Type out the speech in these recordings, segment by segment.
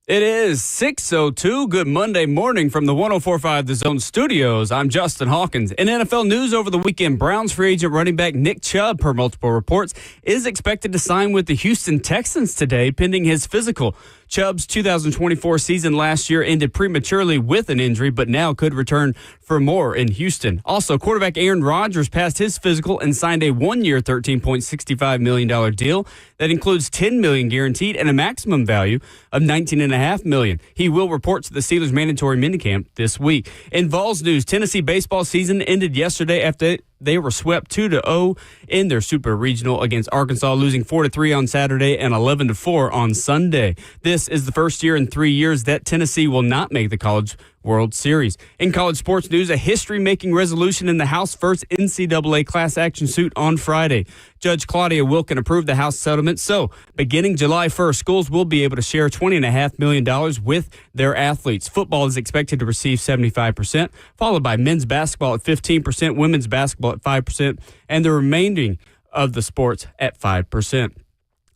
It is 6:02. Good Monday morning from the 104.5 The Zone studios. I'm Justin Hawkins. In NFL news over the weekend, Browns free agent running back Nick Chubb, per multiple reports, is expected to sign with the Houston Texans today, pending his physical. Chubb's 2024 season last year ended prematurely with an injury, but now could return for more in Houston. Also, quarterback Aaron Rodgers passed his physical and signed a one-year $13.65 million deal that includes $10 million guaranteed and a maximum value of $19.5 million. He will report to the Steelers' mandatory minicamp this week. In Vols news, Tennessee baseball season ended yesterday after they were swept 2-0 in their Super Regional against Arkansas, losing 4-3 on Saturday and 11-4 on Sunday. This is the first year in 3 years that Tennessee will not make the College World Series. In college sports news, a history-making resolution in the House first NCAA class action suit on Friday. Judge Claudia Wilken approved the House settlement, so beginning July 1st, schools will be able to share $20.5 million with their athletes. Football is expected to receive 75%, followed by men's basketball at 15%, women's basketball at 5%, and the remaining of the sports at 5%.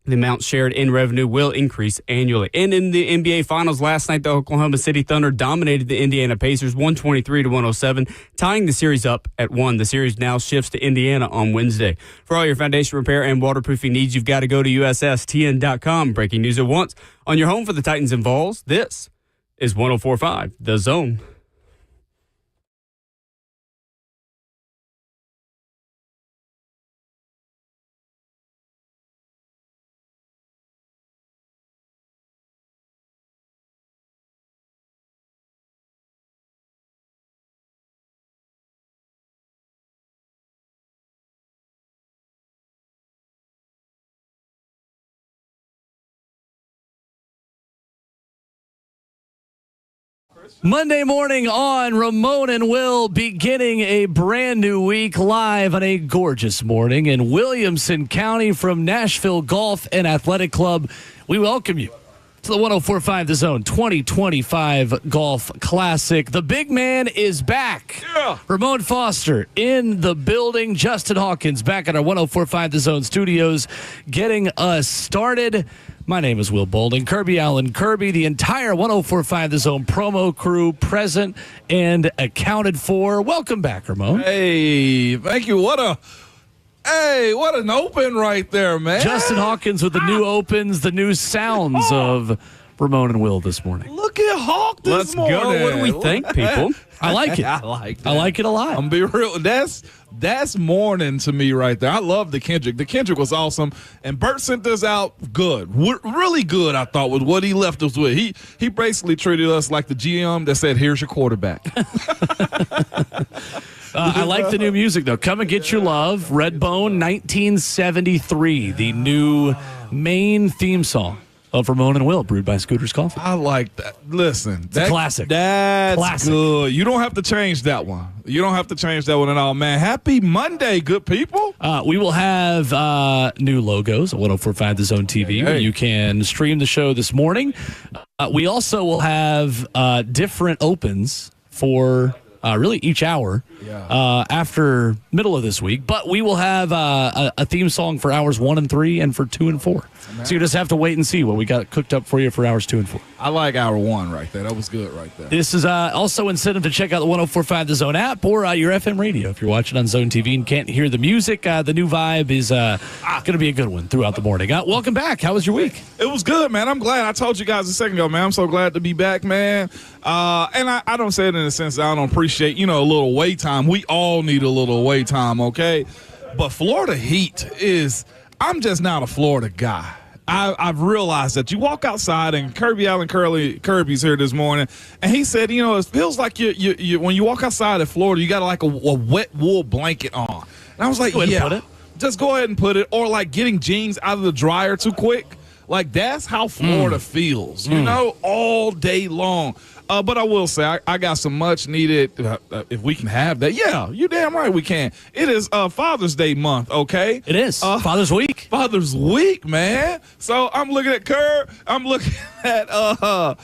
The amount shared in revenue will increase annually. And in the NBA Finals last night, the Oklahoma City Thunder dominated the Indiana Pacers 123-107, tying the series up at 1. The series now shifts to Indiana on Wednesday. For all your foundation repair and waterproofing needs, you've got to go to USSTN.com. Breaking news at once. On your home for the Titans and Vols, this is 104.5 The Zone. Monday morning on Ramon and Will, beginning a brand new week live on a gorgeous morning in Williamson County from Nashville Golf and Athletic Club. We welcome you to the 104.5 The Zone 2025 Golf Classic. The big man is back. Yeah. Ramon Foster in the building. Justin Hawkins back at our 104.5 The Zone studios getting us started. My name is Will Boulding. Kirby Allen Kirby, the entire 104.5 The Zone promo crew present and accounted for. Welcome back, Ramon. Hey, thank you. What an open right there, man. Justin Hawkins with the new opens, the new sounds of Ramon and Will this morning. Look at Hawk this morning. Let's go. What do we think, people? I like it. I like that. I like it a lot. I'm be real. That's morning to me right there. I love the Kendrick. The Kendrick was awesome, and Bert sent us out good, really good. I thought with what he left us with. He basically treated us like the GM that said, "Here's your quarterback." I like the new music, though. Come and Get Your Love, Redbone, 1973, the new main theme song of Ramon and Will, brewed by Scooter's Coffee. I like that. Listen, it's a classic. That's classic. Good. You don't have to change that one. You don't have to change that one at all, man. Happy Monday, good people. We will have new logos at 104.5 The Zone TV, where you can stream the show this morning. We also will have different opens for really each hour after middle of this week. But we will have a theme song for hours 1 and 3 and for 2 and 4. So you just have to wait and see what we got cooked up for you for hours 2 and 4. I like hour 1 right there. That was good right there. This is also incentive to check out the 104.5 The Zone app or your FM radio. If you're watching on Zone TV and can't hear the music, the new vibe is going to be a good one throughout the morning. Welcome back. How was your week? It was good, man. I'm glad. I told you guys a second ago, man. I'm so glad to be back, man. And I don't say it in the sense that I don't appreciate, a little wait time. We all need a little wait time, okay? But Florida Heat I'm just not a Florida guy. I've realized that you walk outside, and Kirby Allen Kirby's here this morning, and he said, it feels like you when you walk outside in Florida, you got like a wet wool blanket on. And I was like, just go ahead and put it, or like getting jeans out of the dryer too quick. Like, that's how Florida feels, all day long. But I will say, I got some much needed, if we can have that. Yeah, you're damn right we can. It is Father's Day month, okay? It is. Father's Week. Father's Week, man. So I'm looking at Kerr. I'm looking at, I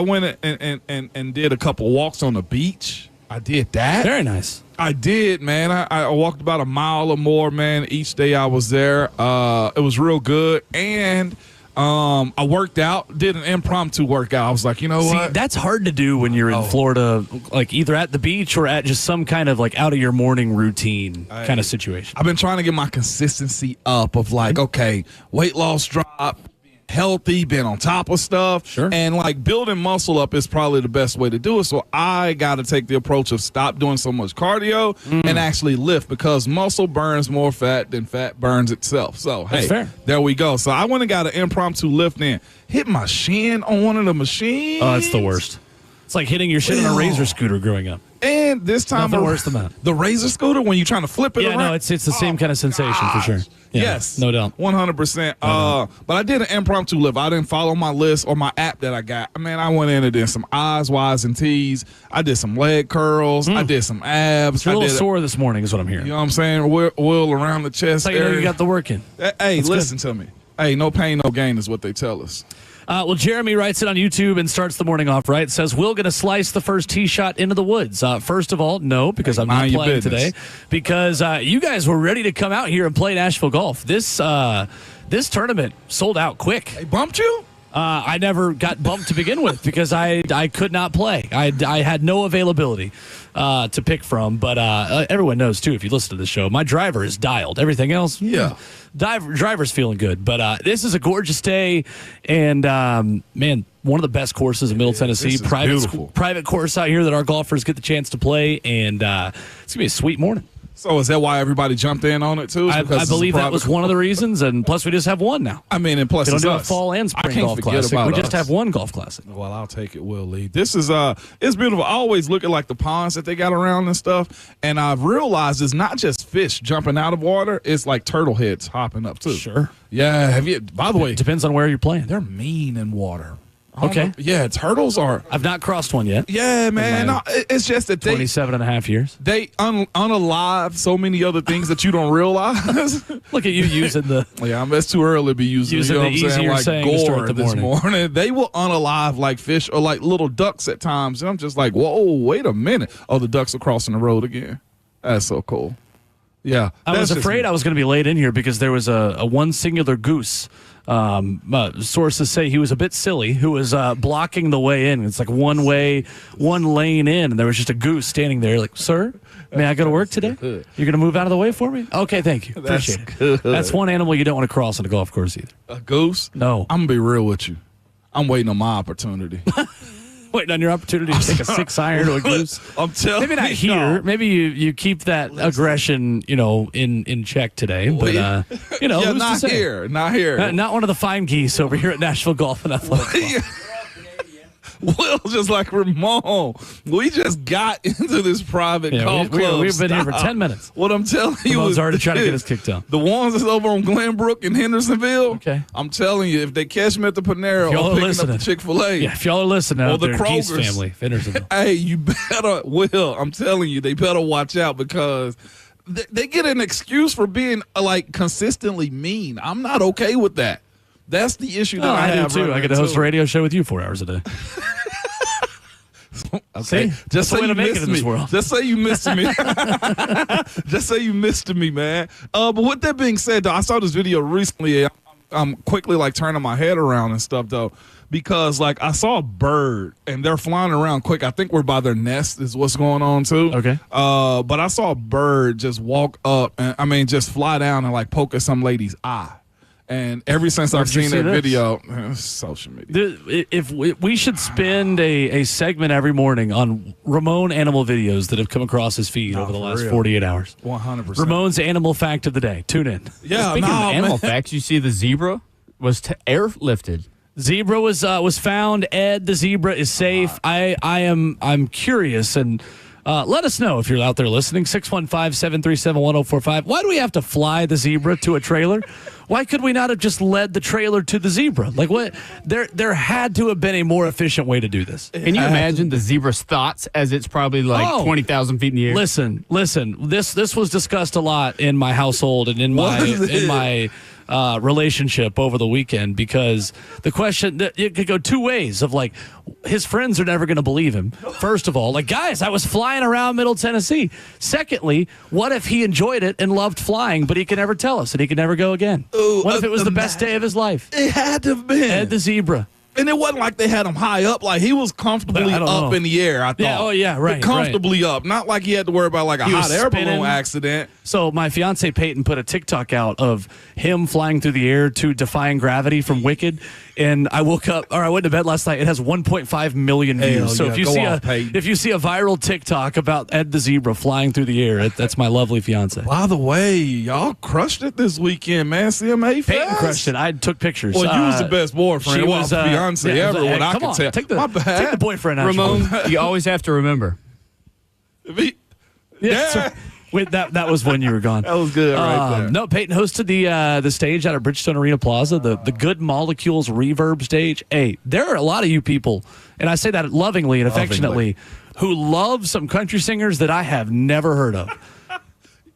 went and did a couple walks on the beach. I did that. Very nice. I did, man. I walked about a mile or more, man, each day I was there. It was real good. And I worked out, did an impromptu workout. I was like, you know See, what? that's hard to do when you're in Florida, like either at the beach or at just some kind of like out of your morning routine kind of situation. I've been trying to get my consistency up of like, okay, weight loss drop, being healthy, being on top of stuff. Sure. And like building muscle up is probably the best way to do it. So I got to take the approach of stop doing so much cardio and actually lift, because muscle burns more fat than fat burns itself. So, hey, fair. there we go. So I went and got an impromptu lift in. Hit my shin on one of the machines. Oh, it's the worst. It's like hitting your shit on a razor scooter growing up. And this time, Nothing worse than that. The razor scooter, when you're trying to flip it Yeah, around. no, it's the same kind of sensation for sure. Yeah, Yes. no doubt. 100%. But I did an impromptu lift. I didn't follow my list or my app that I got. Man, I went in and did some eyes, Y's, and T's. I did some leg curls. I did some abs. You're a I little did sore this morning is what I'm hearing. You know what I'm saying? Wheel around the chest That's how you know area. you got the work in. Hey, listen to me. Hey, no pain, no gain is what they tell us. Well, Jeremy writes it on YouTube and starts the morning off right. Says, Will going to slice the first tee shot into the woods? First of all, no, because I'm not mind your playing business. today. Because you guys were ready to come out here and play Nashville golf. This tournament sold out quick. They bumped you? I never got bumped to begin with because I could not play. I had no availability to pick from. But everyone knows, too, if you listen to the show, my driver is dialed. Everything else, driver's feeling good. But this is a gorgeous day. And, man, one of the best courses in Middle Tennessee. this is beautiful. Private course out here that our golfers get the chance to play. And it's going to be a sweet morning. So is that why everybody jumped in on it, too? I believe that was one of the reasons. And plus, we just have one now. I mean, and plus We don't it's do a us. fall and I spring can't golf forget classic. about We just us. have one golf classic. Well, I'll take it, Will Lee. This is it's beautiful. I always look at like the ponds that they got around and stuff, and I've realized it's not just fish jumping out of water; it's like turtle heads hopping up too. Sure. Yeah. Have you? By the way, Depends on where you're playing. they're mean in water. I don't Okay. know. Yeah, turtles are. I've not crossed one yet. Yeah, man. my No, it's just that 27 and a half years. they unalive so many other things that you don't realize. Look at you using the. Yeah, it's too early to be using Using you know the what I'm saying, easier like saying to start gore the this morning. morning. They will unalive like fish or like little ducks at times, and I'm just like, whoa, wait a minute. Oh, the ducks are crossing the road again. That's so cool. Yeah, I was afraid I was going to be late in here because there was a one singular goose. Sources say he was a bit silly, who was blocking the way in. It's like one way, one lane in, and there was just a goose standing there. Like, sir, may I go to work today? You're going to move out of the way for me? Okay, thank you. Appreciate it. good. That's one animal you don't want to cross on a golf course either. A goose? No. I'm gonna be real with you. I'm waiting on my opportunity. Waiting on your opportunity to take a 6-iron to a goose. I'm telling Maybe not you. here. Maybe you keep that aggression, in check today. But Yeah, who's not to say? here. Not here. Not one of the fine geese over here at Nashville Golf and Athletic Club. Will, just like Ramon, we just got into this private golf club. We've been here for Stop. 10 minutes. What I'm telling you Ramon's is already trying to get this. us kicked out. The ones that's over on Glenbrook and Hendersonville. Okay. I'm telling you, if they catch me at the Panera Y'all or are picking listening. up the Chick-fil-A, Yeah, if y'all are listening out Or the there, Geese Krogers. family, Hendersonville. hey, you better, Will, I'm telling you, they better watch out because they get an excuse for being like consistently mean. I'm not okay with that. That's the issue that I I do have. too. running I get to host a into. radio show with you 4 hours a day. Okay. See? That's the way to make it in this world. Just say you missed me. Just say you missed me, man. But with that being said, though, I saw this video recently. I'm quickly like turning my head around and stuff though, because like I saw a bird and they're flying around quick. I think we're by their nest is what's going on too. Okay. But I saw a bird just walk up and just fly down and like poke at some lady's eye. And ever since I've Where'd you seen see that this? video, social media. If we should spend a segment every morning on Ramon animal videos that have come across his feed over the for last real. 48 hours. 100%. Ramon's animal fact of the day. Tune in. Yeah, Speaking no, of animal man. facts, you see the zebra was airlifted. Zebra was found. Ed, the zebra is safe. I'm curious, and let us know if you're out there listening. 615-737-1045. Why do we have to fly the zebra to a trailer? Why could we not have just led the trailer to the zebra? Like what? There had to have been a more efficient way to do this. Can you imagine the zebra's thoughts as it's probably like Oh. 20,000 feet in the air? Listen. This was discussed a lot in my household and in What is it? my relationship over the weekend, because the question, it could go two ways of like, his friends are never going to believe him. First of all, like, guys, I was flying around Middle Tennessee. Secondly, what if he enjoyed it and loved flying, but he can never tell us and he can never go again? Ooh, what if it was the best day of his life? It had to have been. Ed the Zebra. And it wasn't like they had him high up. Like, he was comfortably up in the air, I thought. Yeah, oh, yeah, right. Comfortably up. Not like he had to worry about like a hot air balloon accident. So my fiance Peyton put a TikTok out of him flying through the air to Defying Gravity from Wicked. And I woke up, or I went to bed last night. It has 1.5 million views. So if you see a viral TikTok about Ed the Zebra flying through the air, that's my lovely fiance. By the way, y'all crushed it this weekend, man. CMA Fest. Peyton crushed it. I took pictures. Well, you was the best boyfriend. She was fiance ever. What I can tell. Take the My bad. boyfriend out. Ramon, you always have to remember. Yeah. Wait, that was when you were gone. That was good right there. No, Peyton hosted the stage out at Bridgestone Arena Plaza, the Good Molecules Reverb stage. Hey, there are a lot of you people, and I say that lovingly and affectionately, who love some country singers that I have never heard of.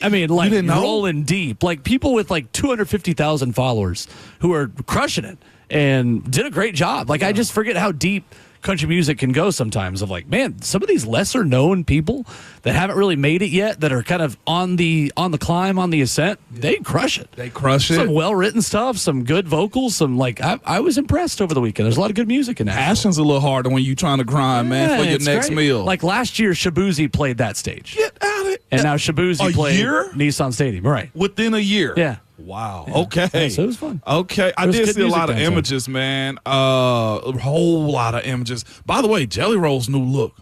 I mean, like rolling deep, like people with like 250,000 followers who are crushing it and did a great job. Like, I just forget how deep country music can go sometimes, of like, man, some of these lesser known people that haven't really made it yet, that are kind of on the climb, on the ascent, they crush it. They crush it. Some well-written stuff, some good vocals, some like, I was impressed over the weekend. There's a lot of good music in that. Ashland's a little harder when you trying to grind, man, for your next meal. Like last year, Shabuzi played that stage. Get out of it. And now Shabuzi played Nissan Stadium. Right. Within a year. Yeah. Wow. Yeah. Okay. Yeah, so it was fun. Okay. I did see a lot of images, man. A whole lot of images. By the way, Jelly Roll's new look.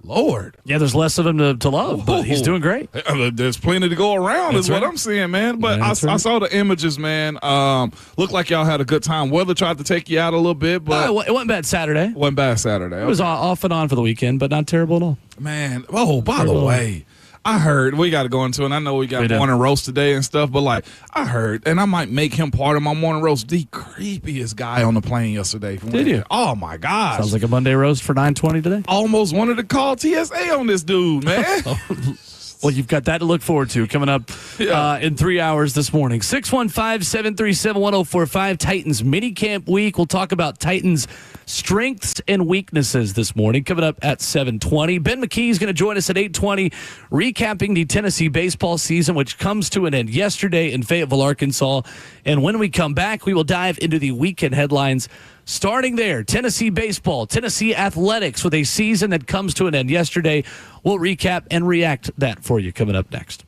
Lord. Yeah, there's less of him to love, but he's doing great. There's plenty to go around, is what I'm seeing, man. But I saw the images, man. Looked like y'all had a good time. Weather tried to take you out a little bit, but it wasn't bad Saturday. Wasn't bad Saturday. It was off and on for the weekend, but not terrible at all. Man. Oh, by the way, I heard, we got to go into it, and I know we got morning roast today and stuff, but like, I heard, and I might make him part of my morning roast, the creepiest guy on the plane yesterday. Did you? Oh my gosh. Sounds like a Monday roast for 9:20 today. Almost wanted to call TSA on this dude, man. Well, you've got that to look forward to coming up in 3 hours this morning. 615-737-1045, Titans minicamp week. We'll talk about Titans strengths and weaknesses this morning, coming up at 7:20. Ben McKee is going to join us at 8:20, recapping the Tennessee baseball season, which comes to an end yesterday in Fayetteville, Arkansas. And when we come back, we will dive into the weekend headlines. Starting there, Tennessee baseball, Tennessee athletics, with a season that comes to an end yesterday. We'll recap and react that for you coming up next.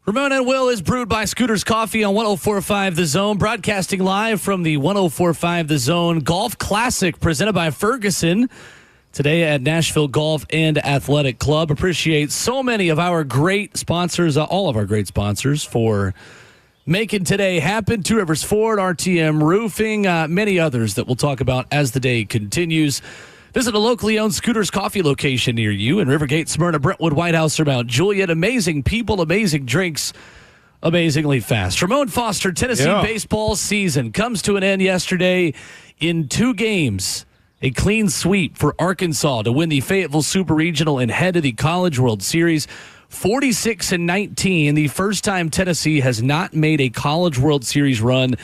Ramona and Will is brewed by Scooters Coffee on 104.5 The Zone, broadcasting live from the 104.5 The Zone Golf Classic presented by Ferguson today at Nashville Golf and Athletic Club. Appreciate so many of our great sponsors, all of our great sponsors, for making today happen. Two Rivers Ford, RTM Roofing, many others that we'll talk about as the day continues. Visit a locally owned Scooters Coffee location near you in Rivergate, Smyrna, Brentwood, White House, or Mount Juliet. Amazing people, amazing drinks, amazingly fast. Ramon Foster, Tennessee baseball season comes to an end yesterday in 2 games. A clean sweep for Arkansas to win the Fayetteville Super Regional and head to the College World Series. 46-19, the first time Tennessee has not made a College World Series run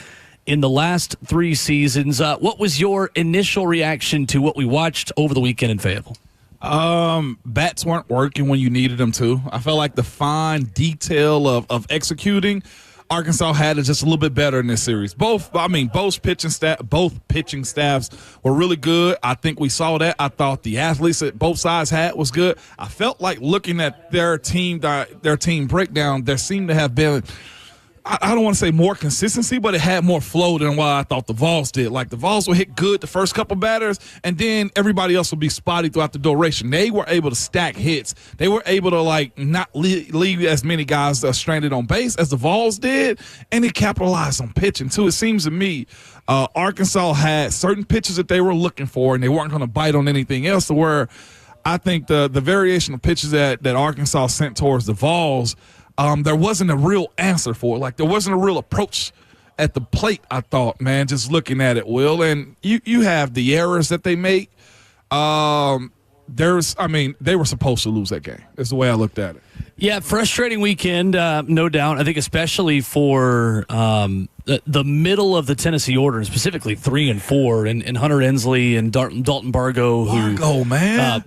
in the last 3 seasons. What was your initial reaction to what we watched over the weekend in Fayetteville? Bats weren't working when you needed them to. I felt like the fine detail of executing, Arkansas had it just a little bit better in this series. Both pitching staffs were really good. I think we saw that. I thought the athletes that both sides had was good. I felt like looking at their team breakdown, there seemed to have been, I don't want to say more consistency, but it had more flow than what I thought the Vols did. Like the Vols would hit good the first couple batters, and then everybody else would be spotty throughout the duration. They were able to stack hits. They were able to not leave as many guys stranded on base as the Vols did, and they capitalized on pitching too. It seems to me Arkansas had certain pitches that they were looking for, and they weren't going to bite on anything else. To where I think the variation of pitches that Arkansas sent towards the Vols, there wasn't a real answer for it. Like, there wasn't a real approach at the plate, I thought, man, just looking at it, Will. And you have the errors that they make. They were supposed to lose that game. That's the way I looked at it. Yeah, frustrating weekend, no doubt. I think especially for the middle of the Tennessee order, and specifically 3 and 4, and Hunter Ensley and Dalton Bargo, who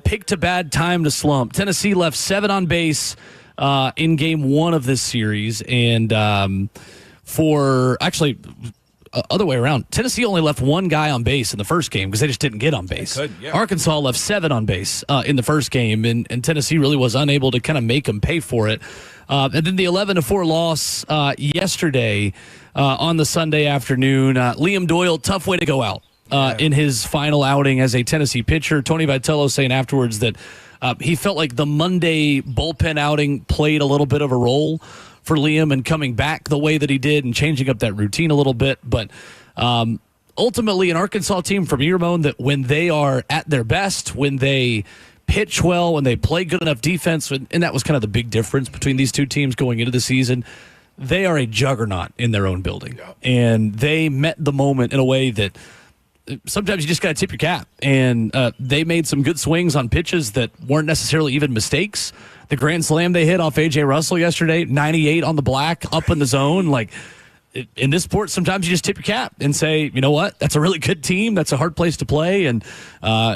picked a bad time to slump. Tennessee left 7 on base in game 1 of this series, and other way around, Tennessee only left 1 guy on base in the first game because they just didn't get on base. Arkansas left 7 on base in the first game, and Tennessee really was unable to kind of make them pay for it. And then the 11-4 loss yesterday on the Sunday afternoon. Liam Doyle, tough way to go out in his final outing as a Tennessee pitcher. Tony Vitello saying afterwards that he felt like the Monday bullpen outing played a little bit of a role for Liam and coming back the way that he did and changing up that routine a little bit. But ultimately, an Arkansas team from Ramon that when they are at their best, when they pitch well, when they play good enough defense, and that was kind of the big difference between these two teams going into the season, they are a juggernaut in their own building. And they met the moment in a way that sometimes you just got to tip your cap. And they made some good swings on pitches that weren't necessarily even mistakes. The grand slam they hit off A.J. Russell yesterday, 98 on the black, up in the zone. Like, in this sport, sometimes you just tip your cap and say, you know what, that's a really good team. That's a hard place to play, and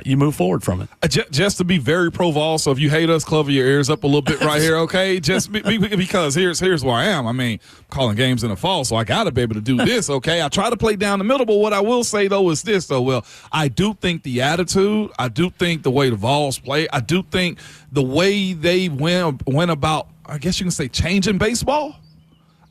you move forward from it. Just to be very pro-Vol, so if you hate us, cover your ears up a little bit right here, okay? Just because here's where I am. I mean, I'm calling games in the fall, so I got to be able to do this, okay? I try to play down the middle, but what I will say, though, is this, though, Will. I do think the attitude, I do think the way the Vols play, I do think the way they went about, I guess you can say, changing baseball,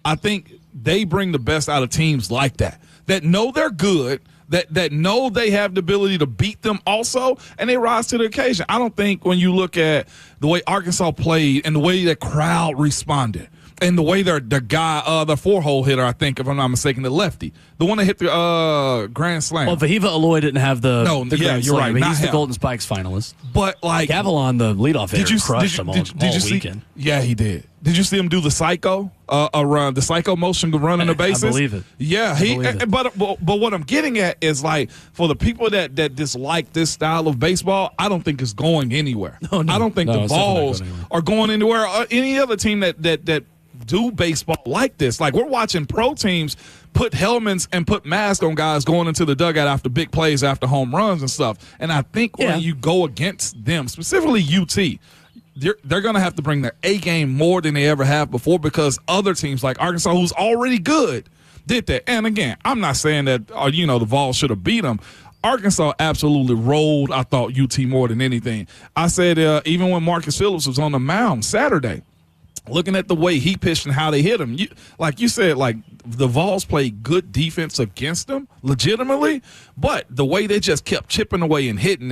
I think they bring the best out of teams like that know they're good, that know they have the ability to beat them also, and they rise to the occasion. I don't think when you look at the way Arkansas played and the way the crowd responded and the way the guy, the 4-hole hitter, I think, if I'm not mistaken, the lefty, the one that hit the grand slam. Well, Vahiva Aloy didn't have the grand you're slam. right. He's the Golden Spikes finalist. But, like, Gavilan, the leadoff hitter, crushed him all weekend. Yeah, he did. Did you see him do the psycho around the psycho motion running the bases? I believe it. Yeah, but what I'm getting at is, like, for the people that dislike this style of baseball, I don't think it's going anywhere. No. I don't think the Vols are going anywhere. Or any other team that do baseball like this. Like, we're watching pro teams put helmets and put masks on guys going into the dugout after big plays, after home runs and stuff. And I think when you go against them, specifically UT, they're going to have to bring their A game more than they ever have before, because other teams like Arkansas, who's already good, did that. And again, I'm not saying that the Vols should have beat them. Arkansas absolutely rolled, I thought, UT more than anything. I said even when Marcus Phillips was on the mound Saturday, looking at the way he pitched and how they hit him, like you said, like the Vols played good defense against them legitimately, but the way they just kept chipping away and hitting,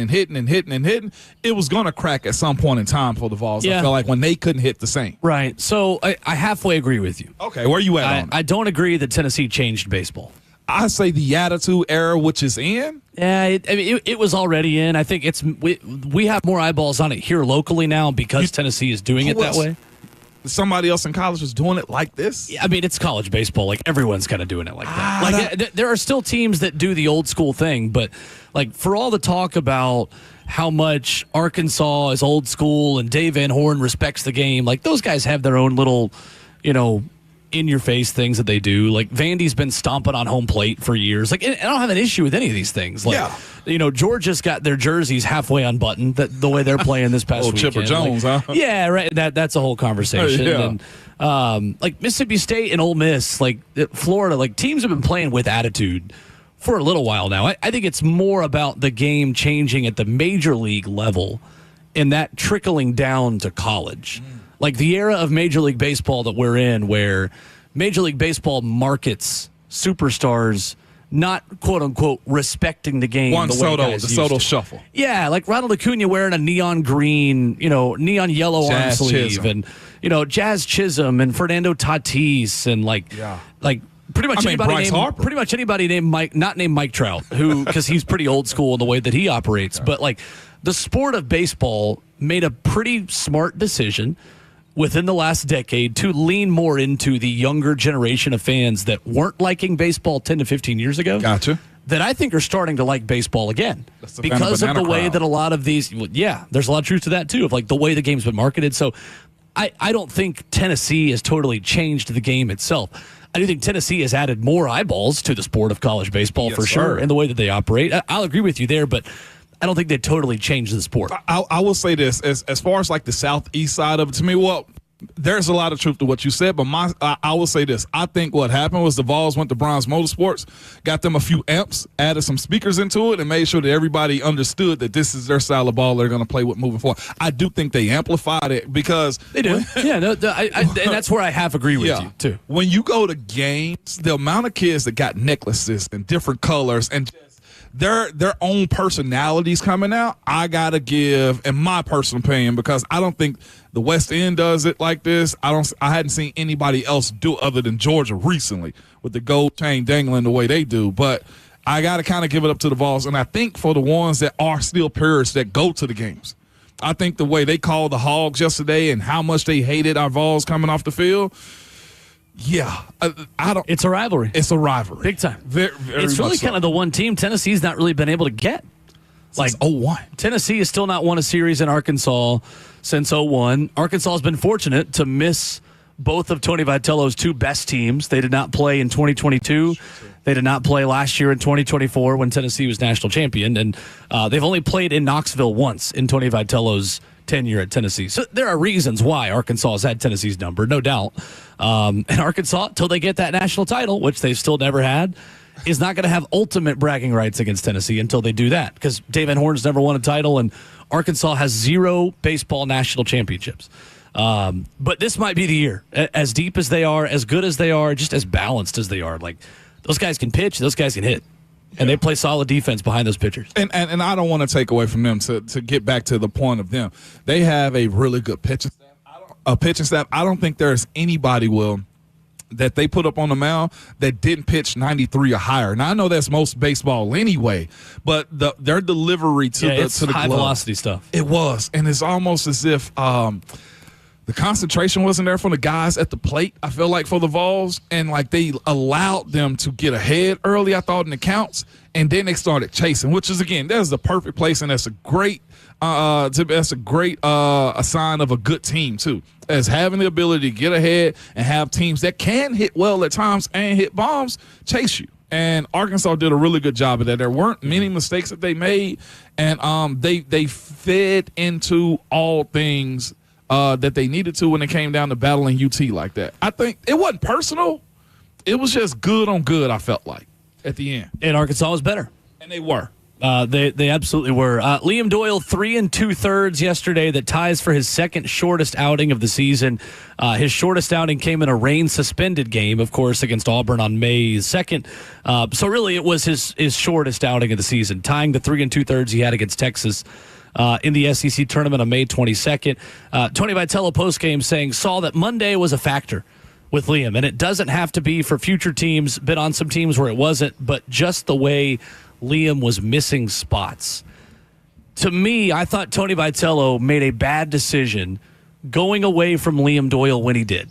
it was going to crack at some point in time for the Vols. Yeah. I felt like when they couldn't hit the same. Right. So I halfway agree with you. Okay, where you at on it? I don't agree that Tennessee changed baseball. I say the attitude era, which is in. Yeah, it was already in. I think we have more eyeballs on it here locally now because Tennessee is doing it that way. Somebody else in college was doing it like this? Yeah, I mean, it's college baseball. Like, everyone's kind of doing it like that. There are still teams that do the old school thing, but, like, for all the talk about how much Arkansas is old school and Dave Van Horn respects the game, like, those guys have their own little, in-your-face things that they do. Like, Vandy's been stomping on home plate for years. Like, I don't have an issue with any of these things. Like, Georgia's got their jerseys halfway unbuttoned the way they're playing this past weekend. Chipper Jones, huh? Yeah, right. That's a whole conversation. Yeah. And like Mississippi State and Ole Miss, like Florida, like teams have been playing with attitude for a little while now. I think it's more about the game changing at the major league level and that trickling down to college. Like the era of Major League Baseball that we're in, where Major League Baseball markets superstars not quote unquote respecting the game. Juan the way Soto, guys the used Soto to. shuffle. Yeah, like Ronald Acuna wearing a neon green, neon yellow arm sleeve, Chisholm. and Jazz Chisholm and Fernando Tatis and like pretty much anybody Bryce named Harper. pretty much anybody named Mike, not named Mike Trout, who because he's pretty old school in the way that he operates. But like the sport of baseball made a pretty smart decision within the last decade to lean more into the younger generation of fans that weren't liking baseball 10 to 15 years ago. Gotcha. That I think are starting to like baseball again That's the because of the banana way crowd. that a lot of these, there's a lot of truth to that too, of like the way the game's been marketed. So I don't think Tennessee has totally changed the game itself. I do think Tennessee has added more eyeballs to the sport of college baseball Yes, for sure, sir. and the way that they operate. I'll agree with you there, but I don't think they totally changed the sport. I will say this, as far as like the southeast side of it, to me, well, there's a lot of truth to what you said, but I will say this. I think what happened was the Vols went to Bronze Motorsports, got them a few amps, added some speakers into it, and made sure that everybody understood that this is their style of ball they're going to play with moving forward. I do think they amplified it because They do. And that's where I half agree with you, too. When you go to games, the amount of kids that got necklaces and different colors and their own personalities coming out, I gotta give, in my personal opinion, because I don't think the West End does it like this. I hadn't seen anybody else do it other than Georgia recently with the gold chain dangling the way they do. But I gotta kind of give it up to the Vols, and I think for the ones that are still purists that go to the games, I think the way they called the Hogs yesterday and how much they hated our Vols coming off the field. Yeah, I don't. It's a rivalry. It's a rivalry, Big time. Very It's really much so. kind of the one team Tennessee's not really been able to get. Like Since 01. Tennessee has still not won a series in Arkansas since 01. Arkansas has been fortunate to miss both of Tony Vitello's two best teams. They did not play in 2022. They did not play last year in 2024 when Tennessee was national champion. And they've only played in Knoxville once in Tony Vitello's tenure at Tennessee. So there are reasons why Arkansas has had Tennessee's number, no doubt. And Arkansas, till they get that national title, which they've still never had, is not going to have ultimate bragging rights against Tennessee until they do that, because Dave Van Horn's never won a title and Arkansas has 0 baseball national championships. But this might be the year. As deep as they are, as good as they are, just as balanced as they are. Like, those guys can pitch, those guys can hit. And they play solid defense behind those pitchers. And I don't want to take away from them to get back to the point of them. They have a really good pitching staff. I don't think there's anybody, that they put up on the mound that didn't pitch 93 or higher. Now, I know that's most baseball anyway, but their delivery to the high glove, velocity stuff. It was. And it's almost as if the concentration wasn't there from the guys at the plate, I feel like, for the Vols. And, like, they allowed them to get ahead early, I thought, in the counts. And then they started chasing, which is, again, that's the perfect place. And that's a great a sign of a good team, too, as having the ability to get ahead and have teams that can hit well at times and hit bombs chase you. And Arkansas did a really good job of that. There weren't many mistakes that they made. And they fed into all things that they needed to when it came down to battling UT like that. I think it wasn't personal. It was just good on good, I felt like, at the end. And Arkansas was better. And they were. They absolutely were. Liam Doyle, 3 2/3 yesterday. That ties for his second shortest outing of the season. His shortest outing came in a rain-suspended game, of course, against Auburn on May 2nd. So really, it was his shortest outing of the season, tying the 3 2/3 he had against Texas in the SEC tournament on May 22nd. Tony Vitello postgame saying, saw that Monday was a factor with Liam, and it doesn't have to be for future teams. Been on some teams where it wasn't, but just the way Liam was missing spots. To me, I thought Tony Vitello made a bad decision going away from Liam Doyle when he did.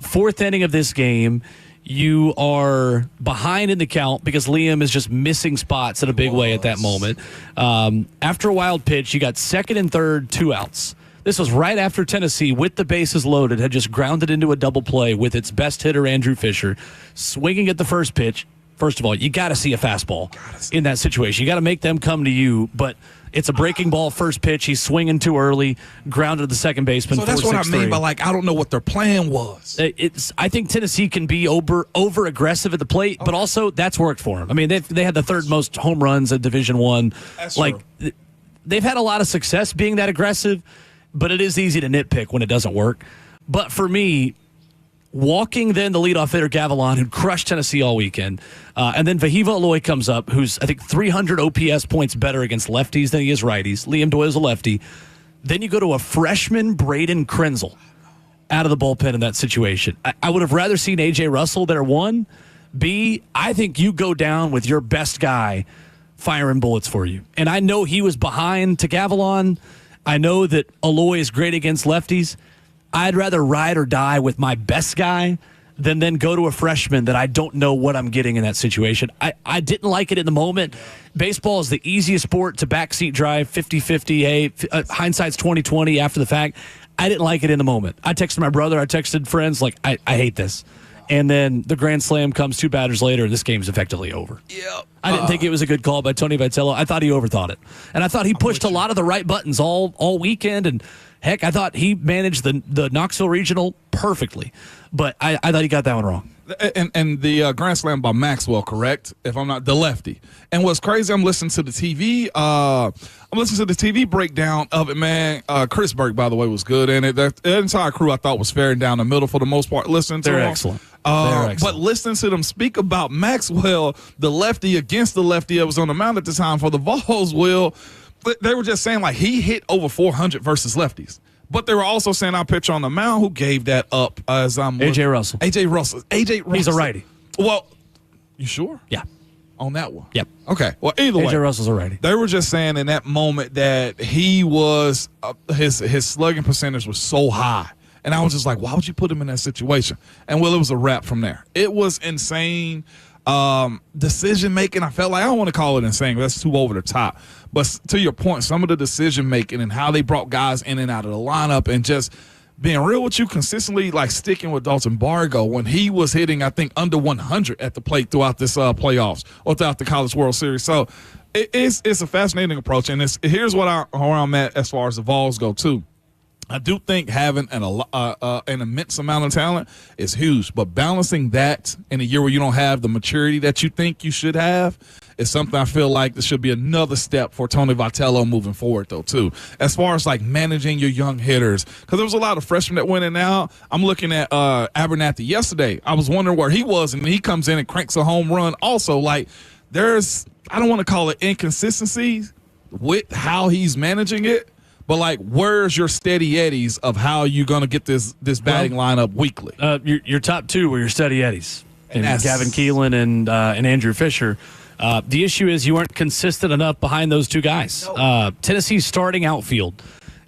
Fourth inning of this game, you are behind in the count because Liam is just missing spots in a big way at that moment. After a wild pitch, you got second and third, 2 outs. This was right after Tennessee, with the bases loaded, had just grounded into a double play with its best hitter, Andrew Fisher, swinging at the first pitch. First of all, you got to see a fastball in that situation. You got to make them come to you, but it's a breaking ball first pitch. He's swinging too early, grounded to the second baseman. So that's what I mean by, like, I don't know what their plan was. I think Tennessee can be over aggressive at the plate, but also that's worked for them. I mean, they had the third most home runs at Division I. That's like true. They've had a lot of success being that aggressive, but it is easy to nitpick when it doesn't work. But for me, walking then the leadoff hitter Gavilan, who crushed Tennessee all weekend, and then Vahiva Aloy comes up, who's, I think, 300 OPS points better against lefties than he is righties. Liam Doyle's a lefty. Then you go to a freshman Braden Krenzel out of the bullpen in that situation. I would have rather seen A.J. Russell there, one. B, I think you go down with your best guy firing bullets for you. And I know he was behind to Gavilan. I know that Aloy is great against lefties. I'd rather ride or die with my best guy than then go to a freshman that I don't know what I'm getting in that situation. I didn't like it in the moment. Baseball is the easiest sport to backseat drive, 50-50. Hey, hindsight's 20/20 after the fact. I didn't like it in the moment. I texted my brother. I texted friends, like, I hate this. And then the grand slam comes 2 batters later, and this game's effectively over. Yeah. I didn't think it was a good call by Tony Vitello. I thought he overthought it. And I thought he pushed a lot of the right buttons all weekend. And, heck, I thought he managed the Knoxville Regional perfectly. But I thought he got that one wrong. And the grand slam by Maxwell, correct? If I'm not, the lefty. And what's crazy, I'm listening to the TV. I'm listening to the TV breakdown of it, man. Chris Burke, by the way, was good in it. The entire crew, I thought, was fair down the middle for the most part. Listening to They're them. excellent. But listening to them speak about Maxwell, the lefty against the lefty that was on the mound at the time for the Vols, Will, they were just saying, like, he hit over 400 versus lefties. But they were also saying our pitcher on the mound who gave that up as I'm A.J. Russell. A.J. Russell. He's a righty. Well, you sure? Yeah. On that one? Yep. Okay. Well, either way. A.J. Russell's a righty. They were just saying in that moment that he was his slugging percentage was so high. And I was just like, why would you put him in that situation? And, well, it was a wrap from there. It was insane decision making. I felt like, I don't want to call it insane. That's too over the top. But to your point, some of the decision making and how they brought guys in and out of the lineup and just being real with you, consistently, like, sticking with Dalton Bargo when he was hitting, I think, under 100 at the plate throughout this playoffs or throughout the College World Series. So it's a fascinating approach. And here's where I'm at as far as the Vols go, too. I do think having an immense amount of talent is huge, but balancing that in a year where you don't have the maturity that you think you should have is something I feel like there should be another step for Tony Vitello moving forward, though, too. As far as, like, managing your young hitters, because there was a lot of freshmen that went in and out. I'm looking at Abernathy yesterday. I was wondering where he was, and he comes in and cranks a home run also. Like, there's, I don't want to call it inconsistencies with how he's managing it, but, like, where's your steady eddies of how you're going to get this batting lineup weekly? Your top 2 were your steady eddies, and Gavin Keelan and Andrew Fisher. The issue is you weren't consistent enough behind those 2 guys. Tennessee's starting outfield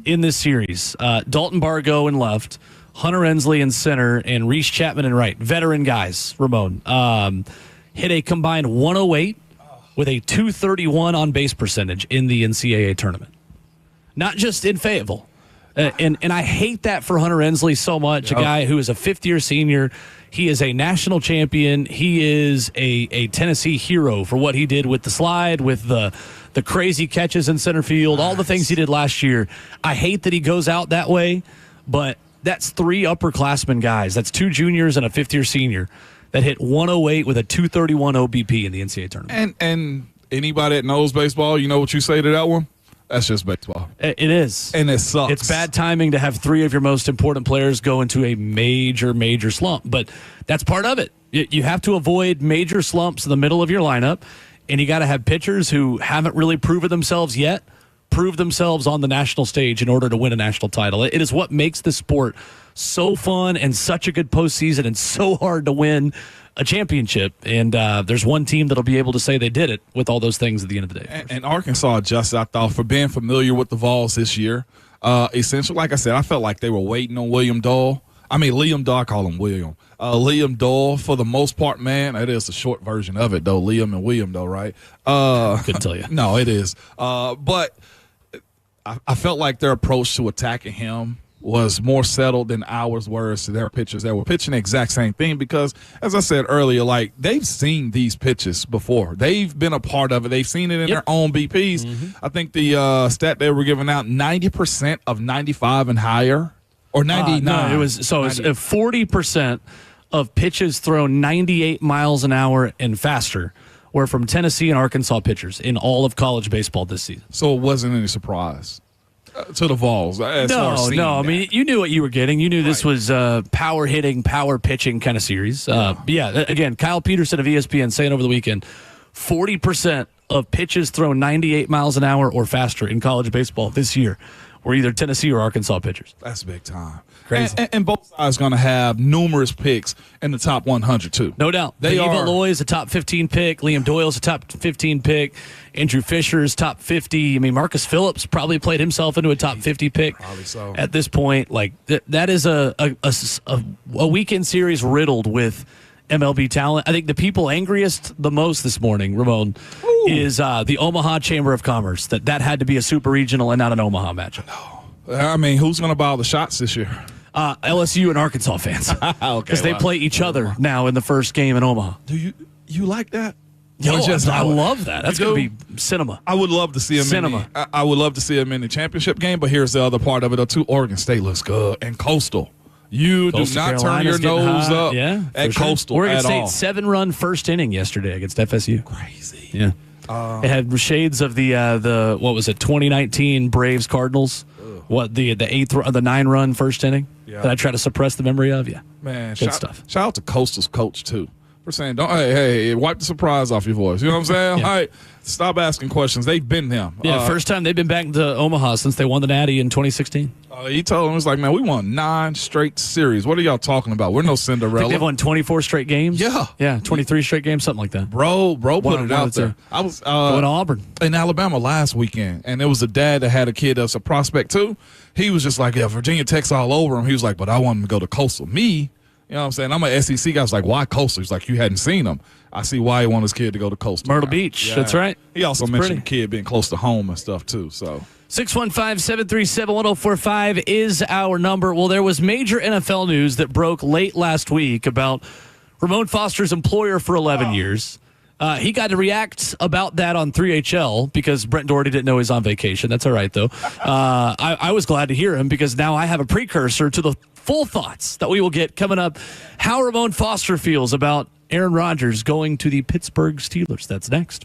in this series, Dalton Bargo in left, Hunter Ensley in center, and Reese Chapman in right. Veteran guys, Ramon. Hit a combined 108 with a 231 on-base percentage in the NCAA tournament. Not just in Fayetteville. And I hate that for Hunter Ensley so much, a guy who is a fifth-year senior. He is a national champion. He is a Tennessee hero for what he did with the slide, with the crazy catches in center field, all the things he did last year. I hate that he goes out that way, but that's 3 upperclassmen guys. That's 2 juniors and a fifth-year senior that hit 108 with a 231 OBP in the NCAA tournament. And Anybody that knows baseball, you know what you say to that one? That's just baseball. It is. And it sucks. It's bad timing to have three of your most important players go into a major slump, but that's part of it. You have to avoid major slumps in the middle of your lineup, and you got to have pitchers who haven't really proven themselves yet prove themselves on the national stage in order to win a national title. It is what makes this sport so fun and such a good postseason and so hard to win a championship. And there's one team that'll be able to say they did it with all those things at the end of the day. And Arkansas adjusted, I thought, for being familiar with the Vols this year. Essentially, like I said, I felt like they were waiting on Liam Doyle. I call him William. Liam Doyle, for the most part, man. It is a short version of it, though. Liam and William, though, right? Couldn't tell you. No, it is. But I felt like their approach to attacking him was more settled than ours were to their pitchers that were pitching the exact same thing because, as I said earlier, like they've seen these pitches before. They've been a part of it. They've seen it in their own BPs. Mm-hmm. I think the stat they were giving out, 90% of 95 and higher, or 99. No, it was 40% of pitches thrown 98 miles an hour and faster were from Tennessee and Arkansas pitchers in all of college baseball this season. So it wasn't any surprise to the Vols. No. I mean, you knew what you were getting. You knew this was power hitting, power pitching kind of series. Again, Kyle Peterson of ESPN saying over the weekend, 40% of pitches thrown 98 miles an hour or faster in college baseball this year were either Tennessee or Arkansas pitchers. That's big time. Crazy. And both sides going to have numerous picks in the top 100, too. No doubt. Eva Loy is a top 15 pick. Liam Doyle's a top 15 pick. Andrew Fisher is top 50. I mean, Marcus Phillips probably played himself into a top 50 pick. Probably so. At this point. Like, that is a weekend series riddled with MLB talent. I think the people angriest the most this morning, Ramon, is the Omaha Chamber of Commerce. That had to be a super regional and not an Omaha matchup. No. I mean, who's going to buy all the shots this year? LSU and Arkansas fans. Because they play each other now in the first game in Omaha. Do you like that? I love that. That's going to be cinema. I would love to see him I would love to see him in the championship game, but here's the other part of it, though, too. Oregon State looks good. And Coastal. You do not turn your nose up at Coastal Oregon at State all. 7-run first inning yesterday against FSU. Crazy. Yeah. It had shades of the 2019 Braves Cardinals. What the 9-run first inning that I try to suppress the memory of. Yeah, man, good stuff. Shout out to Coastal's coach too for saying, "Don't hey, wipe the surprise off your voice." You know what I'm saying? Yeah. All right, stop asking questions. They've been them. Yeah, first time they've been back to Omaha since they won the Natty in 2016. He told him, "It was like, man, we won 9 straight series. What are y'all talking about? We're no Cinderella." I think they've won 24 straight games. Yeah, 23 straight games, something like that. Bro, put it out there. I was going to Auburn in Alabama last weekend, and there was a dad that had a kid that's a prospect too. He was just like, yeah, Virginia Tech's all over him. He was like, but I want him to go to Coastal. Me, you know what I'm saying? I'm an SEC guy. I was like, why Coastal? He's like, you hadn't seen him. I see why he wanted his kid to go to Coastal. Myrtle Beach. Yeah. That's right. He also mentioned the kid being close to home and stuff too. So 615-737-1045 is our number. Well, there was major NFL news that broke late last week about Ramon Foster's employer for 11 years. He got to react about that on 3HL because Brent Doherty didn't know he was on vacation. That's all right, though. I was glad to hear him because now I have a precursor to the full thoughts that we will get coming up. How Ramon Foster feels about Aaron Rodgers going to the Pittsburgh Steelers. That's next.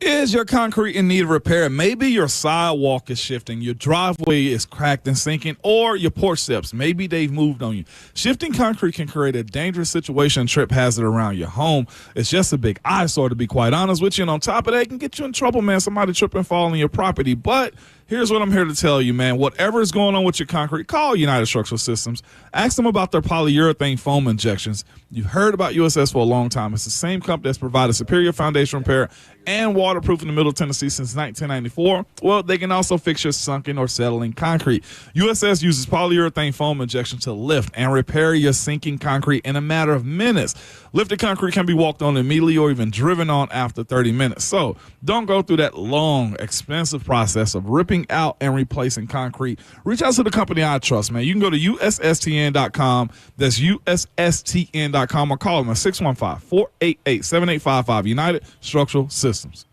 Is your concrete in need of repair? Maybe your sidewalk is shifting, your driveway is cracked and sinking, or your porch steps, maybe they've moved on you. Shifting concrete can create a dangerous situation and trip hazard around your home. It's just a big eyesore, to be quite honest with you. And on top of that, it can get you in trouble, man. Somebody trip and fall on your property. But here's what I'm here to tell you, man. Whatever is going on with your concrete, call United Structural Systems. Ask them about their polyurethane foam injections. You've heard about USS for a long time. It's the same company that's provided superior foundation repair and waterproof in the Middle Tennessee since 1994. Well, they can also fix your sunken or settling concrete. USS uses polyurethane foam injection to lift and repair your sinking concrete in a matter of minutes. Lifted concrete can be walked on immediately or even driven on after 30 minutes. So don't go through that long, expensive process of ripping ripping out and replacing concrete. Reach out to the company I trust, man. You can go to USSTN.com. That's USSTN.com, or call them at 615-488-7855. United Structural Systems.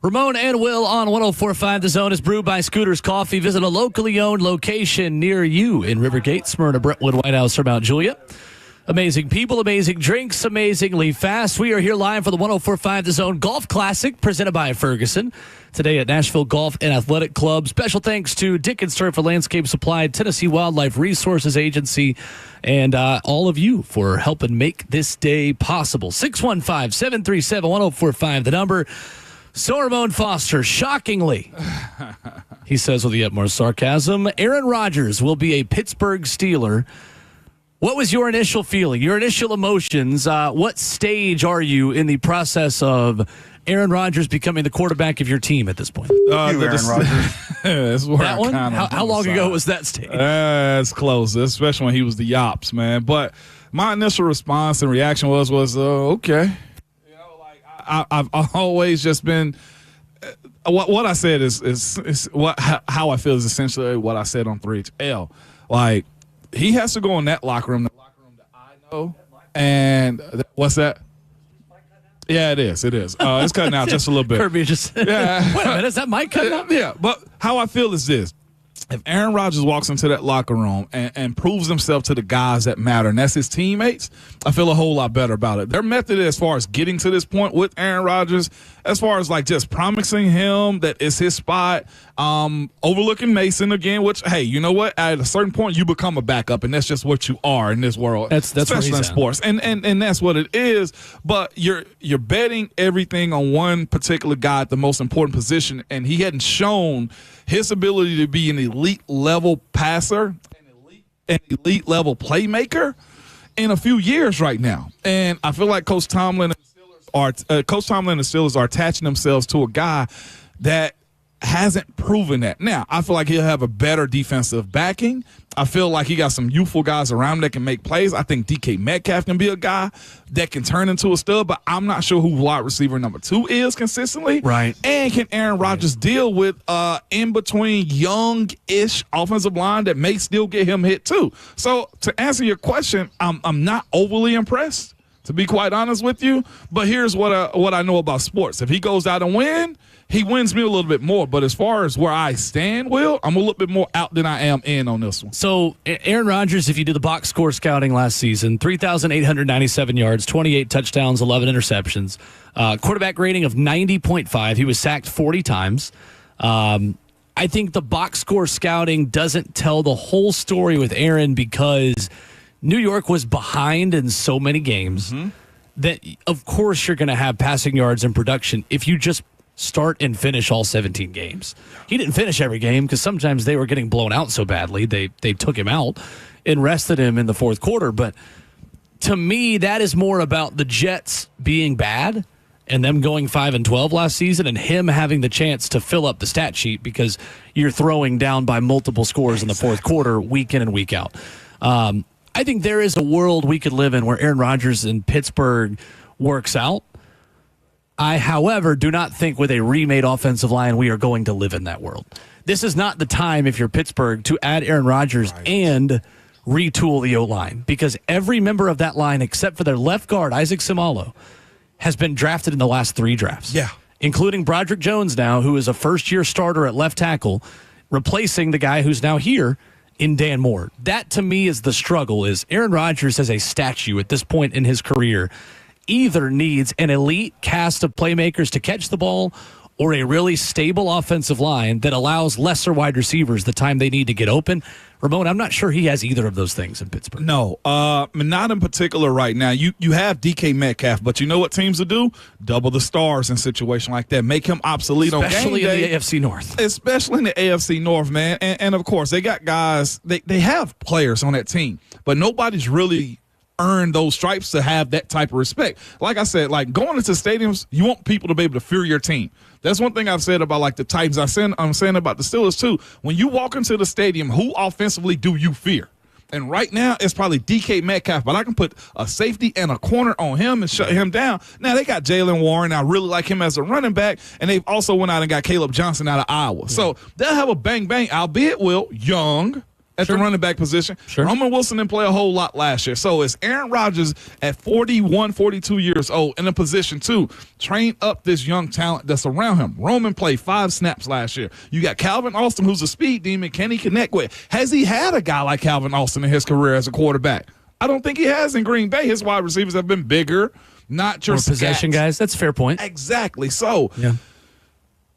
Ramon and Will on 104.5 The Zone is brewed by Scooters Coffee. Visit a locally owned location near you in Rivergate, Smyrna, Brentwood, White House, or Mount Juliet. Amazing people, amazing drinks, amazingly fast. We are here live for the 104.5 The Zone Golf Classic presented by Ferguson. Today at Nashville Golf and Athletic Club. Special thanks to Dick and Surf for Landscape Supply, Tennessee Wildlife Resources Agency, and all of you for helping make this day possible. 615-737-1045, the number. So Ramon Foster, shockingly, he says with the utmost sarcasm, Aaron Rodgers will be a Pittsburgh Steeler. What was your initial feeling, your initial emotions? What stage are you in the process of Aaron Rodgers becoming the quarterback of your team at this point? Aaron Rodgers. That's where That one? How long ago was that stage? It's close, especially when he was the Yops, man. But my initial response and reaction was okay. You know, like I've always just been what I said is how I feel is essentially what I said on 3HL. Like he has to go in that locker room that I know. And what's that? Yeah, it is. It's cutting out just a little bit. Kirby just yeah. Wait a minute, is that mic cutting out? Yeah, but how I feel is this. If Aaron Rodgers walks into that locker room and proves himself to the guys that matter, and that's his teammates, I feel a whole lot better about it. Their method as far as getting to this point with Aaron Rodgers, as far as like just promising him that it's his spot, overlooking Mason again, which, hey, you know what? At a certain point, you become a backup, and that's just what you are in this world. That's especially in sports. And that's what it is. But you're betting everything on one particular guy at the most important position, and he hadn't shown his ability to be an elite level passer, an elite level playmaker in a few years right now. And I feel like Coach Tomlin and the Steelers are attaching themselves to a guy that hasn't proven that. Now, I feel like he'll have a better defensive backing. I feel like he got some youthful guys around him that can make plays. I think DK Metcalf can be a guy that can turn into a stud, but I'm not sure who wide receiver number 2 is consistently. Right. And can Aaron Rodgers deal with in-between young-ish offensive line that may still get him hit too? So to answer your question, I'm not overly impressed, to be quite honest with you. But here's what I know about sports. If he goes out and win, he wins me a little bit more. But as far as where I stand, Will, I'm a little bit more out than I am in on this one. So Aaron Rodgers, if you do the box score scouting last season, 3,897 yards, 28 touchdowns, 11 interceptions, quarterback rating of 90.5. He was sacked 40 times. I think the box score scouting doesn't tell the whole story with Aaron because New York was behind in so many games that, of course, you're going to have passing yards and production if you just start and finish all 17 games. He didn't finish every game because sometimes they were getting blown out so badly they took him out and rested him in the fourth quarter. But to me, that is more about the Jets being bad and them going 5-12 last season and him having the chance to fill up the stat sheet because you're throwing down by multiple scores in the fourth quarter week in and week out. I think there is a world we could live in where Aaron Rodgers in Pittsburgh works out. I, however, do not think with a remade offensive line we are going to live in that world. This is not the time, if you're Pittsburgh, to add Aaron Rodgers and retool the O-line because every member of that line, except for their left guard, Isaac Seumalo, has been drafted in the last 3 drafts. Yeah. Including Broderick Jones now, who is a first-year starter at left tackle, replacing the guy who's now here in Dan Moore. That, to me, is the struggle, is Aaron Rodgers as a statue at this point in his career either needs an elite cast of playmakers to catch the ball or a really stable offensive line that allows lesser wide receivers the time they need to get open. Ramon, I'm not sure he has either of those things in Pittsburgh. No, not in particular right now. You have DK Metcalf, but you know what teams will do? Double the stars in a situation like that. Make him obsolete on game day. Especially in the AFC North. Especially in the AFC North, man. And of course, they got guys, they have players on that team, but nobody's really earned those stripes to have that type of respect. Like I said, like going into stadiums, you want people to be able to fear your team. That's one thing I've said about like the Titans. I'm saying about the Steelers too. When you walk into the stadium, who offensively do you fear? And right now, it's probably DK Metcalf, but I can put a safety and a corner on him and shut him down. Now, they got Jaylen Warren. I really like him as a running back, and they've also went out and got Caleb Johnson out of Iowa. So they'll have a bang-bang, albeit, Will, young, at the running back position. Sure. Roman Wilson didn't play a whole lot last year. So it's Aaron Rodgers at 41, 42 years old in a position to train up this young talent that's around him. Roman played 5 snaps last year. You got Calvin Austin, who's a speed demon. Can he connect with? Has he had a guy like Calvin Austin in his career as a quarterback? I don't think he has in Green Bay. His wide receivers have been bigger, not your possession guys. That's a fair point. Exactly. So Yeah.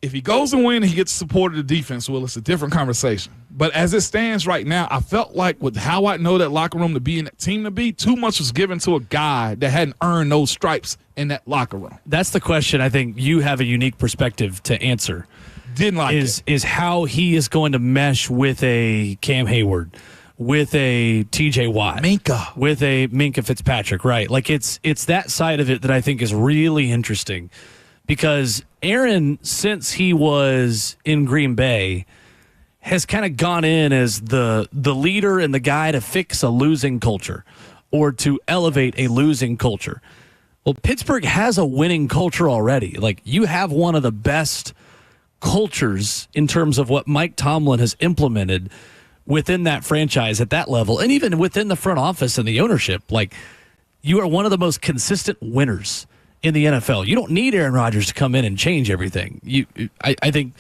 if he goes and wins and he gets support of the defense, well, it's a different conversation. But as it stands right now, I felt like with how I know that locker room to be and that team to be, too much was given to a guy that hadn't earned those stripes in that locker room. That's the question I think you have a unique perspective to answer. Didn't like it. Is how he is going to mesh with a Cam Hayward, with a TJ Watt, with a Minka Fitzpatrick, right? Like it's that side of it that I think is really interesting because Aaron, since he was in Green Bay, has kind of gone in as the leader and the guy to fix a losing culture or to elevate a losing culture. Well, Pittsburgh has a winning culture already. Like you have one of the best cultures in terms of what Mike Tomlin has implemented within that franchise at that level, and even within the front office and the ownership. Like you are one of the most consistent winners in the NFL. You don't need Aaron Rodgers to come in and change everything. I think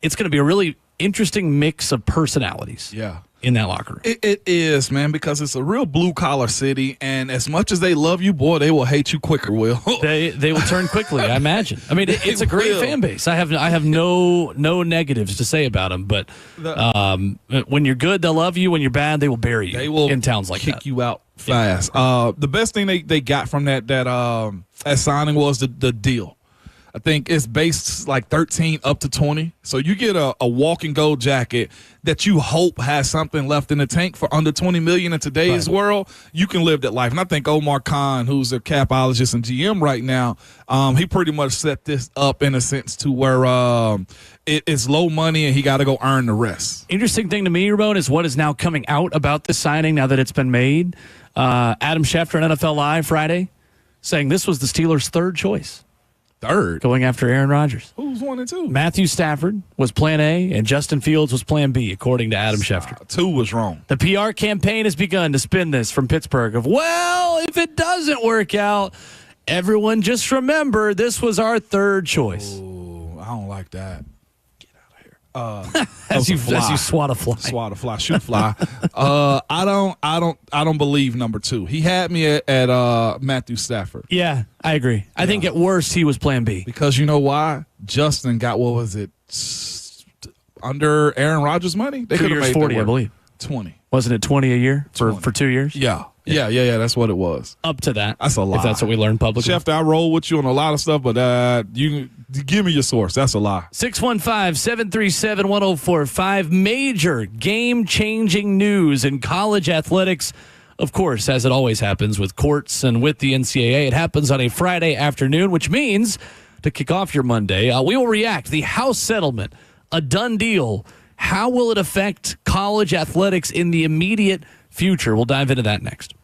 it's going to be a really interesting mix of personalities. Yeah. In that locker room. It is, man, because it's a real blue-collar city, and as much as they love you, boy, they will hate you quicker, Will. They will turn quickly, I imagine. I mean, it's a great fan base. I have no negatives to say about them, but when you're good, they'll love you. When you're bad, they will bury you. They will in towns like kick that. you out fast. The best thing they got from that signing was the deal. I think it's based like 13 up to 20. So you get a walk and go jacket that you hope has something left in the tank for under $20 million in today's world. You can live that life. And I think Omar Khan, who's a capologist and GM right now, he pretty much set this up in a sense to where it's low money and he got to go earn the rest. Interesting thing to me, Ramon, is what is now coming out about the signing now that it's been made. Adam Schefter on NFL Live Friday saying this was the Steelers' third choice. Third? Going after Aaron Rodgers. Who's 1 and 2? Matthew Stafford was plan A, and Justin Fields was plan B, according to Adam Schefter. 2 was wrong. The PR campaign has begun to spin this from Pittsburgh of, well, if it doesn't work out, everyone just remember this was our third choice. Ooh, I don't like that. Get out of here. As you swat a fly. Swat a fly, shoot fly. I don't believe number 2. He had me at Matthew Stafford. Yeah, I agree. I think at worst he was plan B. Because you know why? Justin got, what was it, under Aaron Rodgers' money? They 2 years, 40, I believe. 20. Wasn't it 20 a year for 2 years? Yeah. Yeah, that's what it was. Up to that. That's a lie. If that's what we learned publicly. Chef, I roll with you on a lot of stuff, but you give me your source. That's a lie. 615-737-1045. Major game-changing news in college athletics. Of course, as it always happens with courts and with the NCAA, it happens on a Friday afternoon, which means to kick off your Monday, we will react. The House settlement, a done deal. How will it affect college athletics in the immediate future? We'll dive into that next.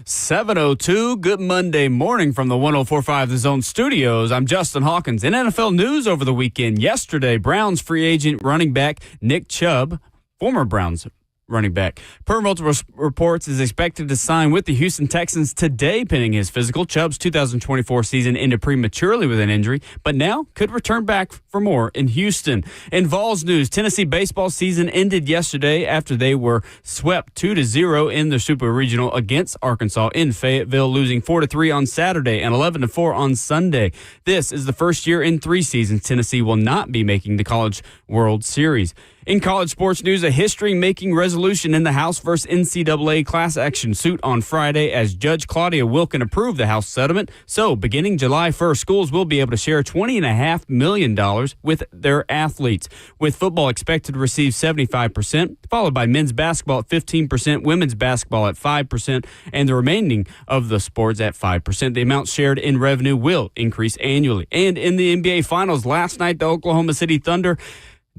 7:02. Good Monday morning from the 104.5 The Zone Studios. I'm Justin Hawkins. In NFL news over the weekend, yesterday, Browns free agent running back Nick Chubb, former Browns running back, per multiple reports, is expected to sign with the Houston Texans today, pending his physical. Chubb's 2024 season ended prematurely with an injury, but now could return back for more in Houston. In Vols news, Tennessee baseball season ended yesterday after they were swept 2-0 in the Super Regional against Arkansas in Fayetteville, losing 4-3 on Saturday and 11-4 on Sunday. This is the first year in 3 seasons Tennessee will not be making the College World Series. In college sports news, a history-making resolution in the House versus NCAA class action suit on Friday as Judge Claudia Wilken approved the House settlement. So, beginning July 1st, schools will be able to share $20.5 million with their athletes, with football expected to receive 75%, followed by men's basketball at 15%, women's basketball at 5%, and the remaining of the sports at 5%. The amount shared in revenue will increase annually. And in the NBA Finals last night, the Oklahoma City Thunder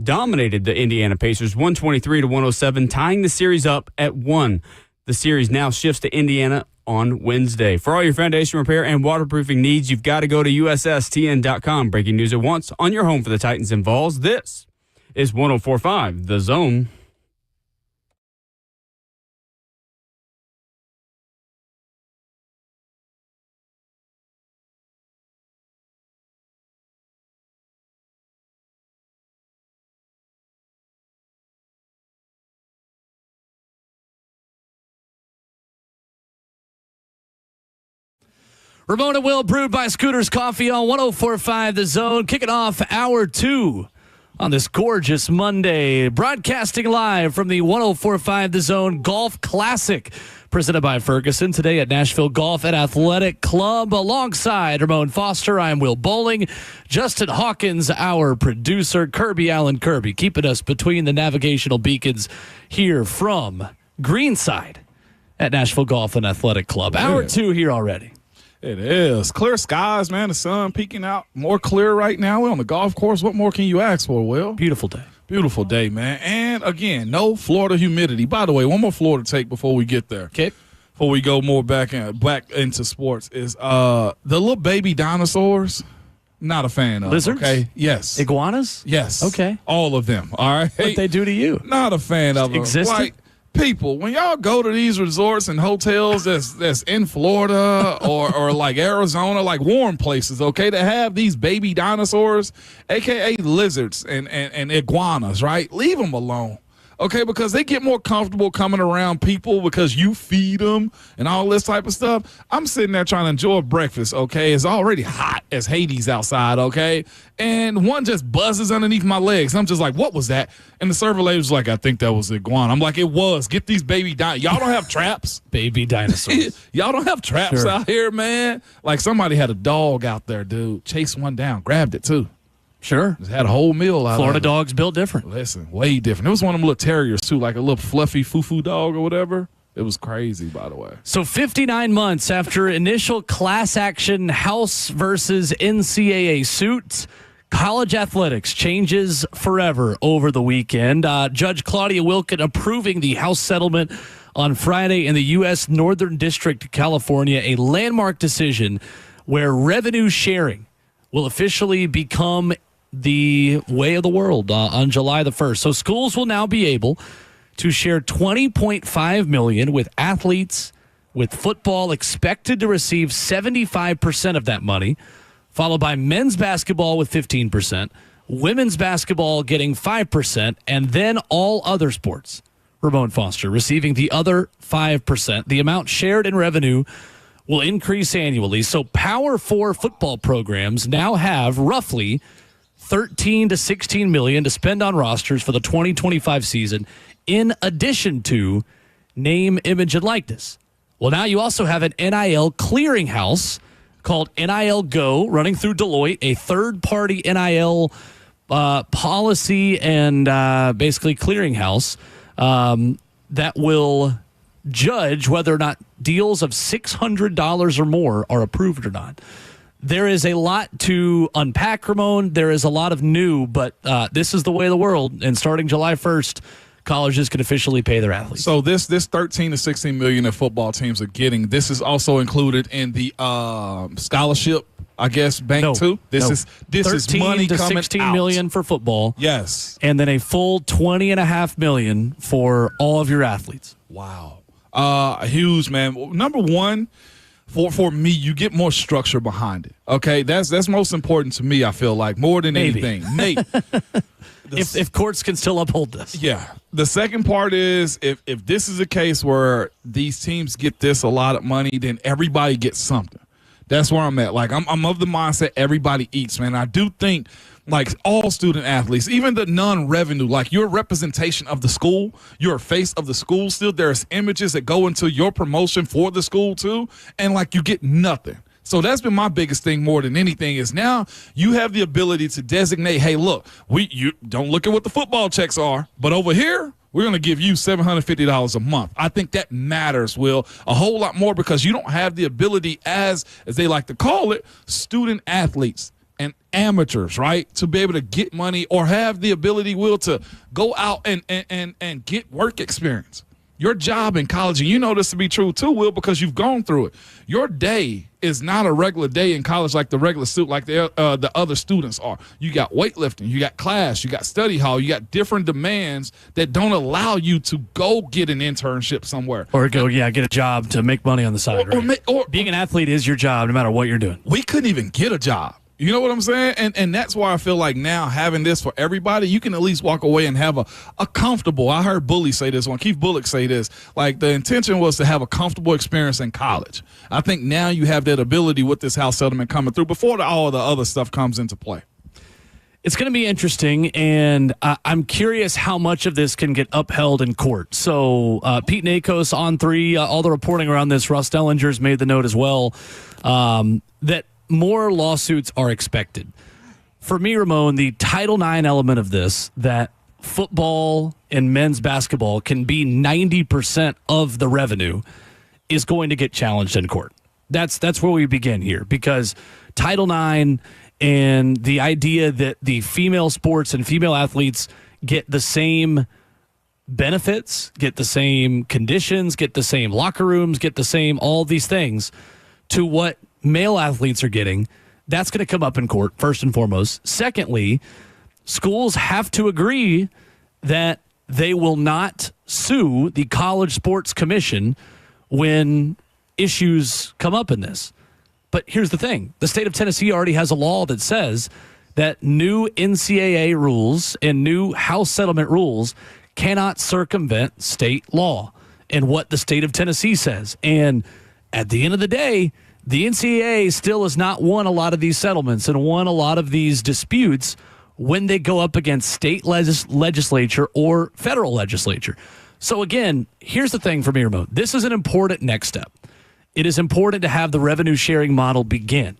dominated the Indiana Pacers 123-107, tying the series up at 1. The series now shifts to Indiana on Wednesday. For all your foundation repair and waterproofing needs, you've got to go to USSTN.com. Breaking news at once on your home for the Titans and Vols. This is 104.5 The Zone. Ramona Will, brewed by Scooters Coffee on 104.5 The Zone, kicking off hour 2 on this gorgeous Monday. Broadcasting live from the 104.5 The Zone Golf Classic, presented by Ferguson, today at Nashville Golf and Athletic Club. Alongside Ramon Foster, I'm Will Bowling. Justin Hawkins, our producer, Kirby Allen Kirby, keeping us between the navigational beacons here from Greenside at Nashville Golf and Athletic Club. Hour 2 here already. It is. Clear skies, man. The sun peeking out more clear right now. We're on the golf course. What more can you ask for, Will? Beautiful day. Beautiful day, man. And, again, no Florida humidity. By the way, one more Florida take before we get there. Okay. Before we go more back into sports is the little baby dinosaurs. Not a fan of. Lizards? Okay. Yes. Iguanas? Yes. Okay. All of them. All right. What they do to you? Not a fan of them. Existed? Like, people, when y'all go to these resorts and hotels that's in Florida or like Arizona, like warm places, okay, to have these baby dinosaurs, aka lizards and iguanas, right? Leave them alone. Okay, because they get more comfortable coming around people because you feed them and all this type of stuff. I'm sitting there trying to enjoy breakfast, okay? It's already hot as Hades outside, okay? And one just buzzes underneath my legs. I'm just like, what was that? And the server lady was like, I think that was iguana. I'm like, it was. Get these baby dinosaurs. Y'all don't have traps? Baby dinosaurs. Y'all don't have traps Sure. out here, man? Like somebody had a dog out there, dude. Chased one down. Grabbed it, too. Sure. Just had a whole meal out Florida of it. dogs built different. Listen, way different. It was one of them little terriers, too, like a little fluffy foo-foo dog or whatever. It was crazy, by the way. So 59 months after initial class action House versus NCAA suit, college athletics changes forever over the weekend. Judge Claudia Wilken approving the House settlement on Friday in the U.S. Northern District of California, a landmark decision where revenue sharing will officially become the way of the world on July the 1st. So schools will now be able to share $20.5 million with athletes, with football expected to receive 75% of that money, followed by men's basketball with 15%, women's basketball getting 5%, and then all other sports. Ramon Foster receiving the other 5%. The amount shared in revenue will increase annually. So Power 4 football programs now have roughly $13 to $16 million to spend on rosters for the 2025 season, in addition to name, image, and likeness. Well, now you also have an NIL clearinghouse called NIL Go running through Deloitte, a third-party NIL policy and basically clearinghouse that will judge whether or not deals of $600 or more are approved or not. There is a lot to unpack, Ramon. There is a lot of new, but this is the way of the world. And starting July 1st, colleges can officially pay their athletes. So this 13 to 16 million that football teams are getting, this is also included in the scholarship, I guess, bank too. This is 13 money to coming 16 out. million for football. Yes. And then a full 20.5 million for all of your athletes. Wow. Huge, man. Number one, for me, you get more structure behind it. Okay, that's most important to me. I feel like more than anything, Nate. If courts can still uphold this. Yeah. The second part is if this is a case where these teams get this a lot of money, then everybody gets something. That's where I'm at. Like I'm of the mindset everybody eats, man. I do think like all student athletes, even the non-revenue, like you're a representation of the school, you're a face of the school still. There's images that go into your promotion for the school too, and like you get nothing. So that's been my biggest thing more than anything is now you have the ability to designate, hey, look, you don't look at what the football checks are, but over here, we're going to give you $750 a month. I think that matters, Will, a whole lot more because you don't have the ability as they like to call it, student athletes and amateurs, right, to be able to get money or have the ability, Will, to go out and get work experience. Your job in college, and you know this to be true too, Will, because you've gone through it. Your day is not a regular day in college like the regular student, like the other students are. You got weightlifting, you got class, you got study hall, you got different demands that don't allow you to go get an internship somewhere. Or get a job to make money on the side. Or being an athlete is your job no matter what you're doing. We couldn't even get a job. You know what I'm saying? And that's why I feel like now having this for everybody, you can at least walk away and have a comfortable, I heard Bully say this one, Keith Bullock say this, like the intention was to have a comfortable experience in college. I think now you have that ability with this house settlement coming through before all the other stuff comes into play. It's going to be interesting, and I'm curious how much of this can get upheld in court. So Pete Nakos on 3, all the reporting around this, Russ Dellinger's made the note as well, that more lawsuits are expected. For me, Ramon, the Title IX element of this, that football and men's basketball can be 90% of the revenue, is going to get challenged in court. That's where we begin here, because Title IX and the idea that the female sports and female athletes get the same benefits, get the same conditions, get the same locker rooms, get the same all these things to what male athletes are getting, that's going to come up in court, first and foremost. Secondly, schools have to agree that they will not sue the College Sports Commission when issues come up in this. But here's the thing. The state of Tennessee already has a law that says that new NCAA rules and new house settlement rules cannot circumvent state law and what the state of Tennessee says. And at the end of the day, the NCAA still has not won a lot of these settlements and won a lot of these disputes when they go up against state legislature or federal legislature. So again, here's the thing for me, Ramon. This is an important next step. It is important to have the revenue sharing model begin.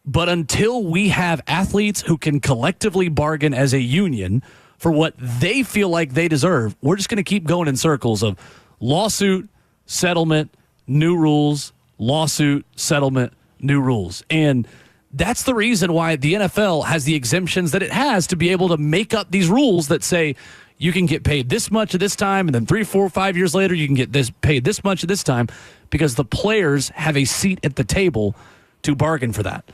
But until we have athletes who can collectively bargain as a union for what they feel like they deserve, we're just going to keep going in circles of lawsuit, settlement, new rules, lawsuit, settlement, new rules. And that's the reason why the NFL has the exemptions that it has to be able to make up these rules that say you can get paid this much at this time, and then 3, 4, 5 years later, you can get paid this much at this time, because the players have a seat at the table to bargain for that.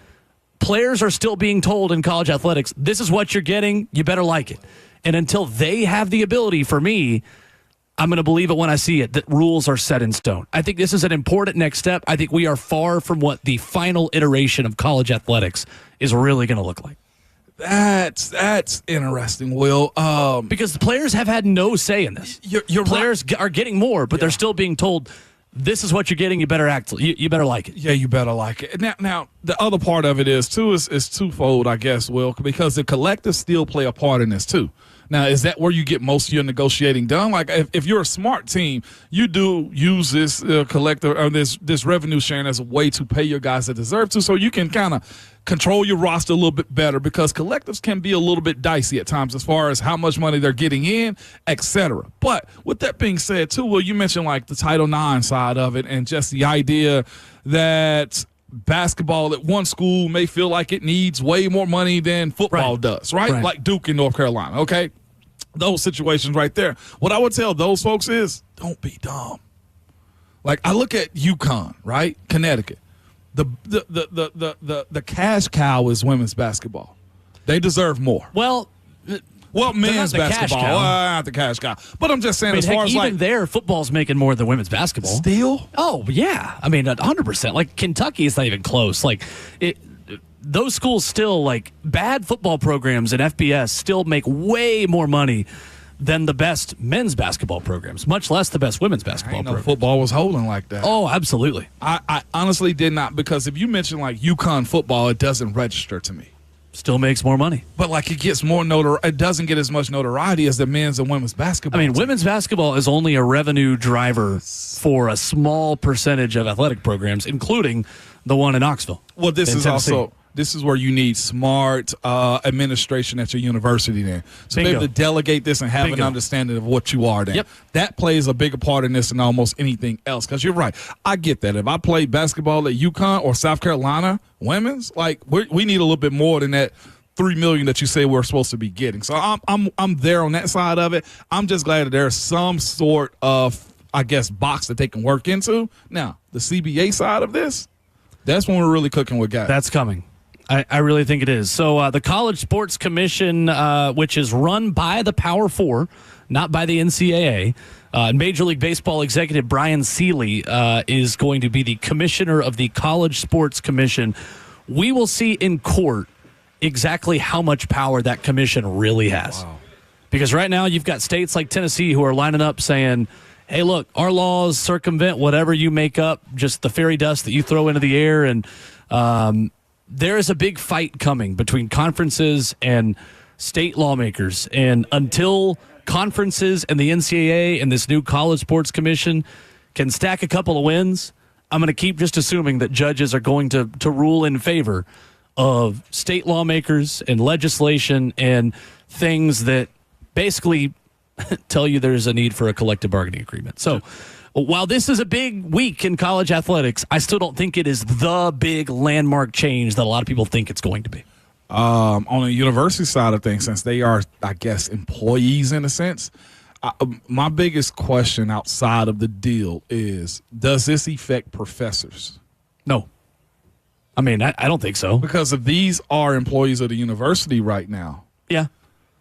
Players are still being told in college athletics, this is what you're getting, you better like it. And until they have the ability, for me, I'm going to believe it when I see it, that rules are set in stone. I think this is an important next step. I think we are far from what the final iteration of college athletics is really going to look like. That's interesting, Will. Because the players have had no say in this. Your players are getting more, but they're still being told, this is what you're getting, you better act, you better like it. Yeah, you better like it. Now the other part of it is twofold, I guess, Will, because the collectives still play a part in this too. Now, is that where you get most of your negotiating done? Like, if you're a smart team, you do use this collective or this revenue sharing as a way to pay your guys that deserve to, so you can kind of control your roster a little bit better, because collectives can be a little bit dicey at times as far as how much money they're getting in, etc. But with that being said, too, Will, you mentioned like the Title IX side of it and just the idea that basketball at one school may feel like it needs way more money than football does, right? Like Duke in North Carolina, okay? those situations right there. What I would tell those folks is don't be dumb. Like I look at UConn, right? Connecticut. The cash cow is women's basketball. They deserve more. Well, men's basketball, not the cash cow. But I'm just saying, as far as even there, football's making more than women's basketball. Still? Oh yeah, I mean 100%. Like Kentucky is not even close. Like those schools still, like, bad football programs in FBS still make way more money than the best men's basketball programs, much less the best women's basketball programs. Football was holding like that. Oh, absolutely. I honestly did not, because if you mention like UConn football, it doesn't register to me. Still makes more money. But like it gets more it doesn't get as much notoriety as the men's and women's basketball. I mean, women's basketball is only a revenue driver for a small percentage of athletic programs, including the one in Knoxville. Well, this is where you need smart administration at your university then. So be able to delegate this and have an understanding of what you are then. Yep. That plays a bigger part in this than almost anything else. Because you're right. I get that. If I played basketball at UConn or South Carolina women's, like we need a little bit more than that $3 million that you say we're supposed to be getting. So I'm there on that side of it. I'm just glad that there's some sort of, I guess, box that they can work into. Now, the CBA side of this, that's when we're really cooking with guys. That's coming. I really think it is. So the College Sports Commission, which is run by the Power Four, not by the NCAA, Major League Baseball executive Brian Seeley is going to be the commissioner of the College Sports Commission. We will see in court exactly how much power that commission really has. Wow. Because right now you've got states like Tennessee who are lining up saying, hey, look, our laws circumvent whatever you make up, just the fairy dust that you throw into the air, and there is a big fight coming between conferences and state lawmakers. And until conferences and the NCAA and this new College Sports Commission can stack a couple of wins, I'm going to keep just assuming that judges are going to rule in favor of state lawmakers and legislation and things that basically tell you there's a need for a collective bargaining agreement. So while this is a big week in college athletics, I still don't think it is the big landmark change that a lot of people think it's going to be. On the university side of things, since they are, I guess, employees in a sense, my biggest question outside of the deal is, does this affect professors? No. I mean, I don't think so. Because if these are employees of the university right now. Yeah.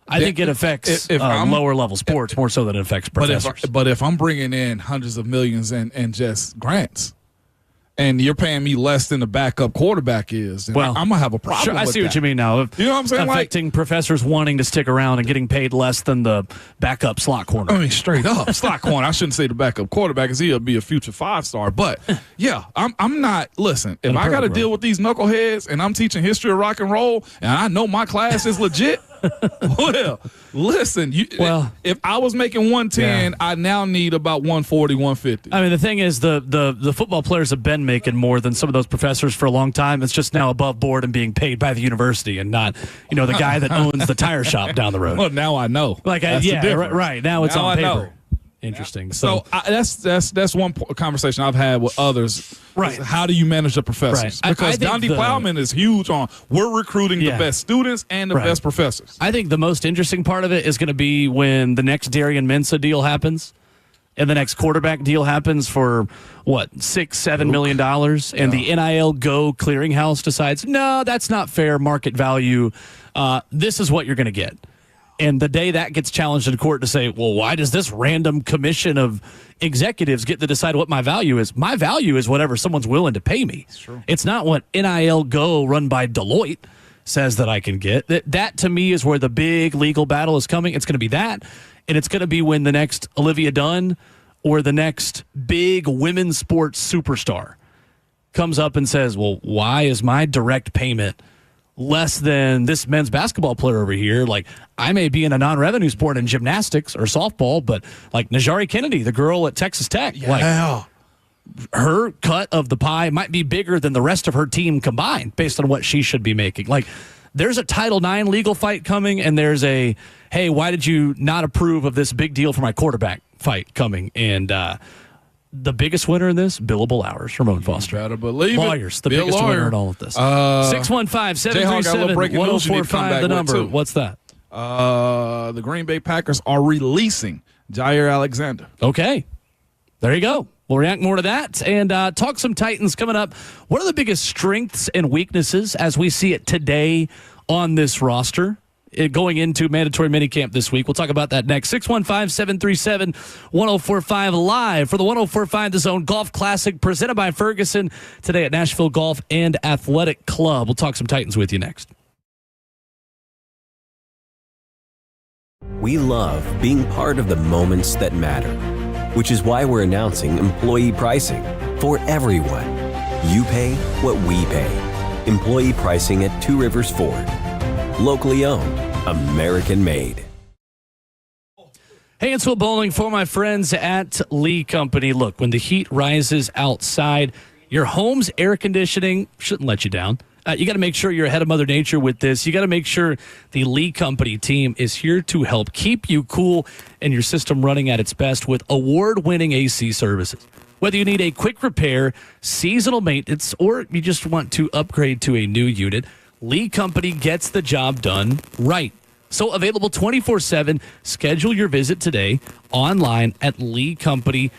I think it affects lower level sports more so than it affects professors. But if I'm bringing in hundreds of millions and just grants, and you're paying me less than the backup quarterback is, well, I'm gonna have a problem. Sure, I see what you mean now. You know what I'm saying? Affecting professors wanting to stick around and getting paid less than the backup slot corner. I mean, straight up slot corner. I shouldn't say the backup quarterback, because he'll be a future 5-star. But yeah, I'm not. Listen, if I got to deal with these knuckleheads and I'm teaching history of rock and roll, and I know my class is legit. Well, listen, if I was making 110, I now need about 140, 150. I mean, the thing is, the football players have been making more than some of those professors for a long time. It's just now above board and being paid by the university and not, the guy that owns the tire shop down the road. Well, now I know. Right. Now it's on paper. Know. Interesting. So that's one conversation I've had with others. Right. How do you manage the professors? Right. Because Donde Plowman is huge on we're recruiting the best students and the best professors. I think the most interesting part of it is going to be when the next Darian Mensah deal happens and the next quarterback deal happens for $6-7 million, and the NIL Go clearinghouse decides, no, that's not fair market value. This is what you're going to get. And the day that gets challenged in court to say, well, why does this random commission of executives get to decide what my value is? My value is whatever someone's willing to pay me. It's not what NIL Go run by Deloitte says that I can get. That to me is where the big legal battle is coming. It's going to be that, and it's going to be when the next Olivia Dunn or the next big women's sports superstar comes up and says, well, why is my direct payment less than this men's basketball player over here? Like, I may be in a non-revenue sport in gymnastics or softball, but like Najari Kennedy, the girl at Texas Tech, her cut of the pie might be bigger than the rest of her team combined based on what she should be making. Like, there's a Title IX legal fight coming, and there's a, hey, why did you not approve of this big deal for my quarterback fight coming? And the biggest winner in this, billable hours, Ramon Foster. You better believe Lawyers, it. the biggest winner in all of this. 615-737-1045, the number. What's that? the Green Bay Packers are releasing Jair Alexander. Okay. There you go. We'll react more to that and talk some Titans coming up. What are the biggest strengths and weaknesses as we see it today on this roster? Going into mandatory minicamp this week. We'll talk about that next. 615-737-1045 live for the 1045 The Zone Golf Classic presented by Ferguson today at Nashville Golf and Athletic Club. We'll talk some Titans with you next. We love being part of the moments that matter, which is why we're announcing employee pricing for everyone. You pay what we pay. Employee pricing at Two Rivers Ford. Locally owned, American made. Hey, it's Will Bowling for my friends at Lee Company. Look, when the heat rises outside, your home's air conditioning shouldn't let you down. You got to make sure you're ahead of Mother Nature with this. You got to make sure the Lee Company team is here to help keep you cool and your system running at its best with award-winning AC services. Whether you need a quick repair, seasonal maintenance, or you just want to upgrade to a new unit, Lee Company gets the job done right. So available 24/7. Schedule your visit today online at leecompany.com.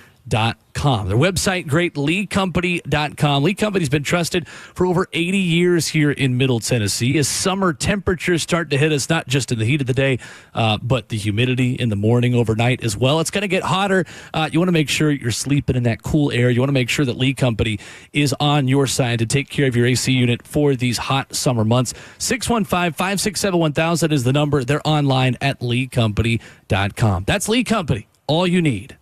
Their website, great, leecompany.com. Lee Company's been trusted for over 80 years here in Middle Tennessee. As summer temperatures start to hit us, not just in the heat of the day, but the humidity in the morning, overnight as well. It's going to get hotter. You want to make sure you're sleeping in that cool air. You want to make sure that Lee Company is on your side to take care of your AC unit for these hot summer months. 615-567-1000 is the number. They're online at leecompany.com. That's Lee Company. All you need.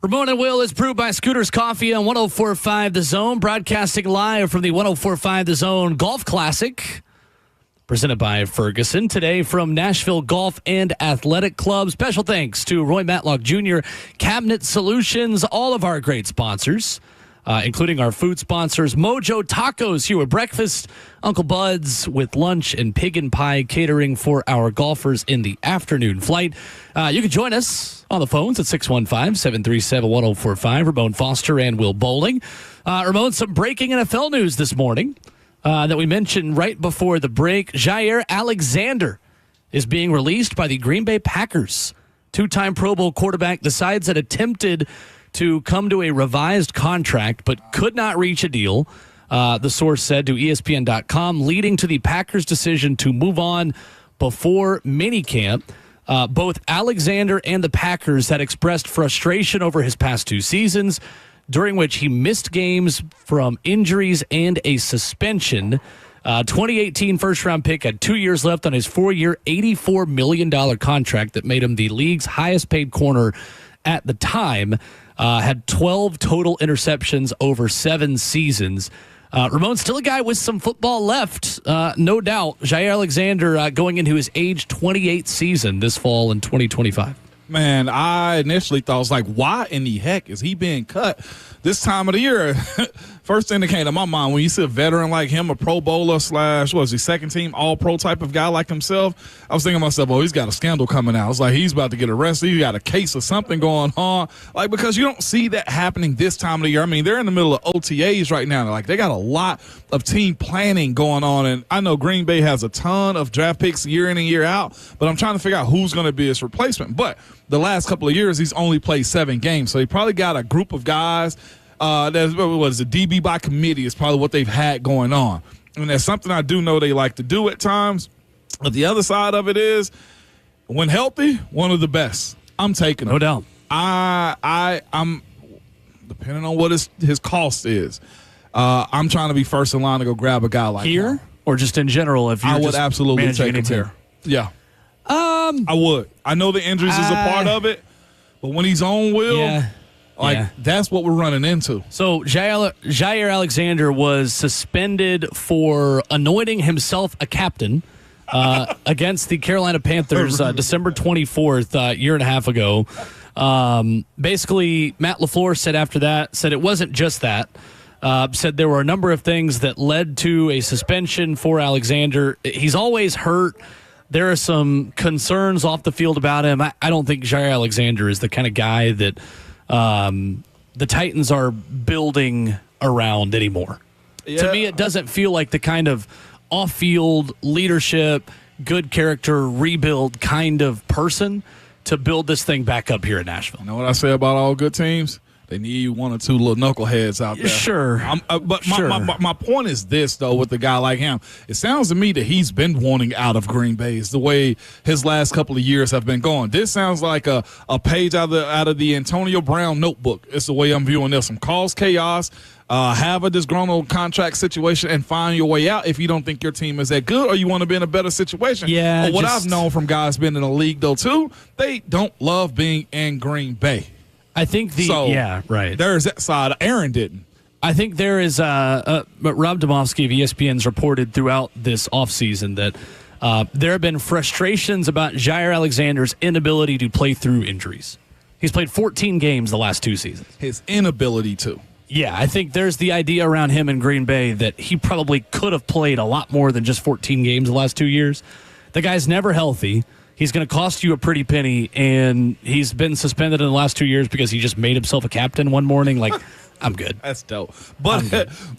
Ramon and Will is brewed by Scooters Coffee on 104.5 The Zone, broadcasting live from the 104.5 The Zone Golf Classic, presented by Ferguson. Today from Nashville Golf and Athletic Club. Special thanks to Roy Matlock Jr., Cabinet Solutions, all of our great sponsors, including our food sponsors, Mojo Tacos here with breakfast, Uncle Bud's with lunch, and Pig and Pie Catering for our golfers in the afternoon flight. You can join us on the phones at 615-737-1045. Ramon Foster and Will Bowling. Ramon, some breaking NFL news this morning that we mentioned right before the break. Jaire Alexander is being released by the Green Bay Packers. Two-time Pro Bowl quarterback decides that attempted to come to a revised contract but could not reach a deal, the source said to ESPN.com, leading to the Packers' decision to move on before minicamp. Both Alexander and the Packers had expressed frustration over his past two seasons, during which he missed games from injuries and a suspension. 2018 first-round pick had 2 years left on his 4-year, $84 million contract that made him the league's highest-paid corner at the time. Had 12 total interceptions over 7 seasons. Ramon's still a guy with some football left, no doubt. Jaire Alexander going into his age 28 season this fall in 2025. Man, I initially thought, I was like, why in the heck is he being cut this time of the year? First thing that came to my mind, when you see a veteran like him, a Pro Bowler / what was he, second team All-Pro type of guy like himself, I was thinking to myself, oh, he's got a scandal coming out. It's like he's about to get arrested. He's got a case or something going on. Like, because you don't see that happening this time of the year. I mean, they're in the middle of OTAs right now. Like, they got a lot of team planning going on. And I know Green Bay has a ton of draft picks year in and year out, but I'm trying to figure out who's going to be his replacement. But the last couple of years, he's only played 7 games. So he probably got a group of guys that's what is a DB by committee is probably what they've had going on. And that's something I do know they like to do at times. But the other side of it is, when healthy, one of the best. I'm taking him. No doubt. I'm depending on what his cost is. I'm trying to be first in line to go grab a guy like Here him. Or just in general? If you're I would just absolutely managing take him any team? here. Yeah. I would. I know the injuries is a part of it, but when he's on Will, that's what we're running into. So Jaire Alexander was suspended for anointing himself a captain against the Carolina Panthers December 24th, year and a half ago. Basically, Matt LaFleur said after that, said it wasn't just that. Said there were a number of things that led to a suspension for Alexander. He's always hurt. There are some concerns off the field about him. I don't think Jaire Alexander is the kind of guy that the Titans are building around anymore. Yeah. To me, it doesn't feel like the kind of off-field leadership, good character, rebuild kind of person to build this thing back up here in Nashville. You know what I say about all good teams? They need 1 or 2 little knuckleheads out there. Sure. My point is this, though, with a guy like him. It sounds to me that he's been wanting out of Green Bay. It's the way his last couple of years have been going. This sounds like a page out of the Antonio Brown notebook. It's the way I'm viewing this. Cause chaos, have a disgruntled contract situation, and find your way out if you don't think your team is that good or you want to be in a better situation. Yeah. But what I've known from guys been in the league, though, too, they don't love being in Green Bay. I think right. There's that side. Aaron didn't. I think there is but Rob Domofsky of ESPN's reported throughout this offseason that there have been frustrations about Jaire Alexander's inability to play through injuries. He's played 14 games the last 2 seasons. His inability to. Yeah, I think there's the idea around him in Green Bay that he probably could have played a lot more than just 14 games the last 2 years. The guy's never healthy. He's going to cost you a pretty penny, and he's been suspended in the last 2 years because he just made himself a captain one morning. Like, I'm good. That's dope. But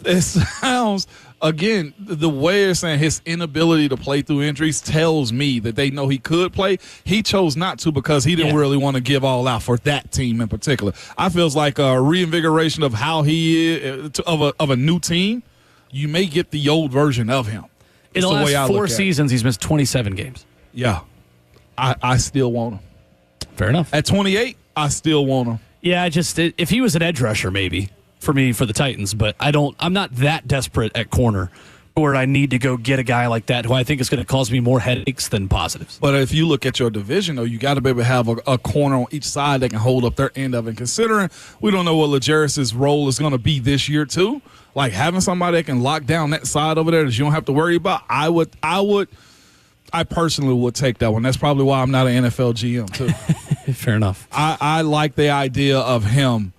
it sounds, again, the way they're saying his inability to play through injuries tells me that they know he could play. He chose not to because he didn't really want to give all out for that team in particular. I feels like a reinvigoration of how he is of a new team. You may get the old version of him. In the last 4 seasons, he's missed 27 games. Yeah. I still want him. Fair enough. At 28, I still want him. Yeah, if he was an edge rusher, maybe for me for the Titans, but I'm not that desperate at corner sure I need to go get a guy like that who I think is going to cause me more headaches than positives. But if you look at your division, though, you got to be able to have a corner on each side that can hold up their end of it. And considering we don't know what L'Jarius's role is going to be this year, too, like having somebody that can lock down that side over there that you don't have to worry about, I personally would take that one. That's probably why I'm not an NFL GM, too. Fair enough. I like the idea of him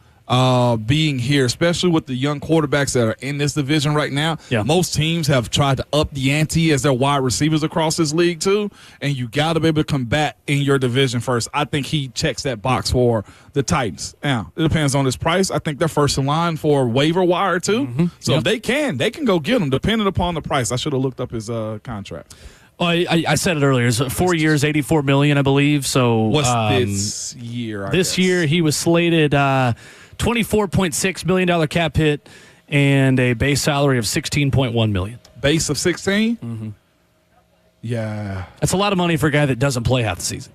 being here, especially with the young quarterbacks that are in this division right now. Yeah. Most teams have tried to up the ante as their wide receivers across this league too, and you got to be able to combat in your division first. I think he checks that box for the Titans. Now, it depends on his price. I think they're first in line for waiver wire too. Mm-hmm. So if they can go get him depending upon the price. I should have looked up his contract. Well, I said it earlier. It's 4 years, $84 million, I believe. So what's this year? This year he was slated $24.6 million cap hit and a base salary of $16.1 million. Base of 16? Mm-hmm. Yeah, that's a lot of money for a guy that doesn't play half the season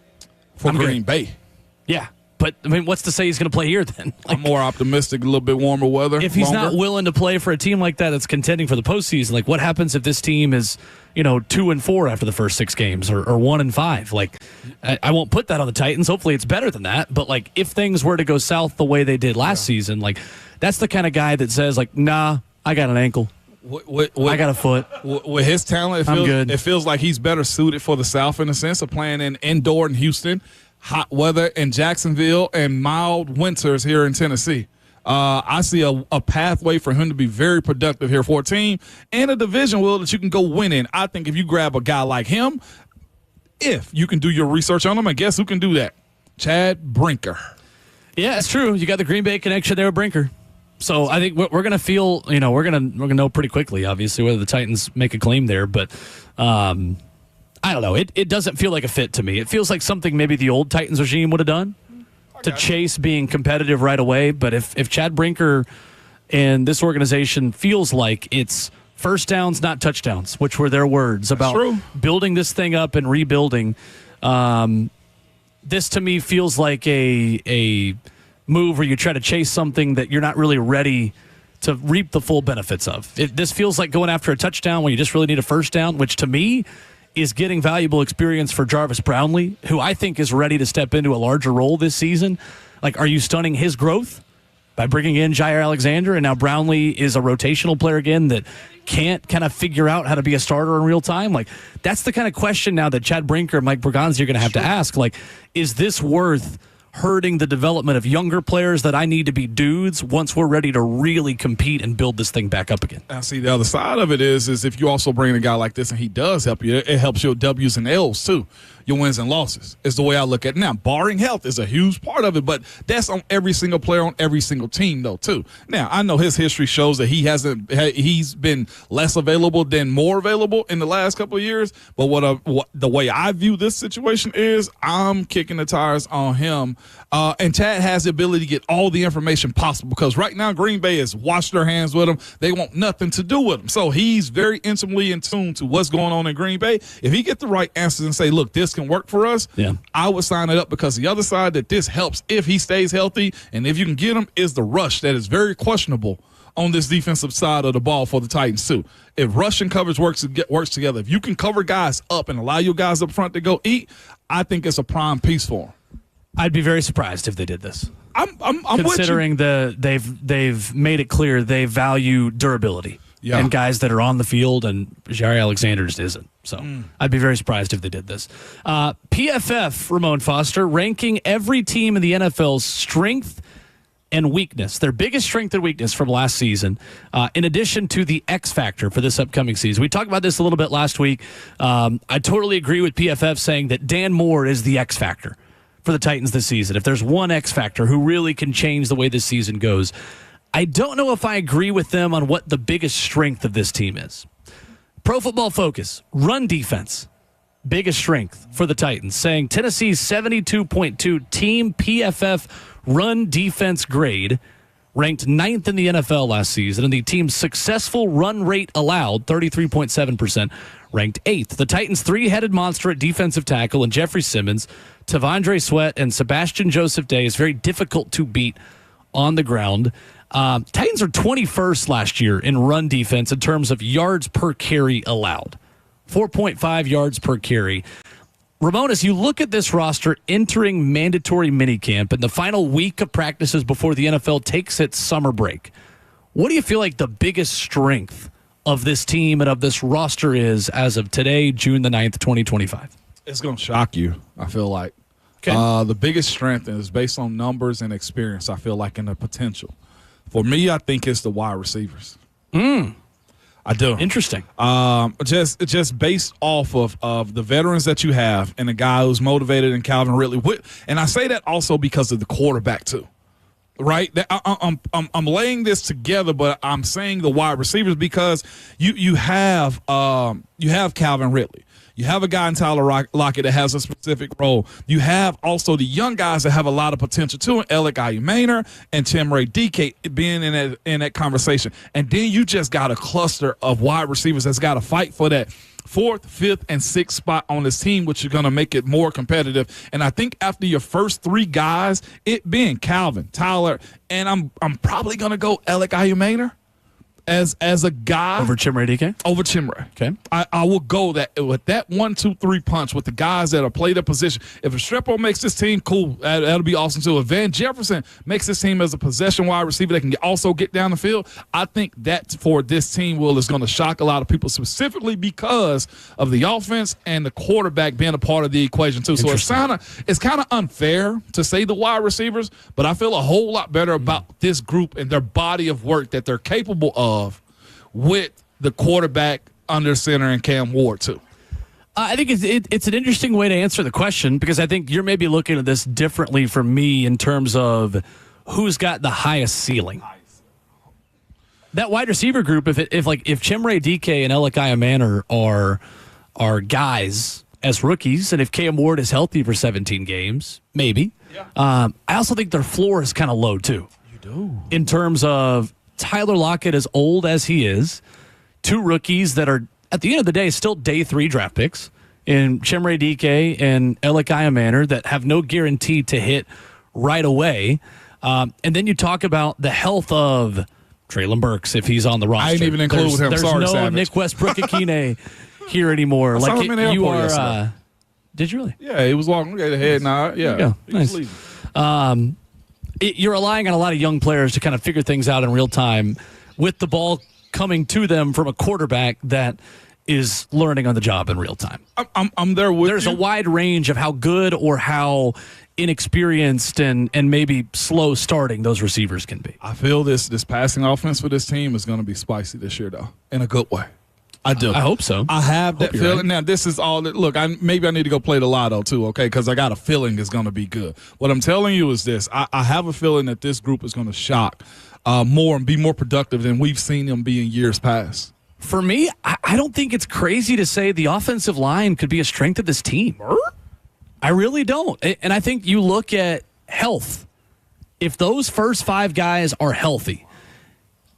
for Green Bay. Yeah. But, I mean, what's to say he's going to play here then? Like, I'm more optimistic, a little bit warmer weather. If he's longer. not willing to play for a team like that that's contending for the postseason, like what happens if this team is, 2-4 after the first 6 games or 1-5? Like, I won't put that on the Titans. Hopefully it's better than that. But, like, if things were to go south the way they did last season, like, that's the kind of guy that says, like, nah, I got an ankle. I got a foot. With his talent, I'm good. It feels like he's better suited for the South in the sense of playing indoor in Houston, hot weather in Jacksonville, and mild winters here in Tennessee. I see a pathway for him to be very productive here for a team and a division, Will, that you can go win in. I think if you grab a guy like him, if you can do your research on him, and guess who can do that? Chad Brinker. Yeah, it's true. You got the Green Bay connection there with Brinker. So I think we're going to feel, we're going to know pretty quickly, obviously, whether the Titans make a claim there. But I don't know. It doesn't feel like a fit to me. It feels like something maybe the old Titans regime would have done to chase being competitive right away. But if Chad Brinker and this organization feels like it's first downs, not touchdowns, which were their words about building this thing up and rebuilding, this to me feels like a move where you try to chase something that you're not really ready to reap the full benefits of. This feels like going after a touchdown when you just really need a first down, which to me is getting valuable experience for Jarvis Brownlee, who I think is ready to step into a larger role this season. Like, are you stunning his growth by bringing in Jair Alexander? And now Brownlee is a rotational player again that can't kind of figure out how to be a starter in real time. Like, that's the kind of question now that Chad Brinker and Mike Berganzi are going to have to ask. Like, is this worth hurting the development of younger players that I need to be dudes once we're ready to really compete and build this thing back up again? I see the other side of it is if you also bring a guy like this and he does help you, it helps your W's and L's too. Your wins and losses is the way I look at it. Now, barring health is a huge part of it, but that's on every single player on every single team though too. Now, I know his history shows that he's been less available than more available in the last couple of years, but what the way I view this situation is I'm kicking the tires on him. And Chad has the ability to get all the information possible because right now Green Bay has washed their hands with him. They want nothing to do with him. So he's very intimately in tune to what's going on in Green Bay. If he gets the right answers and say, look, this can work for us, I would sign it up because the other side that this helps if he stays healthy and if you can get him is the rush that is very questionable on this defensive side of the ball for the Titans too. If rush and coverage works together, if you can cover guys up and allow your guys up front to go eat, I think it's a prime piece for him. I'd be very surprised if they did this. I'm considering they've made it clear they value durability and guys that are on the field, and Jair Alexander just isn't. So I'd be very surprised if they did this. PFF, Ramon Foster, ranking every team in the NFL's strength and weakness, their biggest strength and weakness from last season, in addition to the X factor for this upcoming season. We talked about this a little bit last week. I totally agree with PFF saying that Dan Moore is the X factor for the Titans this season. If there's one X factor who really can change the way this season goes, I don't know if I agree with them on what the biggest strength of this team is. Pro Football Focus, run defense, biggest strength for the Titans, saying Tennessee's 72.2 team PFF run defense grade ranked 9th in the NFL last season, and the team's successful run rate allowed, 33.7%, ranked 8th. The Titans' three-headed monster at defensive tackle and Jeffrey Simmons, Tavondre Sweat, and Sebastian Joseph Day is very difficult to beat on the ground. Titans are 21st last year in run defense in terms of yards per carry allowed. 4.5 yards per carry. Ramon, as you look at this roster entering mandatory minicamp and the final week of practices before the NFL takes its summer break, what do you feel like the biggest strength of this team and of this roster is as of today, June the 9th, 2025? It's going to shock you, I feel like. Okay. The biggest strength is based on numbers and experience, I feel like, and the potential. For me, I think it's the wide receivers. I do. Interesting. Just based off of the veterans that you have and the guy who's motivated in Calvin Ridley. And I say that also because of the quarterback too, right? I'm laying this together, but I'm saying the wide receivers because you have Calvin Ridley. You have a guy in Tyler Lockett that has a specific role. You have also the young guys that have a lot of potential too, Alec Ayumaner and Chimere Dike being in that conversation. And then you just got a cluster of wide receivers that's got to fight for that 4th, 5th, and 6th spot on this team, which is going to make it more competitive. And I think after your first 3 guys, it being Calvin, Tyler, and I'm probably going to go Alec Ayumaner as a guy Over Chimere Dike? Over Chimere. Okay. I will go that with that 1, 2, 3 punch with the guys that are play their position. If Restrepo makes this team, cool. That'll be awesome too. If Van Jefferson makes this team as a possession wide receiver that can also get down the field, I think that for this team is going to shock a lot of people, specifically because of the offense and the quarterback being a part of the equation too. So it's kind of unfair to say the wide receivers, but I feel a whole lot better about this group and their body of work that they're capable of with the quarterback under center and Cam Ward too. I think it's an interesting way to answer the question because I think you're maybe looking at this differently from me in terms of who's got the highest ceiling. That wide receiver group, if Chimere Dike and Alec Ayumaner are guys as rookies, and if Cam Ward is healthy for 17 games, maybe. Yeah. I also think their floor is kind of low too. You do. In terms of Tyler Lockett, as old as he is, 2 rookies that are, at the end of the day, still day 3 draft picks in Chimere Dike and Alec Ayumaner that have no guarantee to hit right away. And then you talk about the health of Treylon Burks if he's on the roster. I ain't even include him. There's Sorry, no Savage. Nick Westbrook-Akine here anymore. I saw him in the airport yesterday. Did you really? Yeah, he was walking. Okay, the head nod. Yeah, nice. You're relying on a lot of young players to kind of figure things out in real time with the ball coming to them from a quarterback that is learning on the job in real time. I'm there with There's you. a wide range of how good or how inexperienced and maybe slow starting those receivers can be. I feel this passing offense for this team is going to be spicy this year, though, in a good way. I do. I hope so. I have that feeling. Right. Now, this is all that. Look, maybe I need to go play the lotto too, okay? Because I got a feeling it's going to be good. What I'm telling you is this: I have a feeling that this group is going to shock more and be more productive than we've seen them be in years past. For me, I don't think it's crazy to say the offensive line could be a strength of this team. I really don't. And I think you look at health. If those first 5 guys are healthy,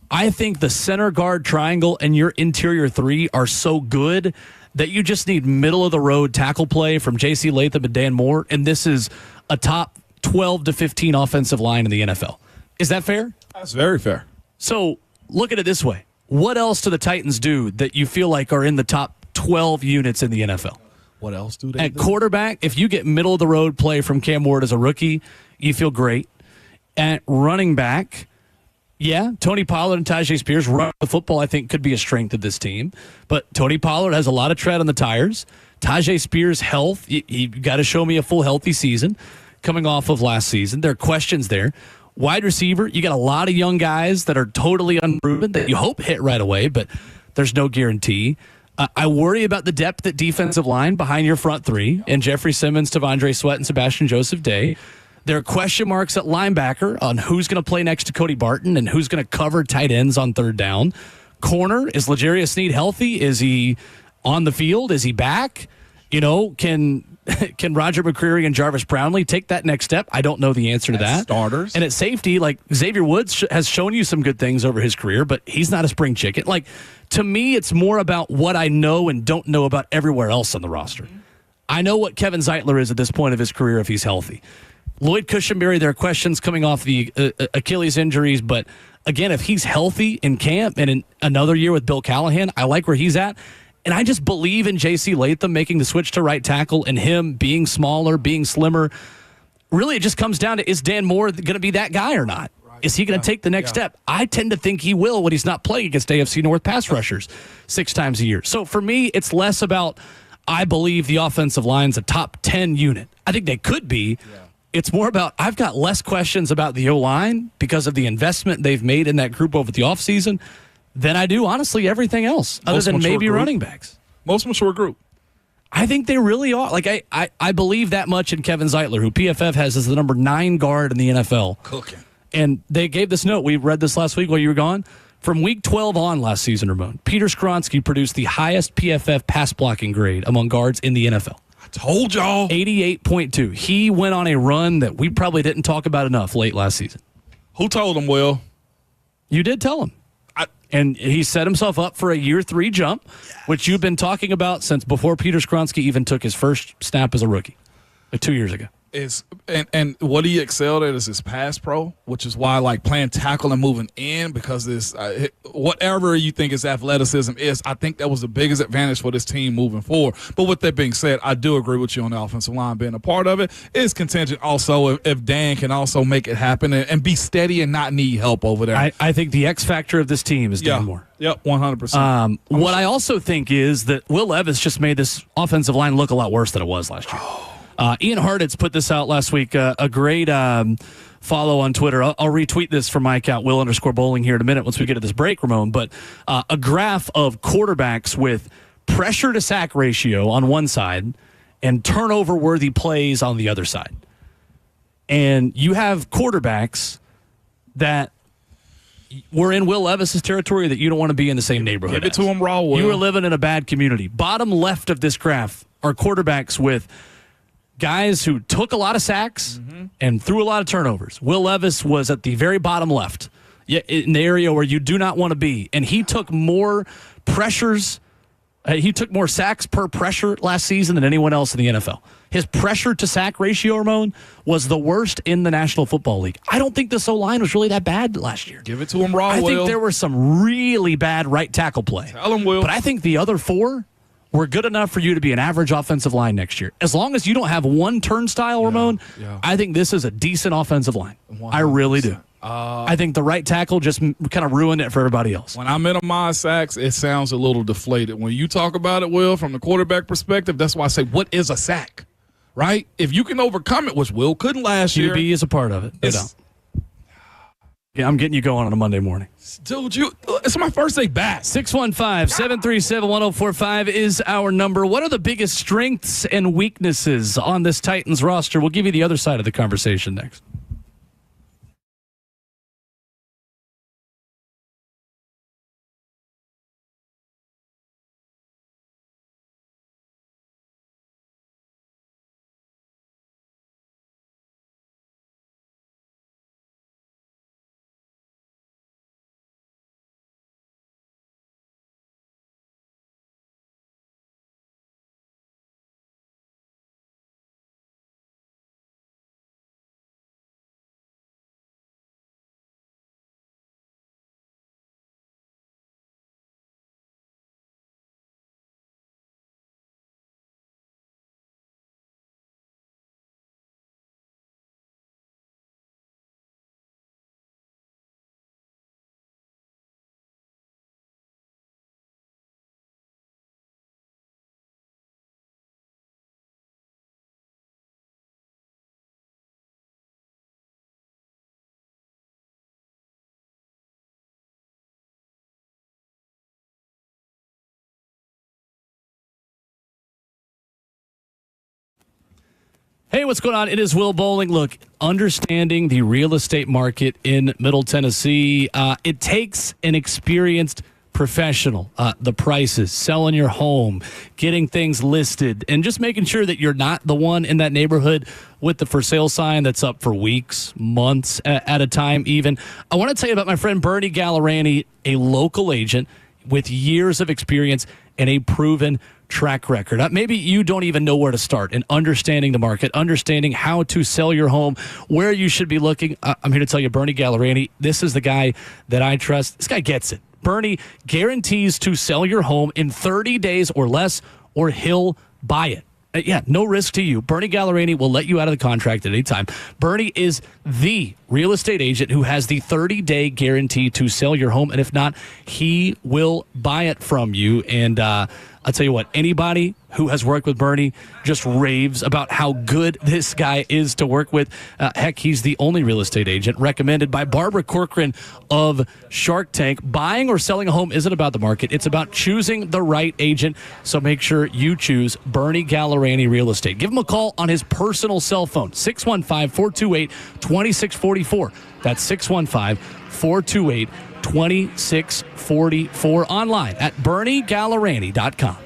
I think the center guard triangle and your interior 3 are so good that you just need middle-of-the-road tackle play from J.C. Latham and Dan Moore, and this is a top 12 to 15 offensive line in the NFL. Is that fair? That's very fair. So look at it this way. What else do the Titans do that you feel like are in the top 12 units in the NFL? What else do they At do? quarterback, if you get middle-of-the-road play from Cam Ward as a rookie, you feel great. At running back, yeah, Tony Pollard and Tyjae Spears run the football, I think, could be a strength of this team. But Tony Pollard has a lot of tread on the tires. Tyjae Spears' health, you got to show me a full healthy season coming off of last season. There are questions there. Wide receiver, you got a lot of young guys that are totally unproven that you hope hit right away, but there's no guarantee. I worry about the depth at defensive line behind your front 3 and Jeffrey Simmons, Tavondre Sweat, and Sebastian Joseph Day. There are question marks at linebacker on who's going to play next to Cody Barton and who's going to cover tight ends on 3rd down. Corner, is L'Jarius Sneed healthy? Is he on the field? Is he back? Can Roger McCreary and Jarvis Brownlee take that next step? I don't know the answer to that. Starters. And at safety, like Xavier Woods has shown you some good things over his career, but he's not a spring chicken. Like, to me, it's more about what I know and don't know about everywhere else on the roster. I know what Kevin Zeitler is at this point of his career if he's healthy. Lloyd Cushenberry, there are questions coming off the Achilles injuries, but again, if he's healthy in camp and in another year with Bill Callahan, I like where he's at. And I just believe in J.C. Latham making the switch to right tackle and him being smaller, being slimmer. Really, it just comes down to, is Dan Moore going to be that guy or not? Is he going to take the next step? I tend to think he will when he's not playing against AFC North pass rushers 6 times a year. So for me, it's less about, I believe the offensive line's a top 10 unit. I think they could be. Yeah. It's more about, I've got less questions about the O-line because of the investment they've made in that group over the offseason than I do, honestly, everything else, other than maybe running backs. Most mature group. I think they really are. Like, I believe that much in Kevin Zeitler, who PFF has as the number 9 guard in the NFL. Cooking. And they gave this note. We read this last week while you were gone. From week 12 on last season, Ramon, Peter Skoronski produced the highest PFF pass blocking grade among guards in the NFL. I told y'all. 88.2. He went on a run that we probably didn't talk about enough late last season. Who told him, Will? You did tell him. And he set himself up for a year 3 jump, which you've been talking about since before Peter Skoronski even took his first snap as a rookie 2 years ago. And what he excelled at is his pass pro, which is why I like playing tackle and moving in, because this whatever you think his athleticism is, I think that was the biggest advantage for this team moving forward. But with that being said, I do agree with you on the offensive line being a part of it. It's contingent also if Dan can also make it happen and be steady and not need help over there. I think the X factor of this team is Dan Moore. Yep, 100%. What I also think is that Will Levis just made this offensive line look a lot worse than it was last year. Ian Hartitz put this out last week. A great follow on Twitter. I'll retweet this from my account, Will_Bowling, here in a minute once we get to this break, Ramon. But a graph of quarterbacks with pressure to sack ratio on one side and turnover worthy plays on the other side. And you have quarterbacks that were in Will Levis's territory that you don't want to be in the same neighborhood. Give it to him raw, Will. You are living in a bad community. Bottom left of this graph are quarterbacks with guys who took a lot of sacks and threw a lot of turnovers. Will Levis was at the very bottom left, in the area where you do not want to be. And he took more pressures. He took more sacks per pressure last season than anyone else in the NFL. His pressure to sack ratio, Ramon, was the worst in the National Football League. I don't think this O-line was really that bad last year. Give it to him raw, Will. I think there were some really bad right tackle play. Tell him, Will. But I think the other 4 were good enough for you to be an average offensive line next year. As long as you don't have one turnstile, Ramon, I think this is a decent offensive line. 100%. I really do. I think the right tackle just kind of ruined it for everybody else. When I minimize sacks, it sounds a little deflated. When you talk about it, Will, from the quarterback perspective, that's why I say, what is a sack? Right? If you can overcome it, which Will couldn't last year. QB is a part of it. Yeah, I'm getting you going on a Monday morning. Dude, it's my first day back. 615-737-1045 is our number. What are the biggest strengths and weaknesses on this Titans roster? We'll give you the other side of the conversation next. Hey, what's going on? It is Will Bowling. Look, understanding the real estate market in Middle Tennessee, it takes an experienced professional. The prices, selling your home, getting things listed, and just making sure that you're not the one in that neighborhood with the for sale sign that's up for weeks, months at a time even. I want to tell you about my friend Bernie Gallerani, a local agent with years of experience and a proven track record. Maybe you don't even know where to start in understanding the market, understanding how to sell your home, where you should be looking. I'm here to tell you, Bernie Gallerani, this is the guy that I trust. This guy gets it. Bernie guarantees to sell your home in 30 days or less, or he'll buy it. Yeah, no risk to you. Bernie Gallerani will let you out of the contract at any time. Bernie is the real estate agent who has the 30-day guarantee to sell your home. And if not, he will buy it from you. And I'll tell you what, anybody who has worked with Bernie just raves about how good this guy is to work with. Heck, he's the only real estate agent recommended by Barbara Corcoran of Shark Tank. Buying or selling a home isn't about the market. It's about choosing the right agent. So make sure you choose Bernie Gallerani Real Estate. Give him a call on his personal cell phone, 615-428-2644. That's 615-428-2644. Online at BernieGallerani.com.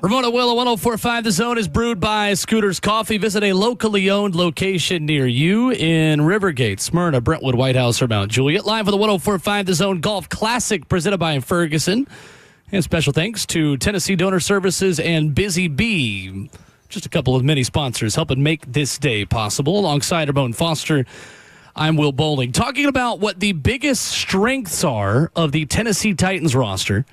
Ramona Willow, 104.5 The Zone is brewed by Scooters Coffee. Visit a locally owned location near you in Rivergate, Smyrna, Brentwood, White House, or Mount Juliet. Live for the 104.5 The Zone Golf Classic presented by Ferguson. And special thanks to Tennessee Donor Services and Busy Bee. Just a couple of mini sponsors helping make this day possible. Alongside Ramon Foster, I'm Will Bowling. Talking about what the biggest strengths are of the Tennessee Titans roster.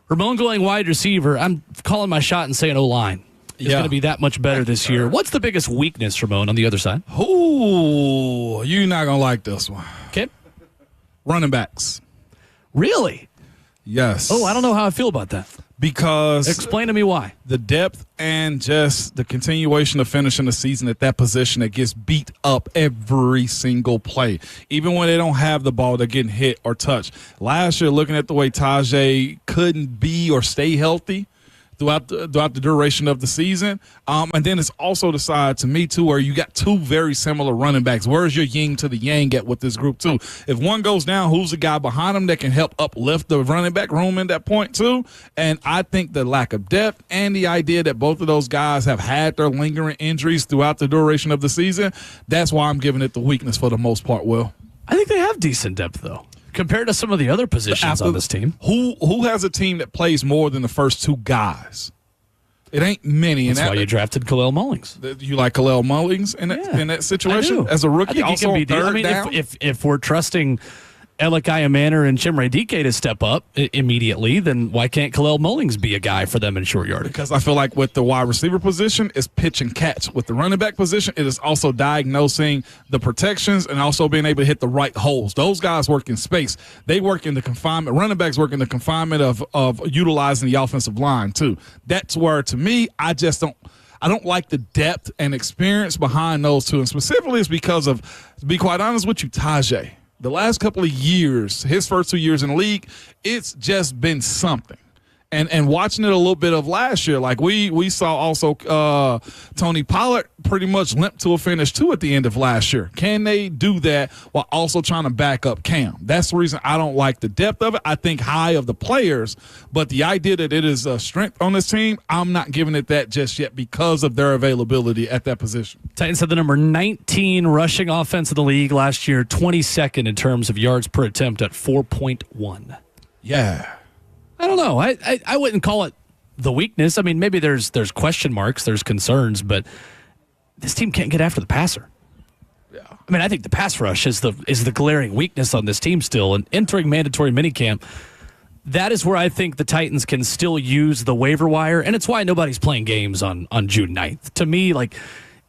Ramon going wide receiver. I'm calling my shot and saying O-line is going to be that much better this year. What's the biggest weakness, Ramon, on the other side? Ooh, you're not going to like this one. Okay. Running backs. Really? Yes. Oh, I don't know how I feel about that. Because explain to me why. The depth and just the continuation of finishing the season at that position that gets beat up every single play. Even when they don't have the ball, they're getting hit or touched. Last year, looking at the way Tajay couldn't be or stay healthy throughout the duration of the season. And then it's also the side to me, too, where you got two very similar running backs. Where's your yin to the yang at with this group, too? If one goes down, who's the guy behind him that can help uplift the running back room in that point, too? And I think the lack of depth and the idea that both of those guys have had their lingering injuries throughout the duration of the season, that's why I'm giving it the weakness for the most part, Will. I think they have decent depth, though, compared to some of the other positions on this team. Who has a team that plays more than the first two guys? It ain't many. That's why you drafted Khalil Mullings. You like Khalil Mullings in that situation as a rookie? I think he can be third down? If we're trusting Elikai Manor and Chimere Dike to step up immediately, then why can't Khalil Mullings be a guy for them in short yardage? Because I feel like with the wide receiver position, it's pitch and catch. With the running back position, it is also diagnosing the protections and also being able to hit the right holes. Those guys work in space. They work in the confinement. Running backs work in the confinement of utilizing the offensive line, too. That's where, to me, I don't like the depth and experience behind those two. And specifically, it's because of, to be quite honest with you, Tajay. The last couple of years, his first 2 years in the league, it's just been something. And watching it a little bit of last year, like we saw also Tony Pollard pretty much limp to a finish too at the end of last year. Can they do that while also trying to back up Cam? That's the reason I don't like the depth of it. I think high of the players, but the idea that it is a strength on this team, I'm not giving it that just yet because of their availability at that position. Titans had the number 19 rushing offense of the league last year, 22nd in terms of yards per attempt at 4.1. Yeah. I don't know. I wouldn't call it the weakness. I mean, maybe there's question marks, there's concerns, but this team can't get after the passer. Yeah. I mean, I think the pass rush is the glaring weakness on this team still. And entering mandatory minicamp, that is where I think the Titans can still use the waiver wire, and it's why nobody's playing games on June 9th. To me, like,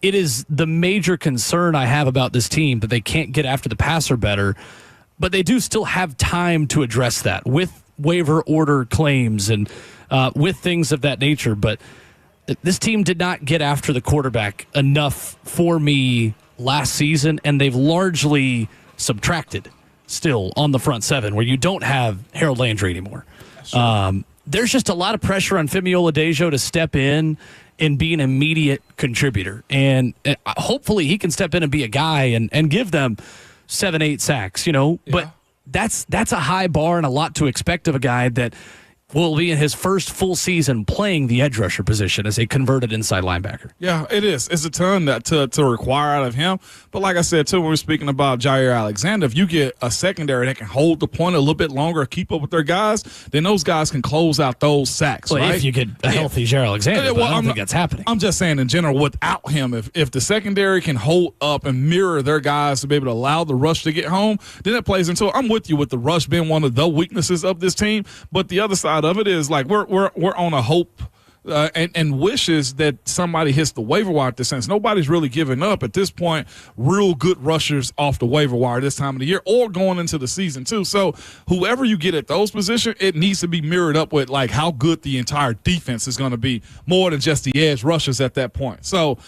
it is the major concern I have about this team that they can't get after the passer better, but they do still have time to address that with waiver order claims and with things of that nature. But this team did not get after the quarterback enough for me last season, and they've largely subtracted still on the front seven where you don't have Harold Landry anymore. There's just a lot of pressure on Femi Oladejo to step in and be an immediate contributor. And hopefully he can step in and be a guy and give them 7-8 sacks, but that's a high bar and a lot to expect of a guy that will be in his first full season playing the edge rusher position as a converted inside linebacker. Yeah, it is. It's a ton to require out of him. But like I said, too, when we're speaking about Jair Alexander, if you get a secondary that can hold the point a little bit longer, keep up with their guys, then those guys can close out those sacks, well, right? if you get a healthy Jair Alexander, but I don't think that's happening. I'm just saying in general, without him, if the secondary can hold up and mirror their guys to be able to allow the rush to get home, then it plays into it. I'm with you with the rush being one of the weaknesses of this team, but the other side of it is like we're on a hope and wishes that somebody hits the waiver wire at this sense. Nobody's really giving up at this point real good rushers off the waiver wire this time of the year or going into the season too. So whoever you get at those positions, it needs to be mirrored up with like how good the entire defense is going to be more than just the edge rushers at that point. So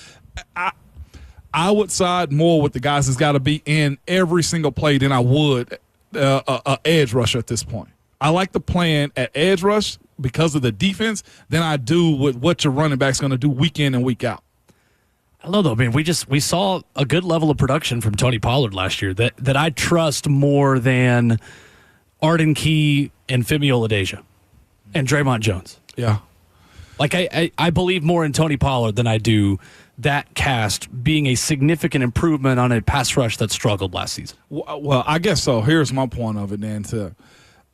I would side more with the guys that's got to be in every single play than I would a edge rusher at this point. I like the plan at edge rush because of the defense than I do with what your running back's going to do week in and week out. I don't know, though. I mean, we saw a good level of production from Tony Pollard last year that I trust more than Arden Key and Femi Oladejo and Draymond Jones. Yeah. Like, I believe more in Tony Pollard than I do that cast being a significant improvement on a pass rush that struggled last season. Well, I guess so. Here's my point of it then, too.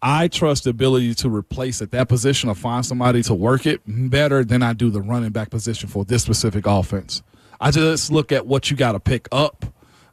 I trust the ability to replace at that position or find somebody to work it better than I do the running back position for this specific offense. I just look at what you got to pick up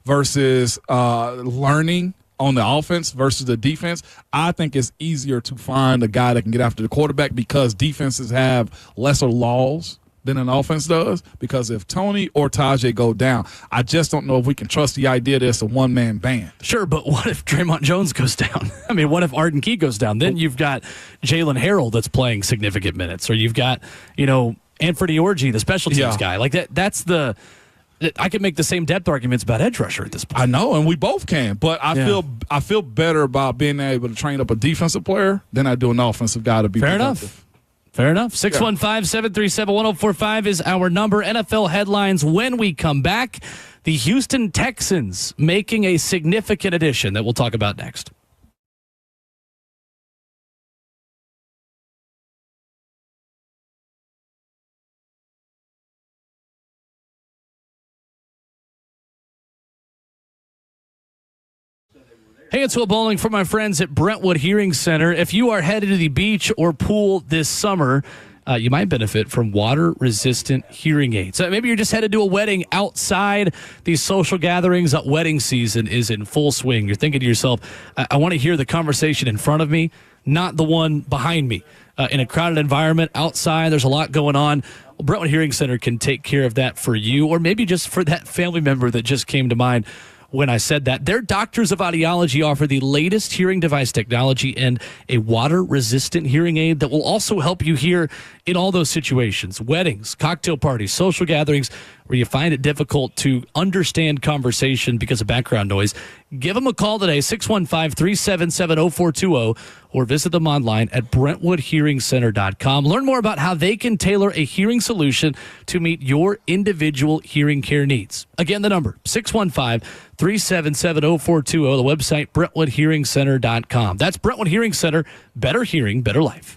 versus learning on the offense versus the defense. I think it's easier to find a guy that can get after the quarterback because defenses have lesser laws than an offense does, because if Tony or Tajay go down, I just don't know if we can trust the idea that it's a one-man band. Sure, but what if Draymond Jones goes down? I mean, what if Arden Key goes down? Then you've got Jalen Harrell that's playing significant minutes, or you've got, Anthony Orji, the special teams guy. Like that's I could make the same depth arguments about edge rusher at this point. I know, and we both can, but I feel better about being able to train up a defensive player than I do an offensive guy to be fair productive. enough. Fair enough. 615-737-1045 is our number. NFL headlines when we come back. The Houston Texans making a significant addition that we'll talk about next. Hey, it's Will Bowling for my friends at Brentwood Hearing Center. If you are headed to the beach or pool this summer, you might benefit from water-resistant hearing aids. Maybe you're just headed to a wedding outside. These social gatherings, wedding season is in full swing. You're thinking to yourself, I want to hear the conversation in front of me, not the one behind me. In a crowded environment outside, there's a lot going on. Well, Brentwood Hearing Center can take care of that for you, or maybe just for that family member that just came to mind when I said that. Their doctors of audiology offer the latest hearing device technology and a water-resistant hearing aid that will also help you hear in all those situations: weddings, cocktail parties, social gatherings where you find it difficult to understand conversation because of background noise. Give them a call today, 615-377-0420, or visit them online at BrentwoodHearingCenter.com. Learn more about how they can tailor a hearing solution to meet your individual hearing care needs. Again, the number, 615-377-0420, the website, BrentwoodHearingCenter.com. That's Brentwood Hearing Center. Better hearing, better life.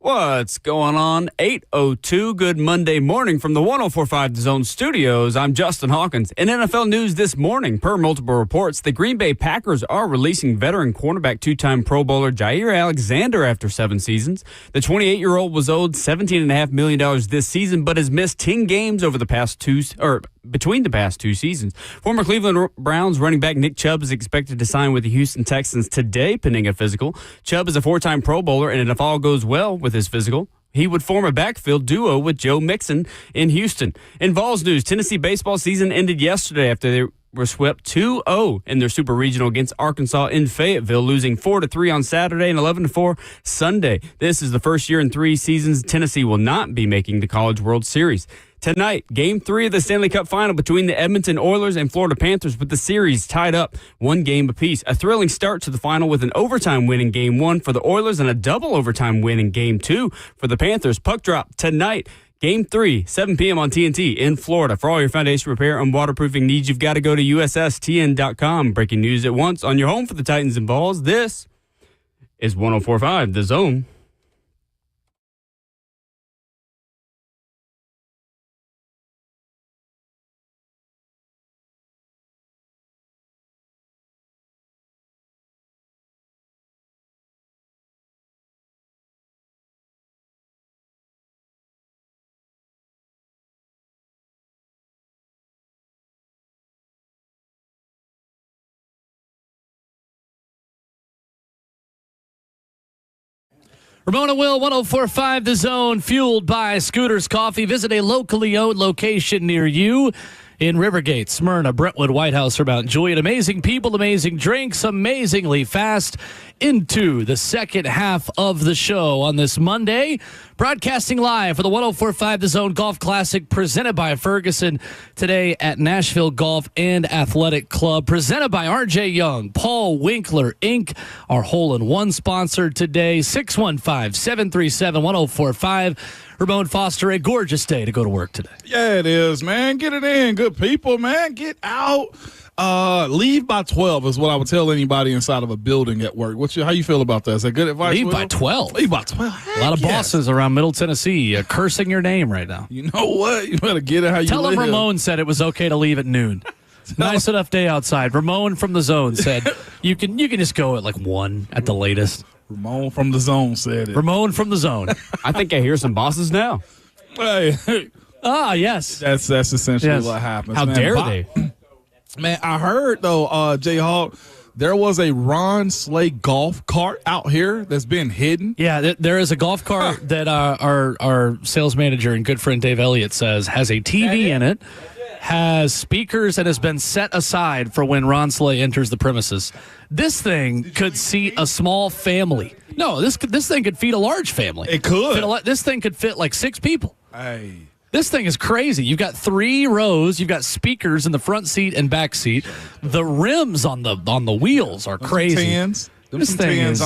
What's going on? 8:02. Good Monday morning from the 104.5 The Zone Studios. I'm Justin Hawkins. In NFL news this morning, per multiple reports, the Green Bay Packers are releasing veteran cornerback two-time Pro Bowler Jair Alexander after 7 seasons. The 28-year-old was owed $17.5 million this season, but has missed 10 games over the past between the past 2 seasons. Former Cleveland Browns running back Nick Chubb is expected to sign with the Houston Texans today, pending a physical. Chubb is a 4-time Pro Bowler, and if all goes well with his physical, he would form a backfield duo with Joe Mixon in Houston. In Vols news, Tennessee baseball season ended yesterday after they were swept 2-0 in their Super Regional against Arkansas in Fayetteville, losing 4-3 on Saturday and 11-4 Sunday. This is the first year in 3 seasons Tennessee will not be making the College World Series. Tonight, Game 3 of the Stanley Cup Final between the Edmonton Oilers and Florida Panthers, with the series tied up 1 game apiece. A thrilling start to the final with an overtime win in Game 1 for the Oilers and a double overtime win in Game 2 for the Panthers. Puck drop tonight. Game 3, 7 p.m. on TNT in Florida. For all your foundation repair and waterproofing needs, you've got to go to USSTN.com. Breaking news at once on your home for the Titans and Balls. This is 104.5 The Zone. Ramona Will, 104.5 The Zone, fueled by Scooters Coffee. Visit a locally owned location near you in Rivergate, Smyrna, Brentwood, White House, or Mount Juliet. Amazing people, amazing drinks, amazingly fast. Into the second half of the show on this Monday, broadcasting live for the 104.5 The Zone Golf Classic, presented by Ferguson, today at Nashville Golf and Athletic Club, presented by RJ Young, Paul Winkler Inc., our hole-in-one sponsor today. 615-737-1045. Ramon Foster, a gorgeous day to go to work today. Yeah, it is, man. Get it in. Good people, man. Get out. Leave by 12 is what I would tell anybody inside of a building at work. How you feel about that? Is that good advice? Leave by 12. Leave by 12. A lot of bosses around Middle Tennessee cursing your name right now. You know what? You better get it how you Tell live. them Ramon said it was okay to leave at noon. Nice enough day outside. Ramon from the Zone said you can just go at like 1 at the latest. Ramon from the Zone said it. Ramon from the Zone. I think I hear some bosses now. Hey, Yes. that's essentially what happens. How man. dare they? Man, I heard, though, J-Hawk, there was a Ron Slay golf cart out here that's been hidden. Yeah, there is a golf cart that our sales manager and good friend Dave Elliott says has a TV in it, has speakers, and has been set aside for when Ron Slay enters the premises. This thing could seat a small family. No, this thing could feed a large family. It could. This thing could fit like 6 people. Hey. This thing is crazy. You've got 3 rows. You've got speakers in the front seat and back seat. The rims on the wheels are crazy. This thing's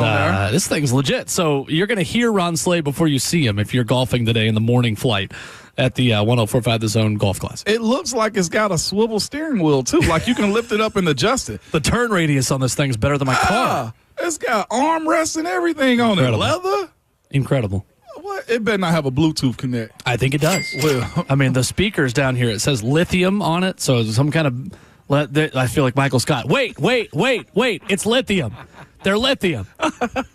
legit. So you're going to hear Ron Slay before you see him if you're golfing today in the morning flight at the 104.5 The Zone Golf Classic. It looks like it's got a swivel steering wheel, too. Like you can lift it up and adjust it. The turn radius on this thing's better than my car. It's got armrests and everything on it. Leather. Incredible. What? It better not have a Bluetooth connect. I think it does. Well, I mean, the speakers down here, it says lithium on it. So some kind of, I feel like Michael Scott. Wait. It's lithium. They're lithium.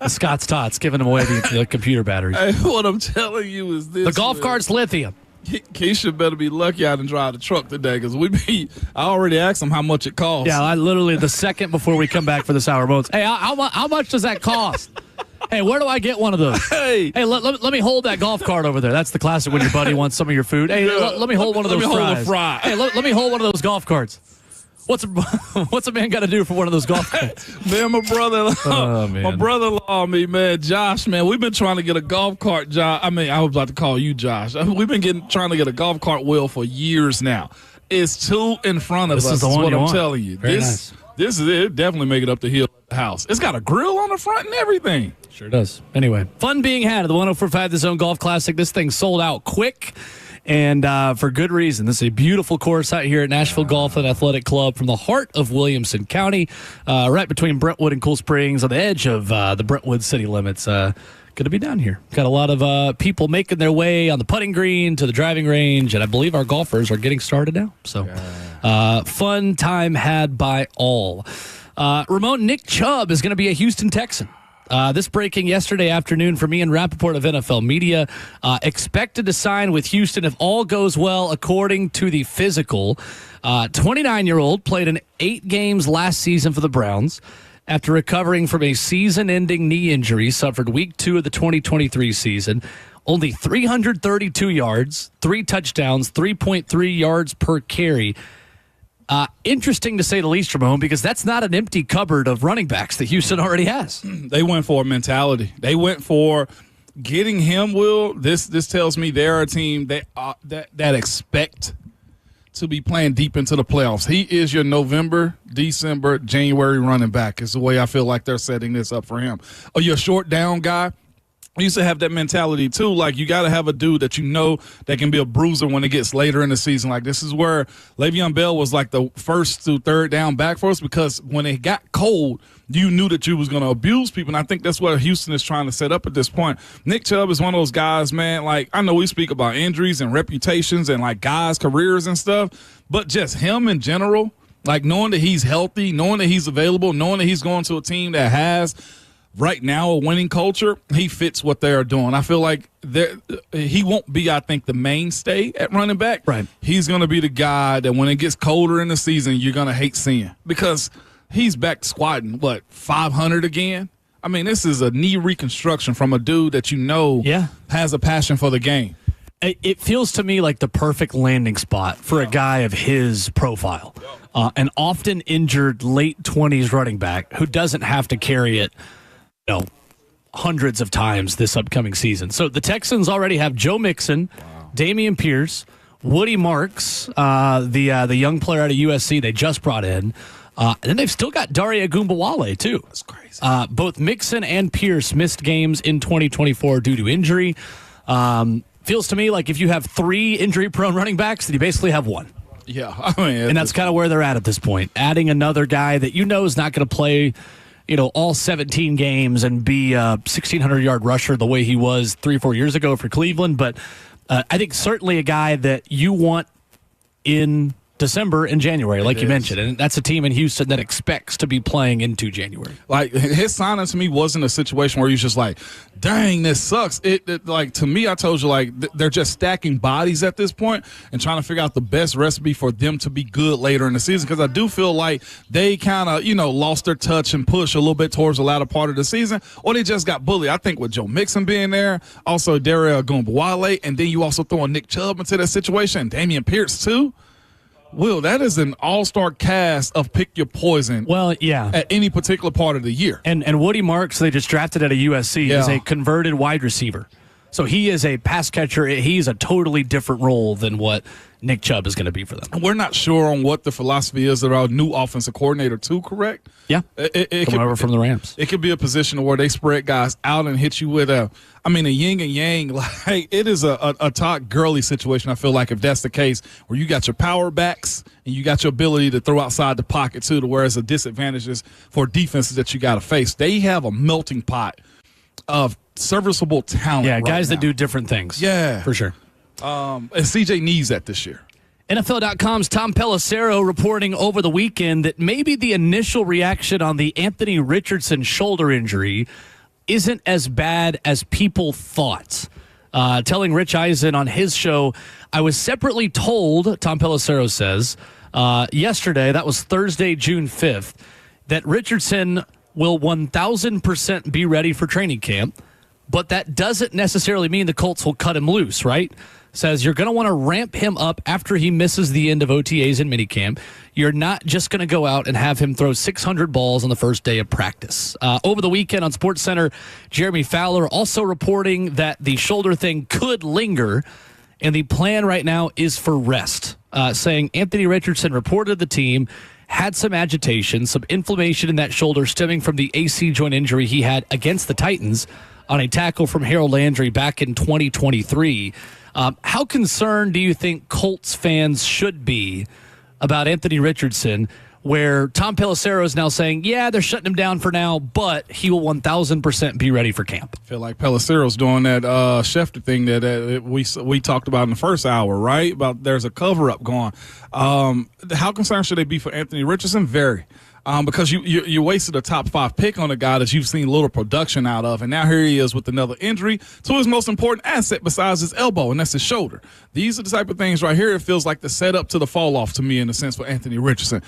Scott's Tots giving them away the computer batteries. Hey, what I'm telling you is this. The golf cart's lithium. Keisha better be lucky I didn't drive the truck today because I already asked him how much it costs. Yeah, I literally, the second before we come back for this hour, Bones. Hey, how much does that cost? Hey, where do I get one of those? Hey, let me hold that golf cart over there. That's the classic when your buddy wants some of your food. Hey, let me hold one of those fries. Hold a fry. Hey, let me hold one of those golf carts. What's a man got to do for one of those golf carts? Man, my brother-in-law, man, Josh, man, we've been trying to get a golf cart, Josh. I mean, I was about to call you Josh. We've been trying to get a golf cart wheel for years now. It's 2 in front of us. This is the one what I'm telling you. Very nice. This is it. Definitely make it up the hill of the house. It's got a grill on the front and everything. Sure does. Anyway, fun being had at the 104.5 The Zone Golf Classic. This thing sold out quick. And for good reason. This is a beautiful course out here at Nashville Golf and Athletic Club from the heart of Williamson County, right between Brentwood and Cool Springs, on the edge of the Brentwood city limits. Got going to be down here. Got a lot of people making their way on the putting green to the driving range, and I believe our golfers are getting started now. So, fun time had by all. Ramon, Nick Chubb is going to be a Houston Texan. This breaking yesterday afternoon from Ian Rappaport of NFL Media. Expected to sign with Houston if all goes well, according to the physical. 29-year-old played in 8 games last season for the Browns. After recovering from a season-ending knee injury, suffered week 2 of the 2023 season. Only 332 yards, 3 touchdowns, 3.3 yards per carry. Interesting to say the least, Ramon, because that's not an empty cupboard of running backs that Houston already has. They went for a mentality. They went for getting him, Will. This tells me they're a team that expect to be playing deep into the playoffs. He is your November, December, January running back is the way I feel like they're setting this up for him. Oh, you're a short down guy. I used to have that mentality too. Like, you got to have a dude that you know that can be a bruiser when it gets later in the season. Like, this is where Le'Veon Bell was like the first to third down back for us, because when it got cold, you knew that you was going to abuse people. And I think that's what Houston is trying to set up at this point. Nick Chubb is one of those guys, man. Like, I know we speak about injuries and reputations and like guys' careers and stuff, but just him in general, like knowing that he's healthy, knowing that he's available, knowing that he's going to a team that has right now a winning culture, he fits what they are doing. I feel like he won't be, I think, the mainstay at running back. Right. He's going to be the guy that when it gets colder in the season, you're going to hate seeing, because he's back squatting, 500 again? I mean, this is a knee reconstruction from a dude that you know has a passion for the game. It feels to me like the perfect landing spot for a guy of his profile. An often injured late 20s running back who doesn't have to carry it hundreds of times this upcoming season. So the Texans already have Joe Mixon, Dameon Pierce, Woody Marks, the young player out of USC they just brought in. And then they've still got Dare Ogunbowale, too. That's crazy. Both Mixon and Pierce missed games in 2024 due to injury. Feels to me like if you have 3 injury-prone running backs, then you basically have 1. Yeah. I mean, and that's kind of where they're at this point. Adding another guy that you know is not going to play all 17 games and be a 1,600-yard rusher the way he was 3-4 years ago for Cleveland. But I think certainly a guy that you want in December and January, like you mentioned. And that's a team in Houston that expects to be playing into January. Like, his signing to me wasn't a situation where he's just like, dang, this sucks. It like, to me, I told you, like, they're just stacking bodies at this point and trying to figure out the best recipe for them to be good later in the season, because I do feel like they kind of, lost their touch and push a little bit towards the latter part of the season, or they just got bullied. I think with Joe Mixon being there, also Dare Ogunbowale, and then you also throw Nick Chubb into that situation, Dameon Pierce too. Will, that is an all-star cast of pick your poison. Well, yeah. At any particular part of the year. And Woody Marks, they just drafted out of USC, is a converted wide receiver. So he is a pass catcher. He's a totally different role than what Nick Chubb is going to be for them. We're not sure on what the philosophy is of our new offensive coordinator, too, correct? Yeah. Coming over from the Rams. It could be a position where they spread guys out and hit you with a yin and yang. Like, it is a Todd Gurley situation, I feel like, if that's the case, where you got your power backs and you got your ability to throw outside the pocket, too, to where it's a disadvantage for defenses that you got to face. They have a melting pot of serviceable talent. Yeah, guys now that do different things. Yeah. For sure. And CJ needs that this year. NFL.com's Tom Pelissero reporting over the weekend that maybe the initial reaction on the Anthony Richardson shoulder injury isn't as bad as people thought. Telling Rich Eisen on his show, I was separately told, Tom Pelissero says, yesterday, that was Thursday, June 5th, that Richardson will 1,000% be ready for training camp, but that doesn't necessarily mean the Colts will cut him loose, right? Says you're going to want to ramp him up after he misses the end of OTAs and minicamp. You're not just going to go out and have him throw 600 balls on the first day of practice. Over the weekend on SportsCenter, Jeremy Fowler also reporting that the shoulder thing could linger, and the plan right now is for rest, saying Anthony Richardson reported the team had some agitation, some inflammation in that shoulder stemming from the AC joint injury he had against the Titans on a tackle from Harold Landry back in 2023. How concerned do you think Colts fans should be about Anthony Richardson where Tom Pelissero is now saying, yeah, they're shutting him down for now, but he will 1,000% be ready for camp. I feel like Pelissero's doing that Schefter thing that we talked about in the first hour, right? About there's a cover-up going. How concerned should they be for Anthony Richardson? Very. Because you wasted a top 5 pick on a guy that you've seen little production out of, and now here he is with another injury to his most important asset besides his elbow, and that's his shoulder. These are the type of things right here. It feels like the setup to the fall off to me in a sense for Anthony Richardson.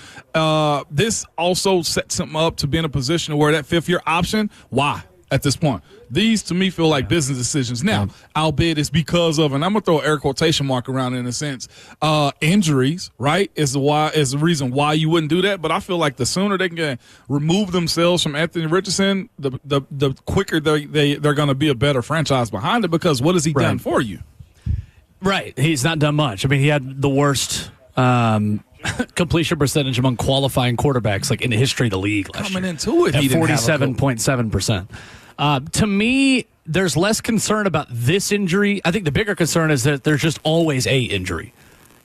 This also sets him up to be in a position where that 5th-year option, why? At this point, these to me feel like business decisions now, albeit it's because of, and I'm gonna throw an air quotation mark around it in a sense, injuries, right? Is the reason why you wouldn't do that. But I feel like the sooner they can remove themselves from Anthony Richardson, the quicker they're gonna be a better franchise behind it. Because what has he done for you? Right, he's not done much. I mean, he had the worst completion percentage among qualifying quarterbacks like in the history of the league last Coming year, into it, at he didn't have a 47.7%. To me, there's less concern about this injury. I think the bigger concern is that there's just always a injury,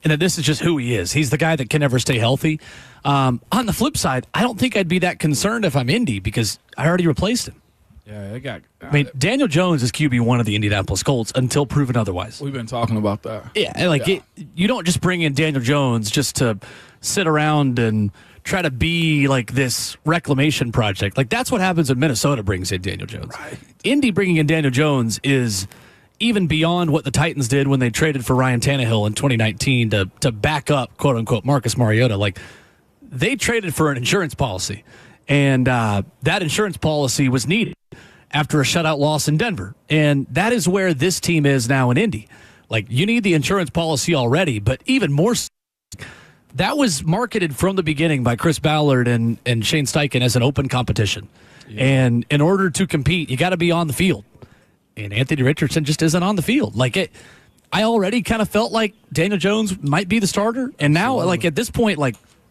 and that this is just who he is. He's the guy that can never stay healthy. On the flip side, I don't think I'd be that concerned if I'm Indy because I already replaced him. Yeah, they got. I mean, Daniel Jones is QB1 of the Indianapolis Colts until proven otherwise. We've been talking about that. Yeah, you don't just bring in Daniel Jones just to sit around and try to be like this reclamation project. Like, that's what happens when Minnesota brings in Daniel Jones. Right. Indy bringing in Daniel Jones is even beyond what the Titans did when they traded for Ryan Tannehill in 2019 to back up, quote-unquote, Marcus Mariota. Like, they traded for an insurance policy, and that insurance policy was needed after a shutout loss in Denver. And that is where this team is now in Indy. Like, you need the insurance policy already, but even more so, that was marketed from the beginning by Chris Ballard and Shane Steichen as an open competition. Yeah. And in order to compete, you got to be on the field. And Anthony Richardson just isn't on the field. I already kind of felt like Daniel Jones might be the starter. And now, at this point,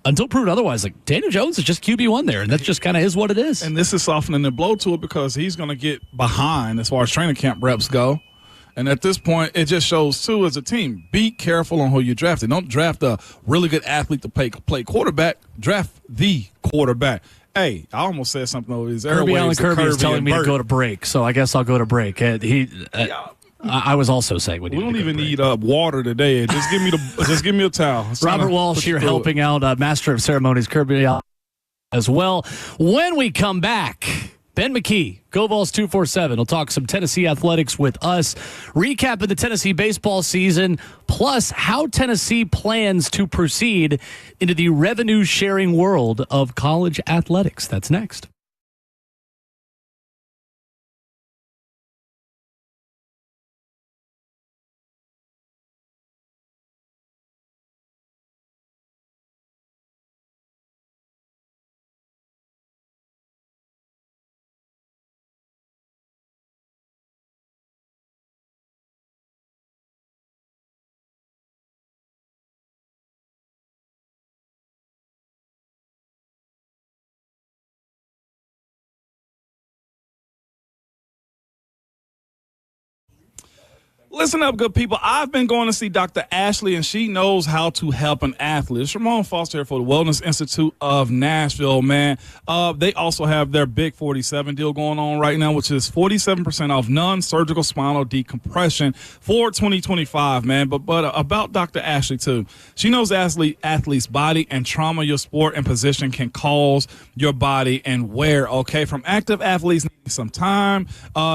until proven otherwise, Daniel Jones is just QB1 there, and that's just kind of is what it is. And this is softening the blow to it because he's going to get behind as far as training camp reps go. And at this point, it just shows, too, as a team, be careful on who you draft. Don't draft a really good athlete to play quarterback. Draft the quarterback. Hey, I almost said something over his airwaves. Kirby Allen Kirby is telling me to go to break, so I guess I'll go to break. I was also saying we don't even need water today. Just give me a towel. Robert Walsh here helping out, Master of Ceremonies, Kirby Allen as well. When we come back, Ben McKee, Go Vols 247. We'll talk some Tennessee athletics with us, recapping the Tennessee baseball season, plus how Tennessee plans to proceed into the revenue-sharing world of college athletics. That's next. Listen up, good people. I've been going to see Dr. Ashley, and she knows how to help an athlete. It's Ramon Foster here for the Wellness Institute of Nashville, man. They also have their Big 47 deal going on right now, which is 47% off non-surgical spinal decompression for 2025, man. But about Dr. Ashley, too. She knows athlete's body and trauma your sport and position can cause your body and wear, okay? From active athletes needing some time,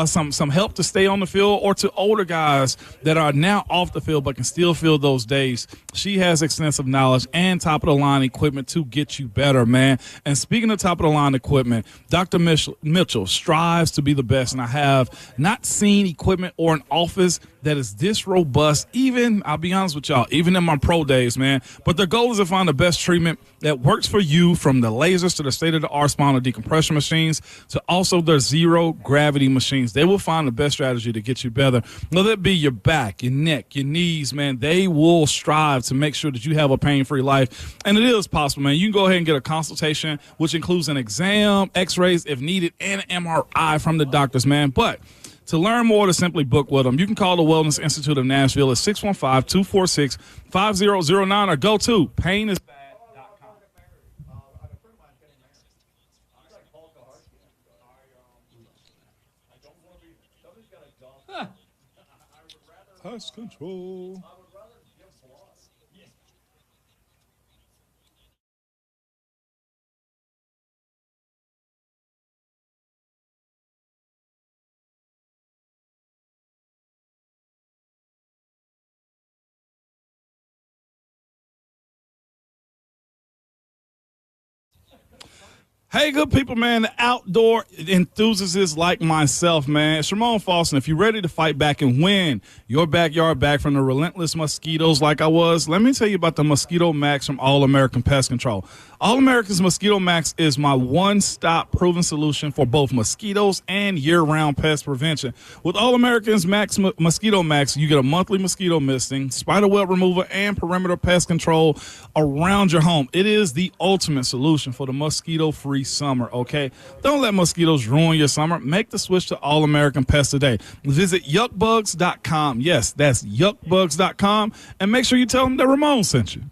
some help to stay on the field, or to older guys that are now off the field but can still feel those days. She has extensive knowledge and top-of-the-line equipment to get you better, man. And speaking of top-of-the-line equipment, Dr. Mitchell strives to be the best, and I have not seen equipment or an office that is this robust, even, I'll be honest with y'all, even in my pro days, man. But their goal is to find the best treatment that works for you, from the lasers to the state-of-the-art spinal decompression machines to also their zero-gravity machines. They will find the best strategy to get you better, whether it be your back, your neck, your knees, man. They will strive to make sure that you have a pain-free life, and it is possible, man. You can go ahead and get a consultation, which includes an exam, x-rays if needed, and an MRI from the doctors, man. But to learn more, to simply book with them, you can call the Wellness Institute of Nashville at 615-246-5009 or go to painisbad.com. Pest control. Hey, good people, man. The outdoor enthusiasts like myself, man. It's Ramon Fawson. If you're ready to fight back and win your backyard back from the relentless mosquitoes like I was, let me tell you about the Mosquito Max from All American Pest Control. All American's Mosquito Max is my one-stop proven solution for both mosquitoes and year-round pest prevention. With All American's Mosquito Max, you get a monthly mosquito misting, spider web removal, and perimeter pest control around your home. It is the ultimate solution for the mosquito-free summer, okay? Don't let mosquitoes ruin your summer. Make the switch to All American Pest today. Visit yuckbugs.com. Yes, that's yuckbugs.com. And make sure you tell them that Ramon sent you.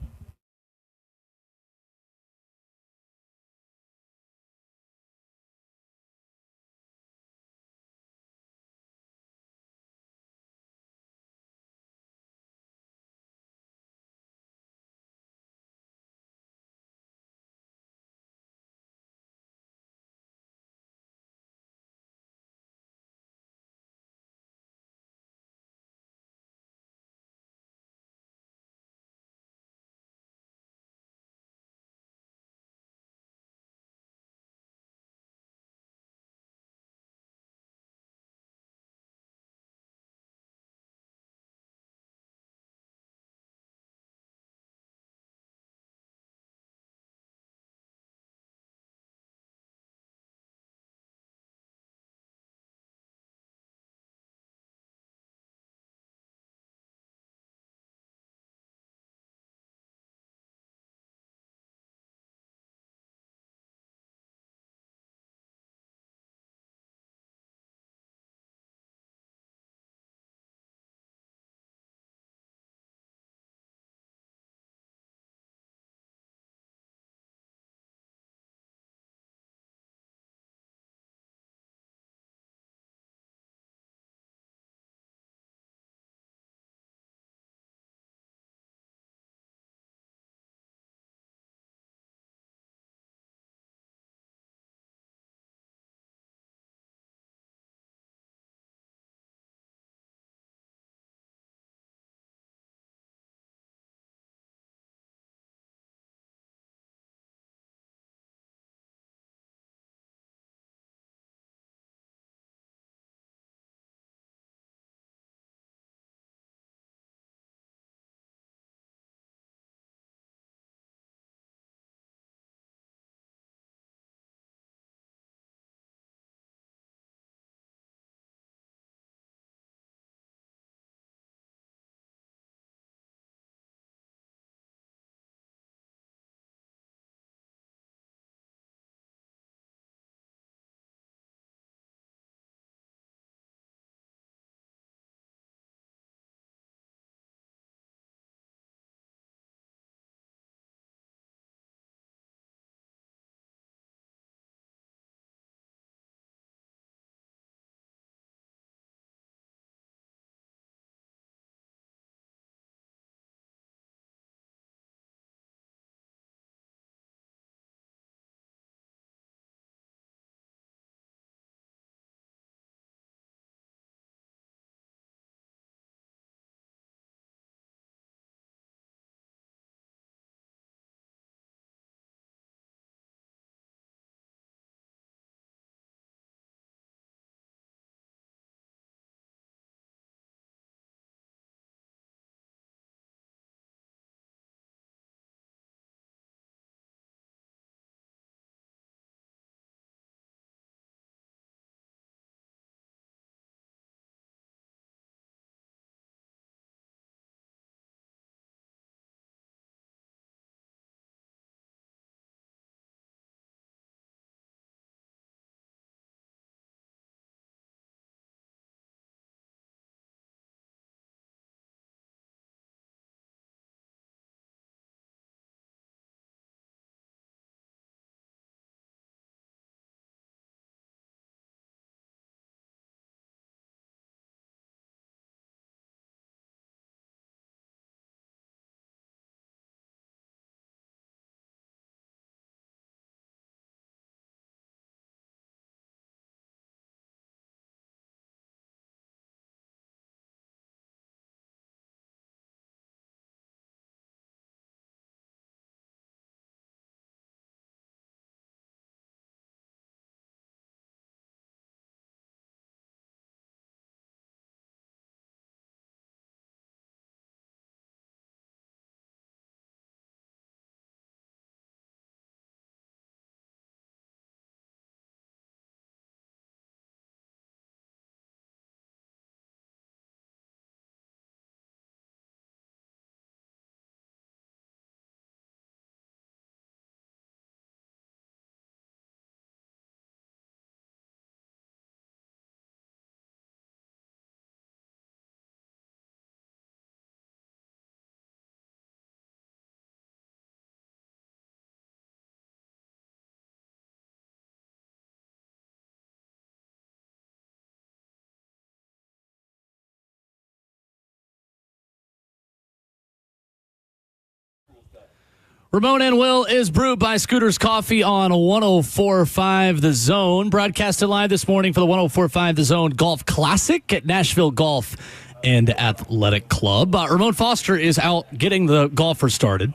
Ramon and Will is brewed by Scooters Coffee on 104.5 The Zone. Broadcasted live this morning for the 104.5 The Zone Golf Classic at Nashville Golf and Athletic Club. Ramon Foster is out getting the golfers started.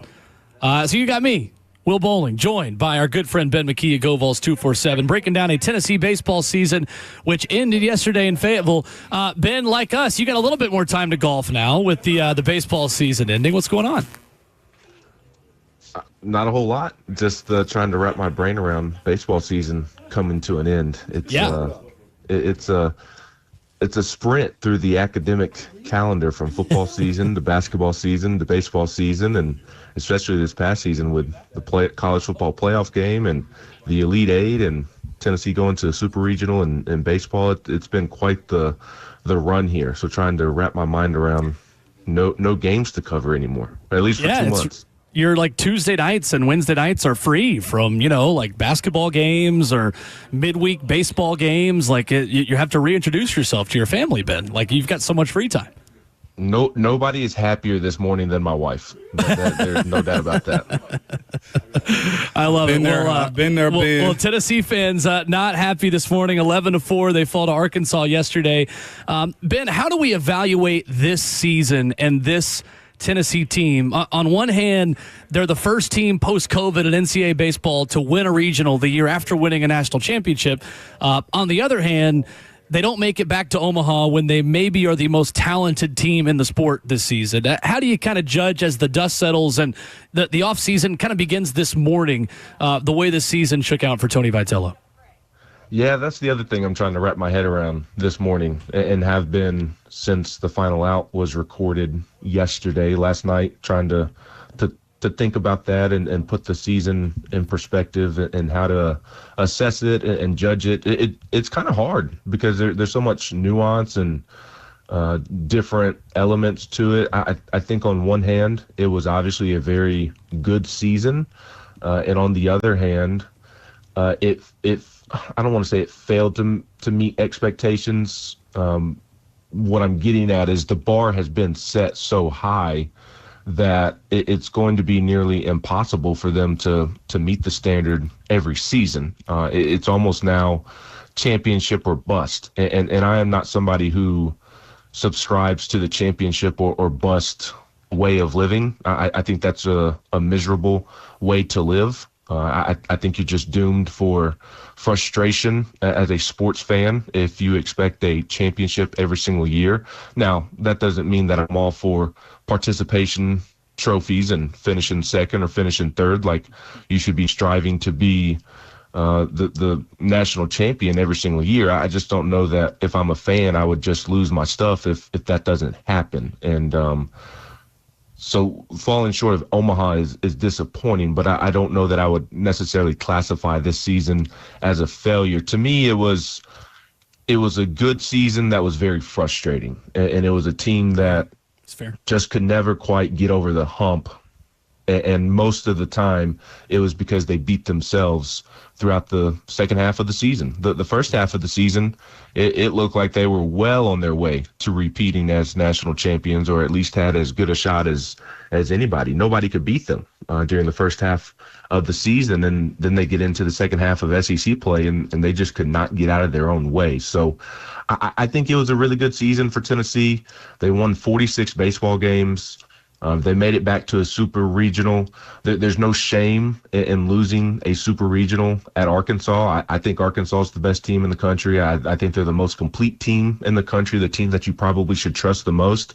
So you got me, Will Bowling, joined by our good friend Ben McKee at GoVols 247, breaking down a Tennessee baseball season, which ended yesterday in Fayetteville. Ben, like us, you got a little bit more time to golf now with the baseball season ending. What's going on? Not a whole lot. Just trying to wrap my brain around baseball season coming to an end. It's a sprint through the academic calendar from football season to basketball season to baseball season, and especially this past season with the college football playoff game and the Elite Eight and Tennessee going to Super Regional and baseball. It's been quite the run here. So trying to wrap my mind around no games to cover anymore, at least for 2 months. Your like Tuesday nights and Wednesday nights are free from, like basketball games or midweek baseball games. Like you have to reintroduce yourself to your family, Ben. Like you've got so much free time. Nobody is happier this morning than my wife. There's no doubt about that. I love it. I've been there, Ben. Well, Tennessee fans not happy this morning. 11-4, they fall to Arkansas yesterday. Ben, how do we evaluate this season and this Tennessee team? On one hand, they're the first team post-COVID in NCAA baseball to win a regional the year after winning a national championship. On the other hand, they don't make it back to Omaha when they maybe are the most talented team in the sport this season. How do you kind of judge as the dust settles and the offseason kind of begins this morning, the way the season shook out for Tony Vitello? Yeah, that's the other thing I'm trying to wrap my head around this morning and have been since the final out was recorded last night, trying to think about that and put the season in perspective and how to assess it and judge it. It's kind of hard because there's so much nuance and different elements to it. I think on one hand, it was obviously a very good season. And on the other hand, I don't want to say it failed to meet expectations. What I'm getting at is the bar has been set so high that it's going to be nearly impossible for them to meet the standard every season. It's almost now championship or bust. And I am not somebody who subscribes to the championship or bust way of living. I think that's a miserable way to live. I think you're just doomed for frustration as a sports fan if you expect a championship every single year. Now, that doesn't mean that I'm all for participation trophies and finishing second or finishing third. Like, you should be striving to be the national champion every single year. I just don't know that if I'm a fan, I would just lose my stuff if that doesn't happen. And so falling short of Omaha is disappointing, but I don't know that I would necessarily classify this season as a failure. To me, it was a good season that was very frustrating, and it was a team that just could never quite get over the hump. And most of the time, it was because they beat themselves throughout the second half of the season. The first half of the season, it looked like they were well on their way to repeating as national champions, or at least had as good a shot as anybody. Nobody could beat them during the first half of the season, and then they get into the second half of SEC play, and they just could not get out of their own way. So I think it was a really good season for Tennessee. They won 46 baseball games. They made it back to a super regional. There's no shame in losing a super regional at Arkansas. I think Arkansas is the best team in the country. I think they're the most complete team in the country, the team that you probably should trust the most.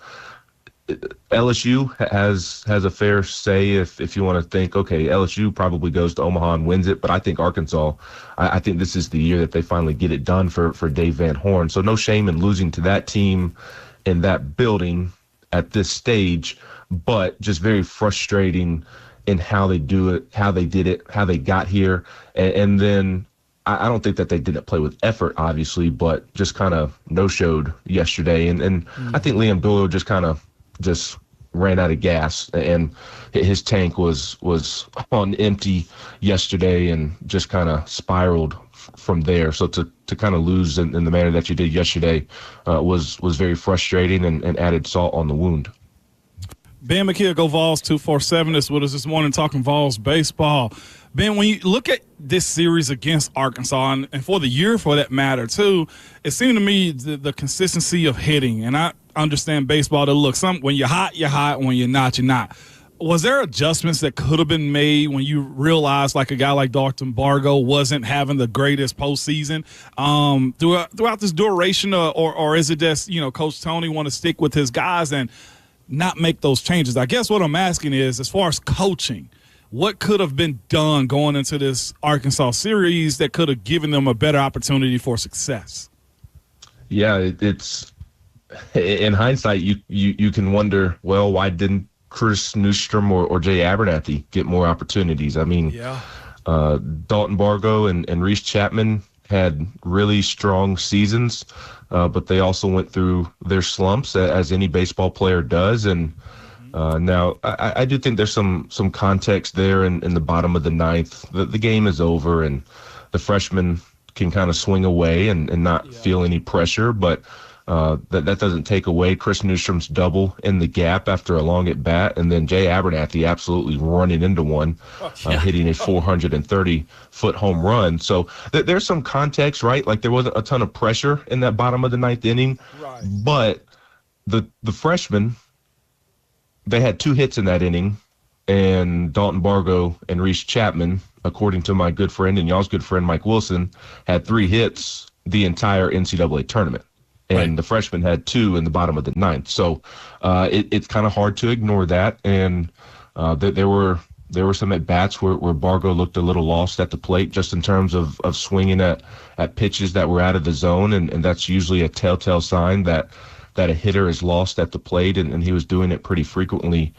LSU has a fair say if you want to think, okay, LSU probably goes to Omaha and wins it, but I think Arkansas, I think this is the year that they finally get it done for Dave Van Horn. So no shame in losing to that team in that building at this stage, but just very frustrating in how they do it, how they did it, how they got here. And then I don't think that they didn't play with effort, obviously, but just kind of no-showed yesterday. And I think Liam Doyle just ran out of gas, and his tank was on empty yesterday and just kind of spiraled from there. So to kind of lose in the manner that you did yesterday was very frustrating and added salt on the wound. Ben McKee, Go Vols 247 is with us this morning talking Vols baseball. Ben, when you look at this series against Arkansas, and for the year for that matter too, it seemed to me the consistency of hitting, and I understand baseball to look, when you're hot, when you're not, you're not. Was there adjustments that could have been made when you realized like a guy like Dalton Bargo wasn't having the greatest postseason throughout this duration, or is it just, Coach Tony want to stick with his guys and not make those changes? I guess what I'm asking is, as far as coaching, what could have been done going into this Arkansas series that could have given them a better opportunity for success? Yeah, it's in hindsight, you can wonder, well, why didn't Chris Newstrom or Jay Abernathy get more opportunities? I mean, Dalton Bargo and Reese Chapman had really strong seasons, but they also went through their slumps, as any baseball player does. And now I do think there's some context there in the bottom of the ninth. The game is over, and the freshmen can kind of swing away and not feel any pressure, but that doesn't take away Chris Newstrom's double in the gap after a long at bat, and then Jay Abernathy absolutely running into one, hitting a 430-foot home run. So there's some context, right? Like, there wasn't a ton of pressure in that bottom of the ninth inning, right? But the freshmen, they had 2 hits in that inning, and Dalton Bargo and Reese Chapman, according to my good friend and y'all's good friend Mike Wilson, had 3 hits the entire NCAA tournament. And the freshman had 2 in the bottom of the ninth. So it's kind of hard to ignore that. And there were some at-bats where Bargo looked a little lost at the plate, just in terms of swinging at pitches that were out of the zone. And that's usually a telltale sign that a hitter is lost at the plate. And he was doing it pretty frequently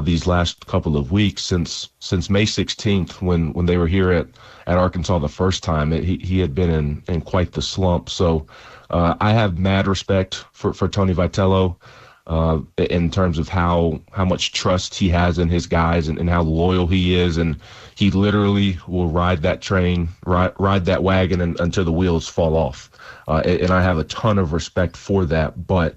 these last couple of weeks since May 16th, when they were here at Arkansas the first time. He had been in quite the slump. So I have mad respect for Tony Vitello in terms of how much trust he has in his guys and how loyal he is. And he literally will ride that train, ride that wagon until the wheels fall off. And I have a ton of respect for that. But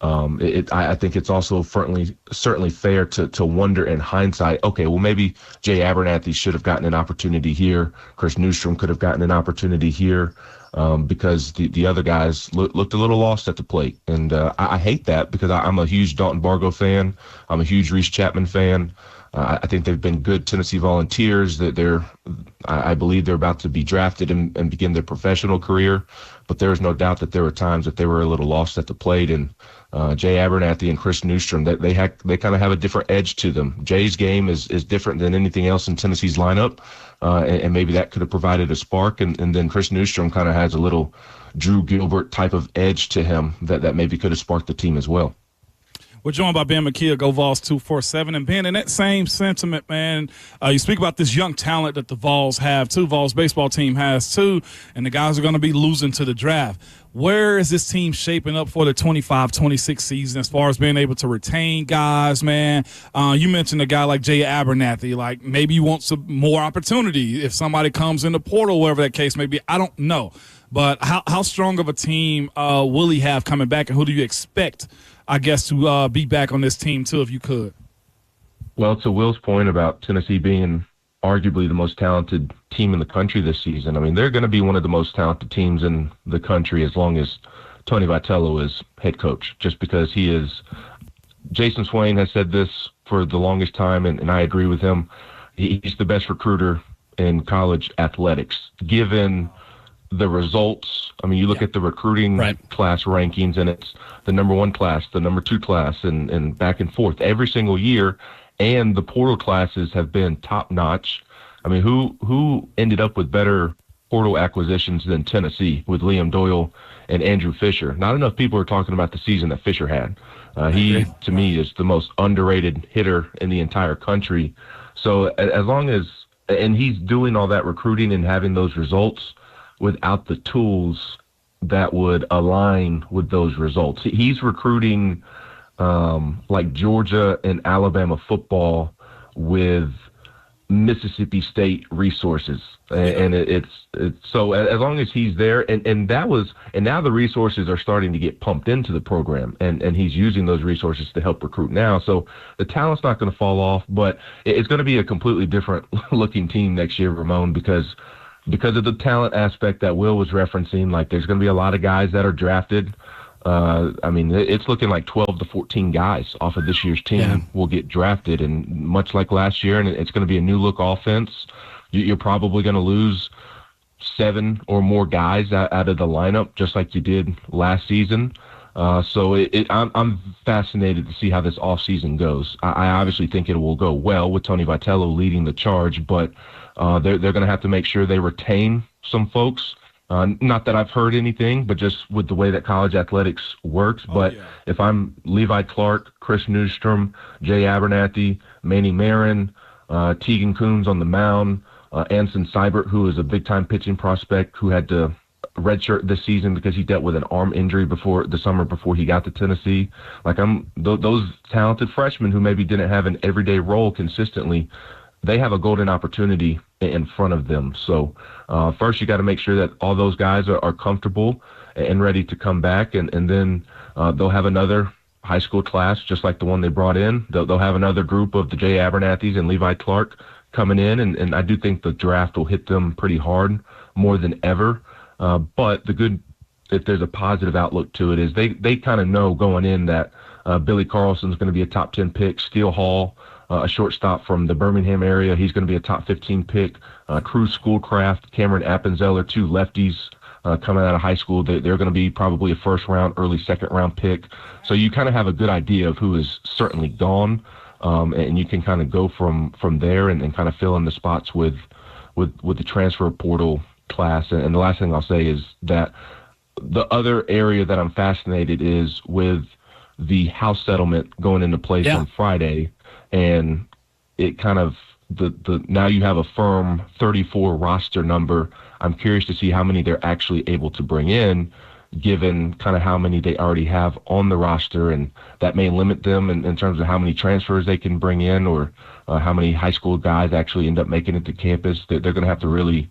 I think it's also certainly fair to wonder in hindsight, okay, well, maybe Jay Abernathy should have gotten an opportunity here. Chris Newstrom could have gotten an opportunity here. Because the other guys looked a little lost at the plate. And I hate that, because I'm a huge Dalton Bargo fan. I'm a huge Reese Chapman fan. I think they've been good Tennessee Volunteers. I believe they're about to be drafted and begin their professional career. But there is no doubt that there were times that they were a little lost at the plate. And Jay Abernathy and Chris Newstrom, they kind of have a different edge to them. Jay's game is different than anything else in Tennessee's lineup. And maybe that could have provided a spark. And then Chris Newstrom kind of has a little Drew Gilbert type of edge to him that maybe could have sparked the team as well. We're joined by Ben McKee, Go Vols 247. And Ben, in that same sentiment, man, you speak about this young talent that the Vols have too. Vols baseball team has too, and the guys are going to be losing to the draft. Where is this team shaping up for the 25-26 season as far as being able to retain guys, man? You mentioned a guy like Jay Abernathy. Like, maybe you want some more opportunity if somebody comes in the portal, whatever that case may be. I don't know. But how strong of a team will he have coming back, and who do you expect, I guess, to be back on this team too, if you could? Well, to Will's point about Tennessee being arguably the most talented team in the country this season, I mean, they're going to be one of the most talented teams in the country as long as Tony Vitello is head coach, just because he is. Jason Swain has said this for the longest time, and I agree with him. He's the best recruiter in college athletics, given the results. I mean, you look at the recruiting class rankings, and it's the number 1 class, the number 2 class, and back and forth every single year. And the portal classes have been top notch. I mean, who ended up with better portal acquisitions than Tennessee with Liam Doyle and Andrew Fisher? Not enough people are talking about the season that Fisher had. He, to me, is the most underrated hitter in the entire country. So as long as, and he's doing all that recruiting and having those results without the tools that would align with those results. He's recruiting like Georgia and Alabama football with Mississippi State resources, and it's so as long as he's there, and now the resources are starting to get pumped into the program, and he's using those resources to help recruit now. So the talent's not going to fall off, but it's going to be a completely different looking team next year, Ramon, because of the talent aspect that Will was referencing. Like, there's going to be a lot of guys that are drafted. I mean, it's looking like 12 to 14 guys off of this year's team will get drafted, and much like last year, and it's going to be a new look offense. You're probably going to lose 7 or more guys out of the lineup, just like you did last season. So I'm fascinated to see how this offseason goes. I obviously think it will go well with Tony Vitello leading the charge, but they're going to have to make sure they retain some folks. Not that I've heard anything, but just with the way that college athletics works. If I'm Levi Clark, Chris Newstrom, Jay Abernathy, Manny Marin, Tegan Coombs on the mound, Anson Seibert, who is a big-time pitching prospect who had to redshirt this season because he dealt with an arm injury before the summer before he got to Tennessee. Like, those talented freshmen who maybe didn't have an everyday role consistently, they have a golden opportunity in front of them. So first you got to make sure that all those guys are comfortable and ready to come back, and then they'll have another high school class just like the one they brought in. They'll have another group of the Jay Abernathys and Levi Clark coming in, and I do think the draft will hit them pretty hard, more than ever. But if there's a positive outlook to it, is they kind of know going in that Billy Carlson's going to be a top 10 pick, Steele Hall, a shortstop from the Birmingham area, he's going to be a top 15 pick. Cruz Schoolcraft, Cameron Appenzeller, 2 lefties coming out of high school. They're going to be probably a first-round, early second-round pick. So you kind of have a good idea of who is certainly gone, and you can kind of go from there and kind of fill in the spots with the transfer portal class. And the last thing I'll say is that the other area that I'm fascinated is with the House settlement going into place on Friday. And it kind of now you have a firm 34 roster number. I'm curious to see how many they're actually able to bring in, given kind of how many they already have on the roster, and that may limit them in terms of how many transfers they can bring in, or how many high school guys actually end up making it to campus. They're going to have to really,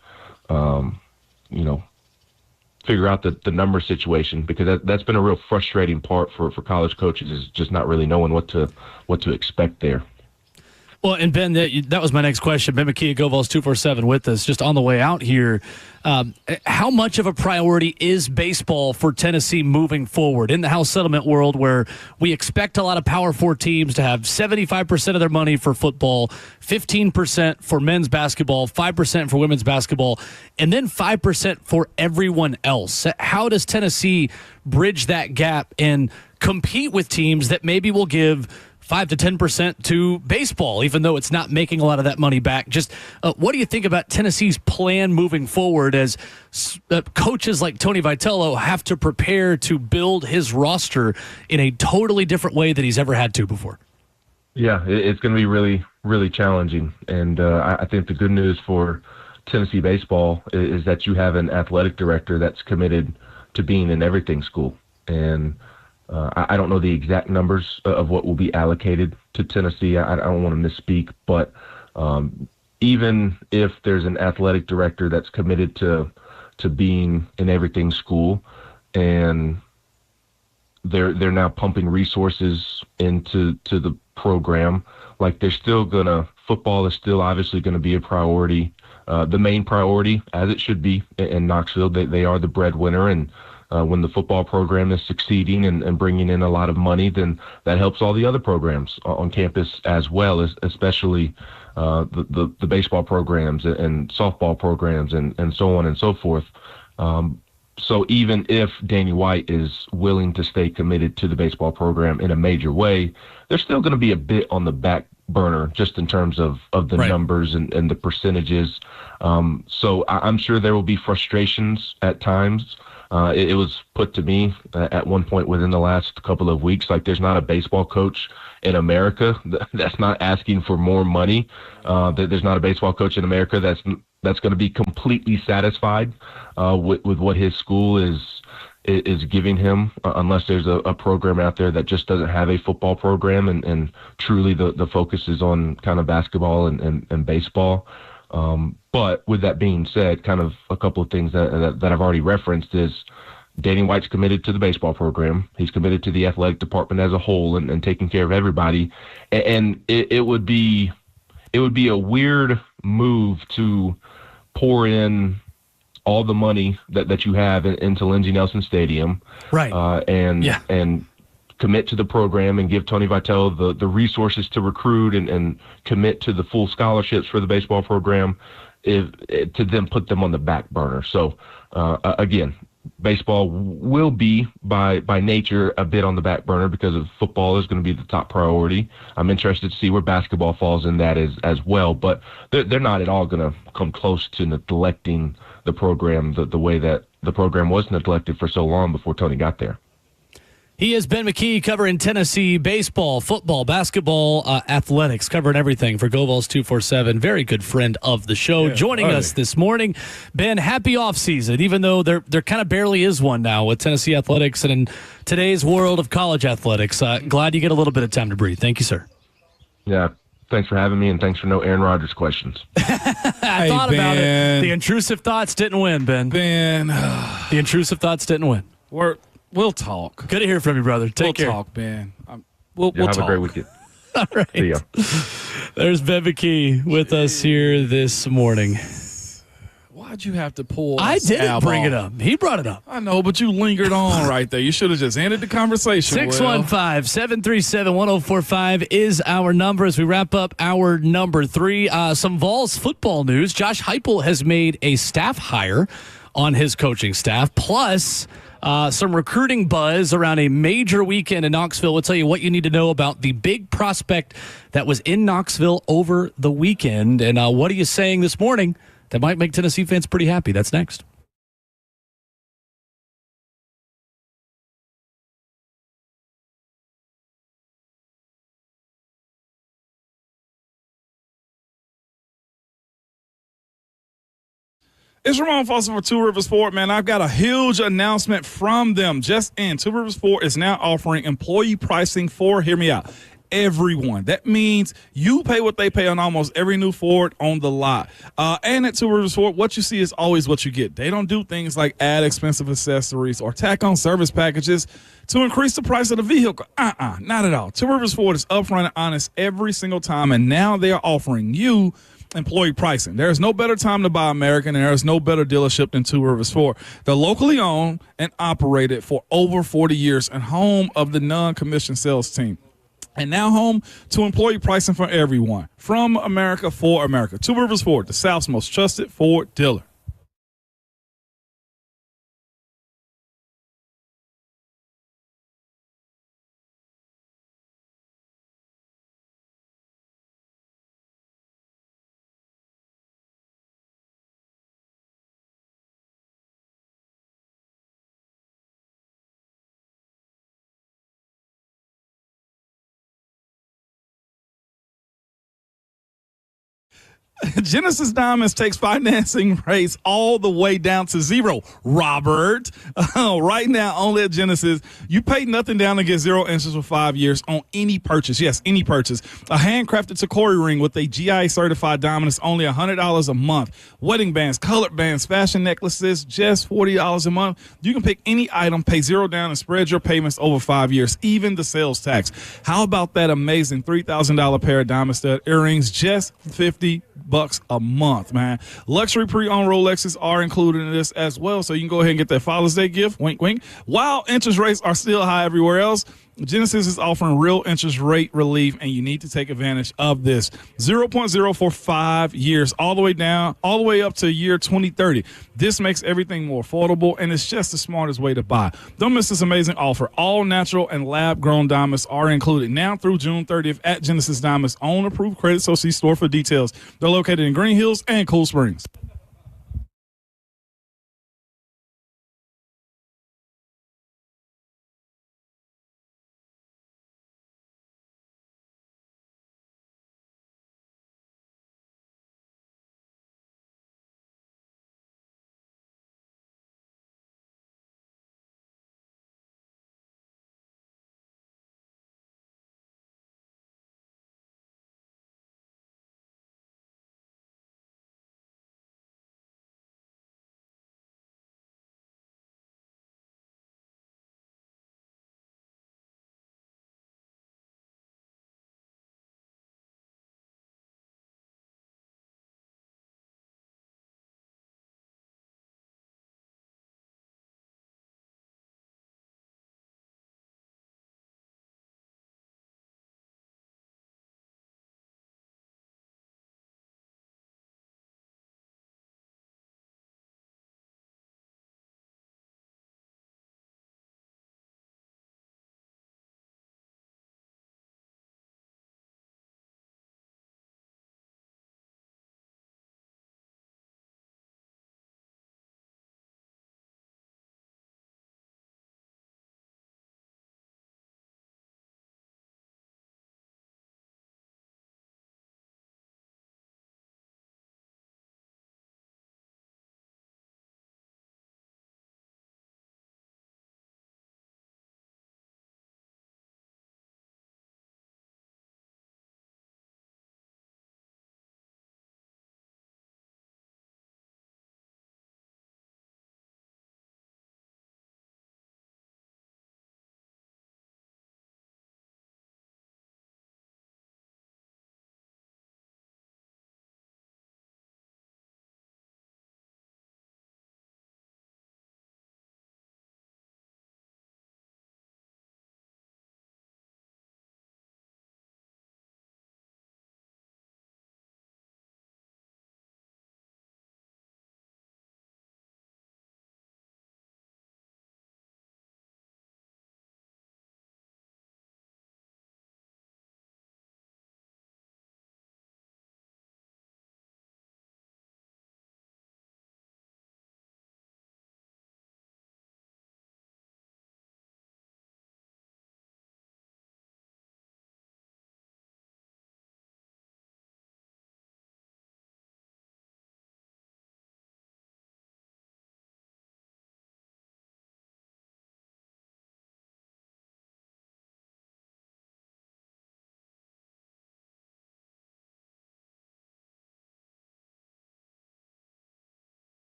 figure out the number situation, because that's been a real frustrating part for college coaches, is just not really knowing what to expect there. Well, and Ben, that was my next question. Ben McKee, GoVols 247 with us just on the way out here. How much of a priority is baseball for Tennessee moving forward in the House settlement world, where we expect a lot of Power 4 teams to have 75% of their money for football, 15% for men's basketball, 5% for women's basketball, and then 5% for everyone else? How does Tennessee bridge that gap and compete with teams that maybe will give 5 to 10% to baseball, even though it's not making a lot of that money back? Just what do you think about Tennessee's plan moving forward as coaches like Tony Vitello have to prepare to build his roster in a totally different way than he's ever had to before? Yeah, it's going to be really, really challenging. And I think the good news for Tennessee baseball is that you have an athletic director that's committed to being an everything school. And I don't know the exact numbers of what will be allocated to Tennessee. I don't want to misspeak, but even if there's an athletic director that's committed to being an everything school, and they're now pumping resources into the program, like football is still obviously going to be a priority, the main priority, as it should be in Knoxville. They are the breadwinner, and when the football program is succeeding and bringing in a lot of money, then that helps all the other programs on campus as well, especially the baseball programs and softball programs and so on and so forth. So even if Danny White is willing to stay committed to the baseball program in a major way, they're still going to be a bit on the back burner just in terms of the numbers and the percentages. So I'm sure there will be frustrations at times. It was put to me at one point within the last couple of weeks, like, there's not a baseball coach in America that's not asking for more money. There's not a baseball coach in America that's going to be completely satisfied with what his school is giving him, unless there's a program out there that just doesn't have a football program and truly the focus is on kind of basketball and baseball. But with that being said, kind of a couple of things that I've already referenced is Danny White's committed to the baseball program. He's committed to the athletic department as a whole and taking care of everybody. And it would be a weird move to pour in all the money that you have into Lindsey Nelson Stadium, right? And commit to the program and give Tony Vitello the resources to recruit and commit to the full scholarships for the baseball program, to then put them on the back burner. So again, baseball will be by nature a bit on the back burner because of football is going to be the top priority. I'm interested to see where basketball falls in that as well, but they're not at all going to come close to neglecting the program the way that the program was neglected for so long before Tony got there. He is Ben McKee covering Tennessee baseball, football, basketball, athletics, covering everything for GoVols 247. Very good friend of the show, joining us this morning. Ben, happy offseason, even though there kind of barely is one now with Tennessee athletics and in today's world of college athletics. Glad you get a little bit of time to breathe. Thank you, sir. Yeah, thanks for having me, and thanks for no Aaron Rodgers questions. I thought about it. The intrusive thoughts didn't win, Ben. The intrusive thoughts didn't win. We'll talk. Good to hear from you, brother. Take care. We'll talk, Ben. We'll have talk. a great weekend. All right. See ya. There's Ben McKee with us here this morning. Why'd you have to pull? I didn't bring it up. He brought it up. I know, but you lingered on right there. You should have just ended the conversation. 615-737-1045 is our number as we wrap up our number 3. Some Vols football news. Josh Heupel has made a staff hire on his coaching staff, plus some recruiting buzz around a major weekend in Knoxville. We'll tell you what you need to know about the big prospect that was in Knoxville over the weekend. And what are you saying this morning that might make Tennessee fans pretty happy? That's next. It's Ramon Foster for Two Rivers Sport, man. I've got a huge announcement from them. Just in, Two Rivers Sport is now offering employee pricing for, hear me out, everyone. That means you pay what they pay on almost every new Ford on the lot. And at Two Rivers Sport, what you see is always what you get. They don't do things like add expensive accessories or tack on service packages to increase the price of the vehicle. Not at all. Two Rivers Ford is upfront and honest every single time, and now they are offering you employee pricing. There is no better time to buy American, and there is no better dealership than Two Rivers Ford. They're locally owned and operated for over 40 years and home of the non-commissioned sales team. And now home to employee pricing for everyone. From America for America. Two Rivers Ford, the South's most trusted Ford dealer. Genesis Diamonds takes financing rates all the way down to zero. Robert, right now, only at Genesis, you pay nothing down and get 0 interest for 5 years on any purchase. Yes, any purchase. A handcrafted Takori ring with a GIA certified diamond is only $100 a month. Wedding bands, colored bands, fashion necklaces, just $40 a month. You can pick any item, pay 0 down, and spread your payments over 5 years, even the sales tax. How about that amazing $3,000 pair of diamond stud earrings, just $50 a month, man. Luxury pre-owned Rolexes are included in this as well, so you can go ahead and get that Father's Day gift, wink, wink. While interest rates are still high everywhere else, Genesis is offering real interest rate relief, and you need to take advantage of this. 0.0 for 5 years, all the way down, all the way up to year 2030. This makes everything more affordable, and it's just the smartest way to buy. Don't miss this amazing offer. All natural and lab-grown diamonds are included now through June 30th at Genesis Diamonds' own approved credit associate store for details. They're located in Green Hills and Cool Springs.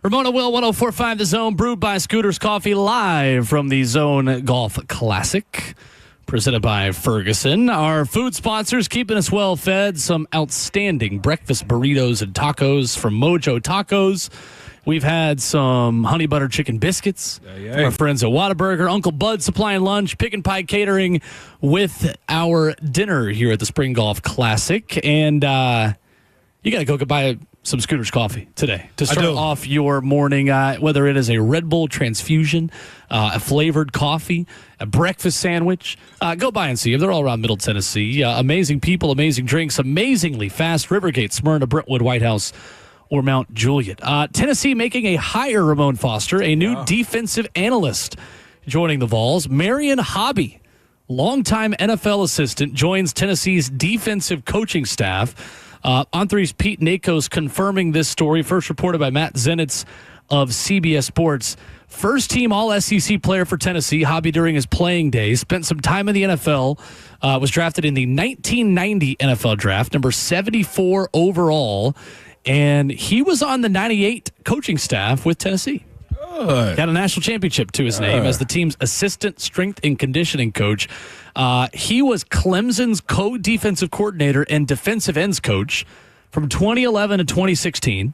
Ramona Will, 104.5 The Zone, brewed by Scooters Coffee, live from the Zone Golf Classic, presented by Ferguson. Our food sponsors keeping us well fed. Some outstanding breakfast burritos and tacos from Mojo Tacos. We've had some honey butter chicken biscuits from our friends at Whataburger. Uncle Bud supplying lunch, Pick and Pie Catering with our dinner here at the Spring Golf Classic. And you got to go buy some Scooters Coffee today to start off your morning, whether it is a Red Bull transfusion, a flavored coffee, a breakfast sandwich. Go by and see them. They're all around Middle Tennessee. Amazing people, amazing drinks, amazingly fast. Rivergate, Smyrna, Brentwood, White House, or Mount Juliet. Tennessee making a hire, Ramon Foster, a new defensive analyst joining the Vols. Marion Hobby, longtime NFL assistant, joins Tennessee's defensive coaching staff. On3's Pete Nakos confirming this story, first reported by Matt Zenitz of CBS Sports. First team All-SEC player for Tennessee, Hobby during his playing days, spent some time in the NFL, was drafted in the 1990 NFL draft, number 74 overall, and he was on the 98 coaching staff with Tennessee. Got a national championship to his name as the team's assistant strength and conditioning coach. He was Clemson's co-defensive coordinator and defensive ends coach from 2011 to 2016.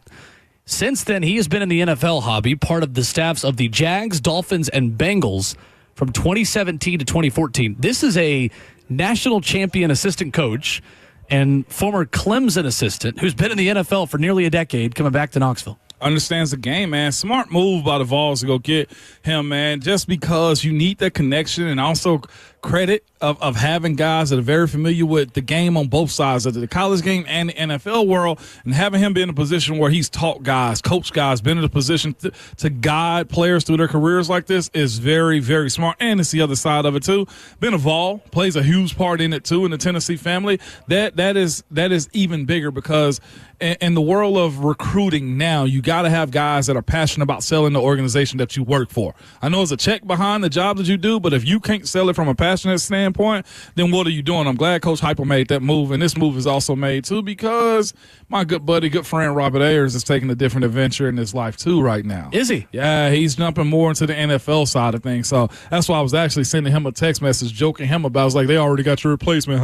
Since then, he has been in the NFL, Hobby, part of the staffs of the Jags, Dolphins, and Bengals from 2017 to 2014. This is a national champion assistant coach and former Clemson assistant who's been in the NFL for nearly a decade, coming back to Knoxville. Understands the game, man. Smart move by the Vols to go get him, man, just because you need that connection, and also credit of having guys that are very familiar with the game on both sides of the college game and the NFL world, and having him be in a position where he's taught guys, coached guys, been in a position to guide players through their careers like this is very, very smart. And it's the other side of it too. Being a Vol plays a huge part in it too in the Tennessee family. That is even bigger because in the world of recruiting now, you got to have guys that are passionate about selling the organization that you work for. I know it's a check behind the job that you do, but if you can't sell it from a passionate standpoint, then what are you doing? I'm glad Coach Hyper made that move, and this move is also made too because my good buddy, good friend Robert Ayers is taking a different adventure in his life too right now. Is he? Yeah, he's jumping more into the NFL side of things. So that's why I was actually sending him a text message joking him about. I was like, they already got your replacement.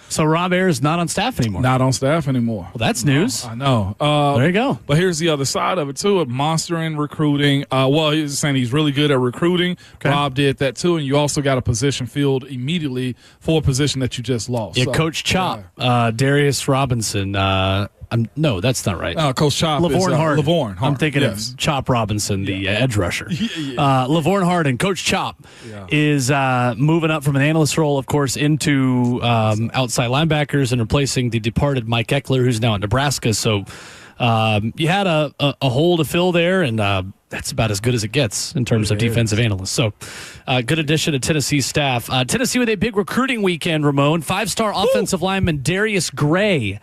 So Rob Ayers not on staff anymore? Not on staff anymore. Well, that's news. I know. There you go. But here's the other side of it too, of monstering recruiting. Well, he's saying he's really good at recruiting. Okay. Rob did that too, and you also got a position filled immediately for a position that you just lost. Yeah, so, Coach Chop, Darius Robinson. No, that's not right. Coach Chop Lavorne Hardin. Lavorne Hardin. I'm thinking of Chop Robinson, the edge rusher. Lavorne Hardin, Coach Chop, is moving up from an analyst role, of course, into outside linebackers and replacing the departed Mike Eckler, who's now at Nebraska. So you had a hole to fill there, and that's about as good as it gets in terms of defensive analysts. So good addition to Tennessee's staff. Tennessee with a big recruiting weekend, Ramon. 5-star offensive lineman Darius Gray.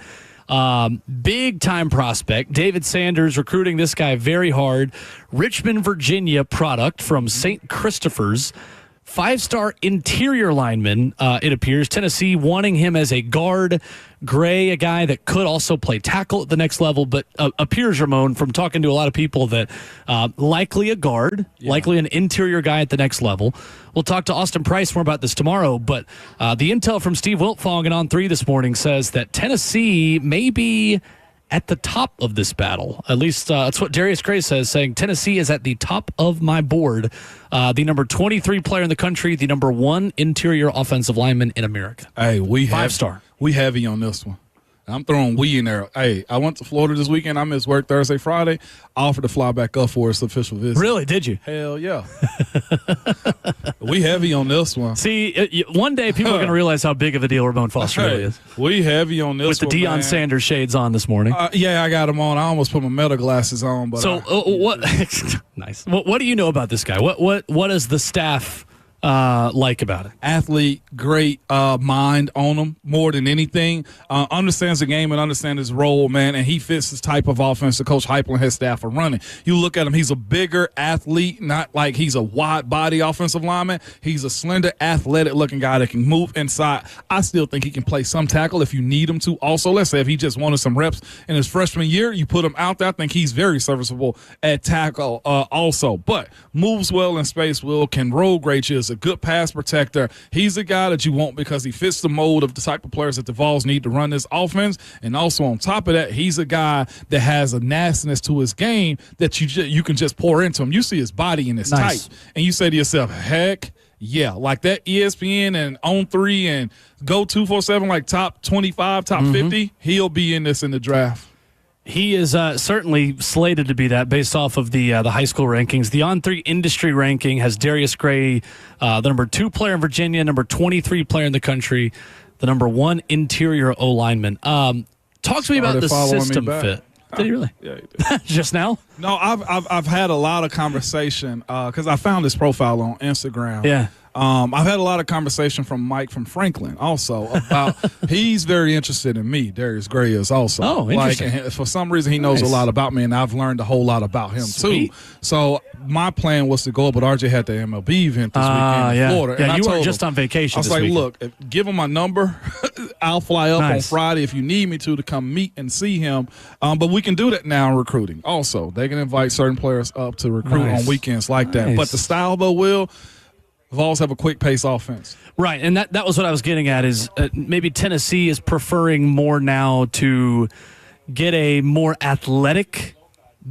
Big time prospect. David Sanders recruiting this guy very hard. Richmond, Virginia product from St. Christopher's. 5-star interior lineman, it appears. Tennessee wanting him as a guard. Gray, a guy that could also play tackle at the next level, but appears, Ramon, from talking to a lot of people, that likely a guard, likely an interior guy at the next level. We'll talk to Austin Price more about this tomorrow, but the intel from Steve Wiltfong and On3 this morning says that Tennessee may be at the top of this battle. At least that's what Darius Gray says, saying Tennessee is at the top of my board. The number 23 player in the country, the number 1 interior offensive lineman in America. Hey, 5-star. We heavy on this one. I'm throwing we in there. Hey, I went to Florida this weekend. I missed work Thursday, Friday. I offered to fly back up for its official visit. Really? Did you? Hell yeah. We heavy on this one. See, one day people are going to realize how big of a deal Ramon Foster really is. We heavy on this one, with the Deion Sanders shades on this morning. Yeah, I got them on. I almost put my metal glasses on. But so what? Nice. What do you know about this guy? What does the staff like about it? Athlete, great mind on him more than anything. Understands the game and understands his role, man, and he fits this type of offense that Coach Heupel and his staff are running. You look at him, he's a bigger athlete, not like he's a wide-body offensive lineman. He's a slender, athletic-looking guy that can move inside. I still think he can play some tackle if you need him to. Also, let's say if he just wanted some reps in his freshman year, you put him out there. I think he's very serviceable at tackle also. But moves well in space, can road grade you, is a good pass protector. He's a guy that you want because he fits the mold of the type of players that the Vols need to run this offense. And also on top of that, he's a guy that has a nastiness to his game that you can just pour into him. You see his body and it's Nice. tight. And you say to yourself, heck yeah, like that ESPN and On3 and Go 247, like top 25, top 50, he'll be in this in the draft. He is certainly slated to be that based off of the high school rankings. The On3 industry ranking has Darius Gray, the number 2 player in Virginia, number 23 player in the country, the number 1 interior O-lineman. Talk to me about the system fit. Did he really? Yeah, he did. Just now? No, I've had a lot of conversation because I found his profile on Instagram. Yeah. I've had a lot of conversation from Mike from Franklin also about he's very interested in me. Darius Gray is also. Oh, interesting. Like, and for some reason, he knows a lot about me, and I've learned a whole lot about him Sweet. too. So my plan was to go up, but RJ had the MLB event this weekend in Florida. Yeah, and you I were told just him, on vacation I was this like, weekend. look, give him my number. I'll fly up Nice. on Friday if you need me to come meet and see him. But we can do that now in recruiting. Also, they can invite certain players up to recruit Nice. on weekends like that. Nice. But the style, though, Vols have a quick pace offense. Right, and that was what I was getting at is maybe Tennessee is preferring more now to get a more athletic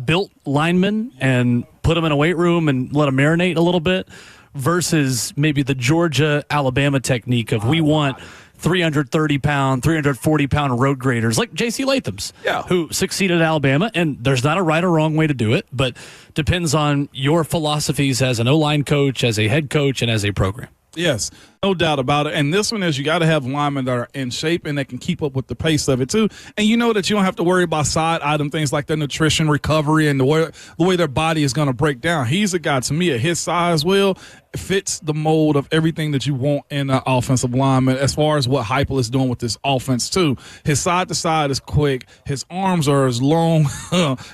built lineman and put him in a weight room and let him marinate a little bit versus maybe the Georgia-Alabama technique of we want 330-pound, 340-pound road graders like J.C. Latham's, who succeeded at Alabama. And there's not a right or wrong way to do it, but depends on your philosophies as an O-line coach, as a head coach, and as a program. Yes, no doubt about it. And this one is you got to have linemen that are in shape and that can keep up with the pace of it too. And you know that you don't have to worry about side item things like their nutrition, recovery, and the way their body is going to break down. He's a guy, to me, at his size, fits the mold of everything that you want in an offensive lineman as far as what Heupel is doing with this offense too. His side to side is quick. His arms are as long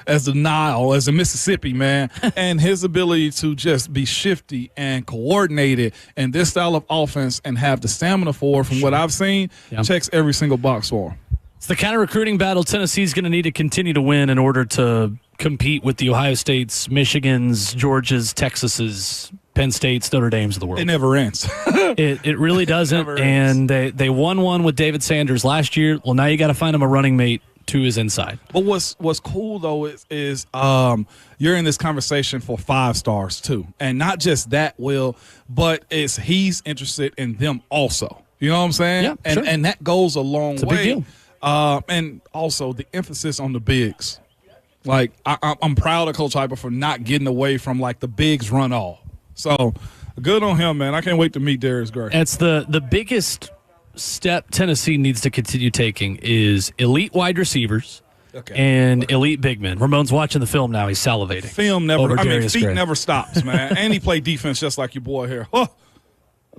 as the Nile, as the Mississippi, man. And his ability to just be shifty and coordinated and this style of offense and have the stamina for, from what I've seen, checks every single box for him. It's the kind of recruiting battle Tennessee's going to need to continue to win in order to compete with the Ohio States, Michigans, Georgias, Texases, Penn States, Notre Dames of the world. It never ends. It really doesn't. And they won one with David Sanders last year. Well, now you got to find him a running mate to his inside. But what's cool though is you're in this conversation for 5 stars too, and not just that, but he's interested in them also. You know what I'm saying? Yeah, and sure. and that goes a long It's a way. big deal. And also the emphasis on the bigs. Like I'm proud of Coach Heupel for not getting away from like the bigs run all. So good on him, man. I can't wait to meet Darius Gray. It's the biggest step Tennessee needs to continue taking is elite wide receivers and elite big men. Ramon's watching the film now. He's salivating. Film never. over I mean, Darius feet Gray. never stops, man. And he played defense just like your boy here. Oh,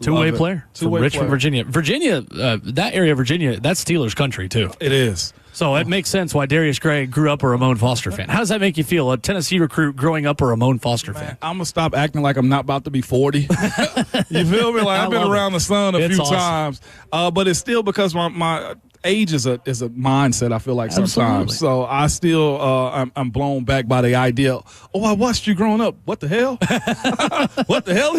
Two-way love it. player from Two-way Richmond, player. Virginia. Virginia, that area of Virginia, that's Steelers country, too. It is. So it makes sense why Darius Gray grew up a Ramon Foster fan. How does that make you feel, a Tennessee recruit growing up a Ramon Foster fan? I'm going to stop acting like I'm not about to be 40. You feel me? Like I've been love around it. the sun a It's few awesome. times. But it's still because my age is a mindset, I feel like, sometimes. Absolutely. So I still I'm blown back by the idea, I watched you growing up. What the hell? What the hell?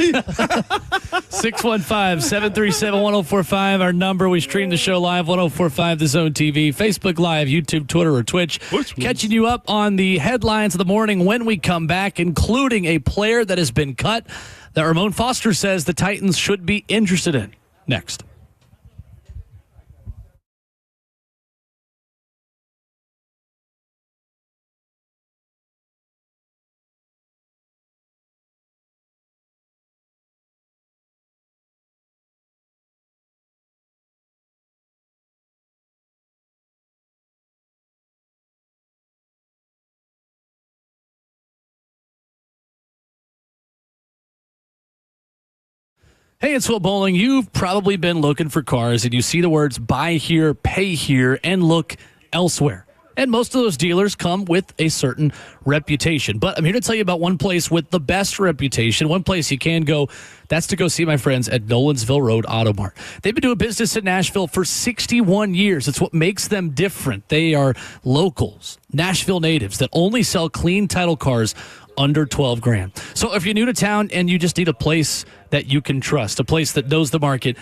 615-737-1045, our number. We stream the show live, 1045 The Zone TV, Facebook Live, YouTube, Twitter, or Twitch. Catching you up on the headlines of the morning when we come back, including a player that has been cut that Ramon Foster says the Titans should be interested in. Next. Hey, it's Will Bowling. You've probably been looking for cars and you see the words buy here, pay here, and look elsewhere. And most of those dealers come with a certain reputation. But I'm here to tell you about one place with the best reputation, one place you can go. That's to go see my friends at Nolensville Road Auto Mart. They've been doing business in Nashville for 61 years. It's what makes them different. They are locals, Nashville natives that only sell clean title cars under 12 grand. So if you're new to town and you just need a place that you can trust, a place that knows the market,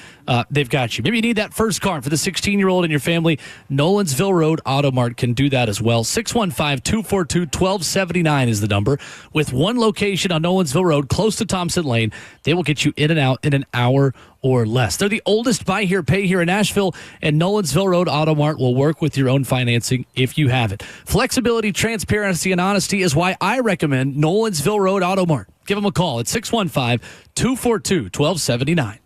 they've got you. Maybe you need that first car for the 16-year-old in your family. Nolensville Road Auto Mart can do that as well. 615-242-1279 is the number. With one location on Nolensville Road, close to Thompson Lane, they will get you in and out in an hour or less. They're the oldest buy here, pay here in Nashville, and Nolensville Road Auto Mart will work with your own financing if you have it. Flexibility, transparency, and honesty is why I recommend Nolensville Road Auto Mart. Give them a call at 615-242-1279.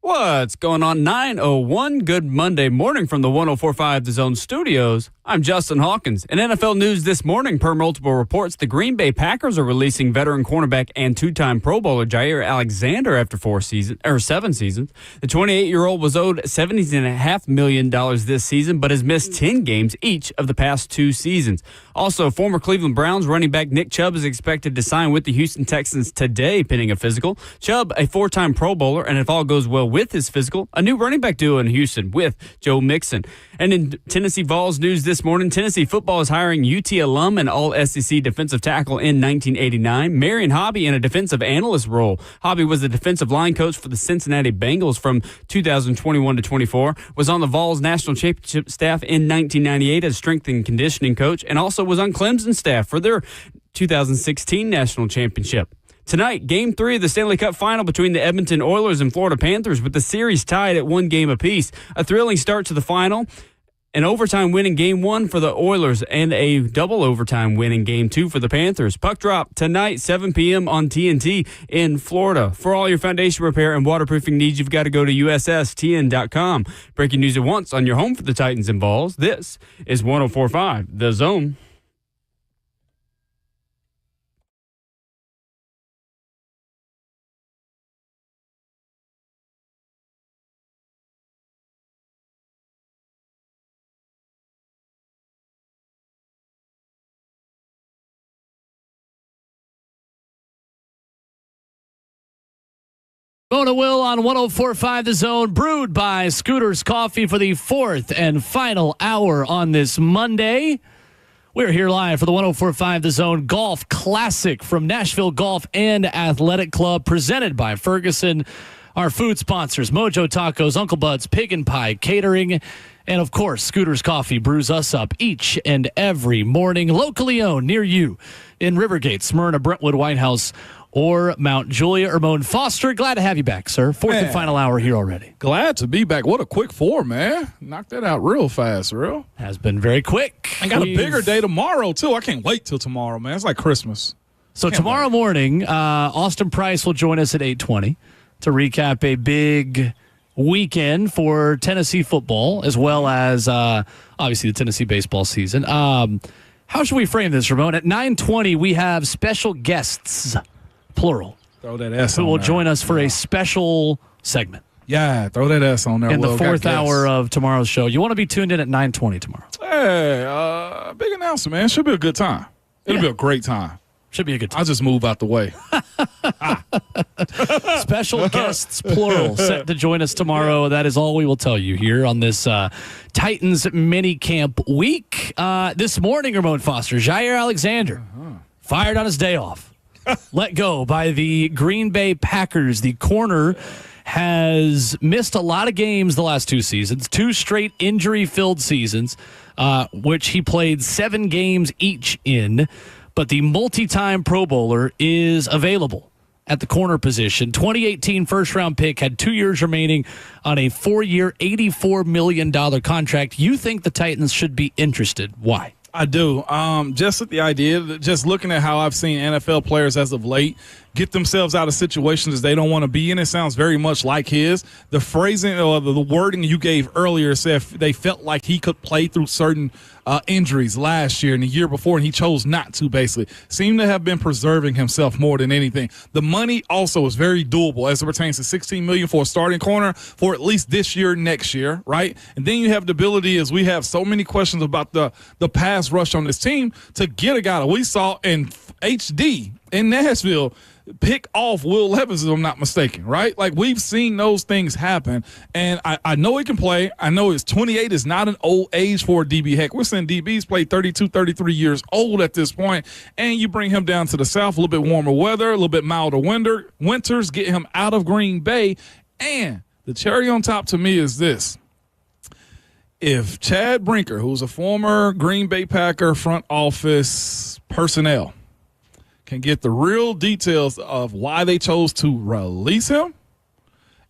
What's going on? 9:01. Good Monday morning from the 104.5 The Zone Studios. I'm Justin Hawkins. In NFL news this morning, per multiple reports, the Green Bay Packers are releasing veteran cornerback and two-time Pro Bowler Jaire Alexander after 7 seasons. The 28-year-old was owed $70.5 million this season, but has missed 10 games each of the past 2 seasons. Also, former Cleveland Browns running back Nick Chubb is expected to sign with the Houston Texans today, pending a physical. Chubb, a 4-time Pro Bowler, and if all goes well with his physical, a new running back duo in Houston with Joe Mixon. And in Tennessee Vols news this morning, Tennessee football is hiring UT alum and all-SEC defensive tackle in 1989, Marion Hobby, in a defensive analyst role. Hobby was the defensive line coach for the Cincinnati Bengals from 2021 to 24, was on the Vols national championship staff in 1998 as strength and conditioning coach, and also was on Clemson staff for their 2016 national championship. Tonight, Game 3 of the Stanley Cup Final between the Edmonton Oilers and Florida Panthers, with the series tied at 1 game apiece. A thrilling start to the final, an overtime win in Game 1 for the Oilers, and a double overtime win in Game 2 for the Panthers. Puck drop tonight, 7 p.m. on TNT in Florida. For all your foundation repair and waterproofing needs, you've got to go to USSTN.com. Breaking news at once on your home for the Titans and Vols. This is 104.5 The Zone. Mona Will on 104.5 The Zone, brewed by Scooters Coffee for the 4th and final hour on this Monday. We're here live for the 104.5 The Zone Golf Classic from Nashville Golf and Athletic Club, presented by Ferguson. Our food sponsors, Mojo Tacos, Uncle Bud's Pig and Pie Catering, and of course, Scooters Coffee brews us up each and every morning. Locally owned near you in Rivergate, Smyrna, Brentwood, White House, or Mount Julia. Ramon Foster, glad to have you back, sir. 4th and final hour here already. Glad to be back. What a quick 4, man. Knocked that out real fast, real. Has been very quick. I got a bigger day tomorrow, too. I can't wait till tomorrow, man. It's like Christmas. So tomorrow morning, Austin Price will join us at 8:20 to recap a big weekend for Tennessee football, as well as obviously the Tennessee baseball season. How should we frame this, Ramon? At 9:20, we have special guests, plural, Throw that S who on will there. join us for a special segment Yeah, throw that S on there. in the Will. 4th Got hour guests. of tomorrow's show. You want to be tuned in at 9:20 tomorrow. Hey, big announcement, man. Should be a good time. It'll be a great time. Should be a good time. I'll just move out the way. Special guests, plural, set to join us tomorrow. That is all we will tell you here on this Titans mini camp week. This morning, Ramon Foster, Jaire Alexander, fired on his day off. Let go by the Green Bay Packers. The corner has missed a lot of games the last 2 seasons, 2 straight injury-filled seasons, which he played 7 games each in. But the multi-time Pro Bowler is available at the corner position. 2018 first-round pick, had 2 years remaining on a 4-year, $84 million contract. You think the Titans should be interested. Why? I do. Just with the idea, just looking at how I've seen NFL players as of late get themselves out of situations they don't want to be in, it sounds very much like his. The phrasing or the wording you gave earlier said they felt like he could play through certain injuries last year and the year before, and he chose not to, basically. Seemed to have been preserving himself more than anything. The money also is very doable as it pertains to $16 million for a starting corner for at least this year, next year, right? And then you have the ability, as we have so many questions about the pass rush on this team, to get a guy that we saw in HD in Nashville pick off Will Levis, if I'm not mistaken, right? Like, we've seen those things happen, and I know he can play. I know his 28 is not an old age for a DB. Heck, we're seeing DBs play 32, 33 years old at this point, and you bring him down to the south, a little bit warmer weather, a little bit milder winters, get him out of Green Bay, and the cherry on top to me is this. If Chad Brinker, who's a former Green Bay Packer front office personnel, can get the real details of why they chose to release him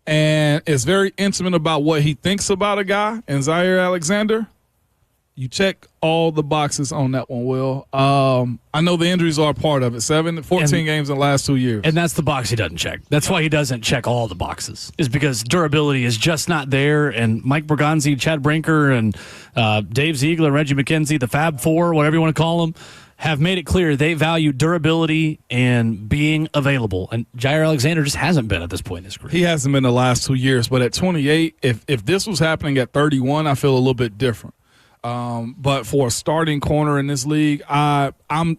and is very intimate about what he thinks about a guy and Jaire Alexander, You check all the boxes on that one, Will. I know the injuries are a part of it. 14 games in the last 2 years. And that's the box he doesn't check. That's why he doesn't check all the boxes, is because durability is just not there. And Mike Bergonzi, Chad Brinker, and Dave Ziegler, Reggie McKenzie, the Fab Four, whatever you want to call them, have made it clear they value durability and being available. And Jair Alexander just hasn't been at this point in his career. He hasn't been the last 2 years. But at 28, if this was happening at 31, I feel a little bit different. But for a starting corner in this league, I'm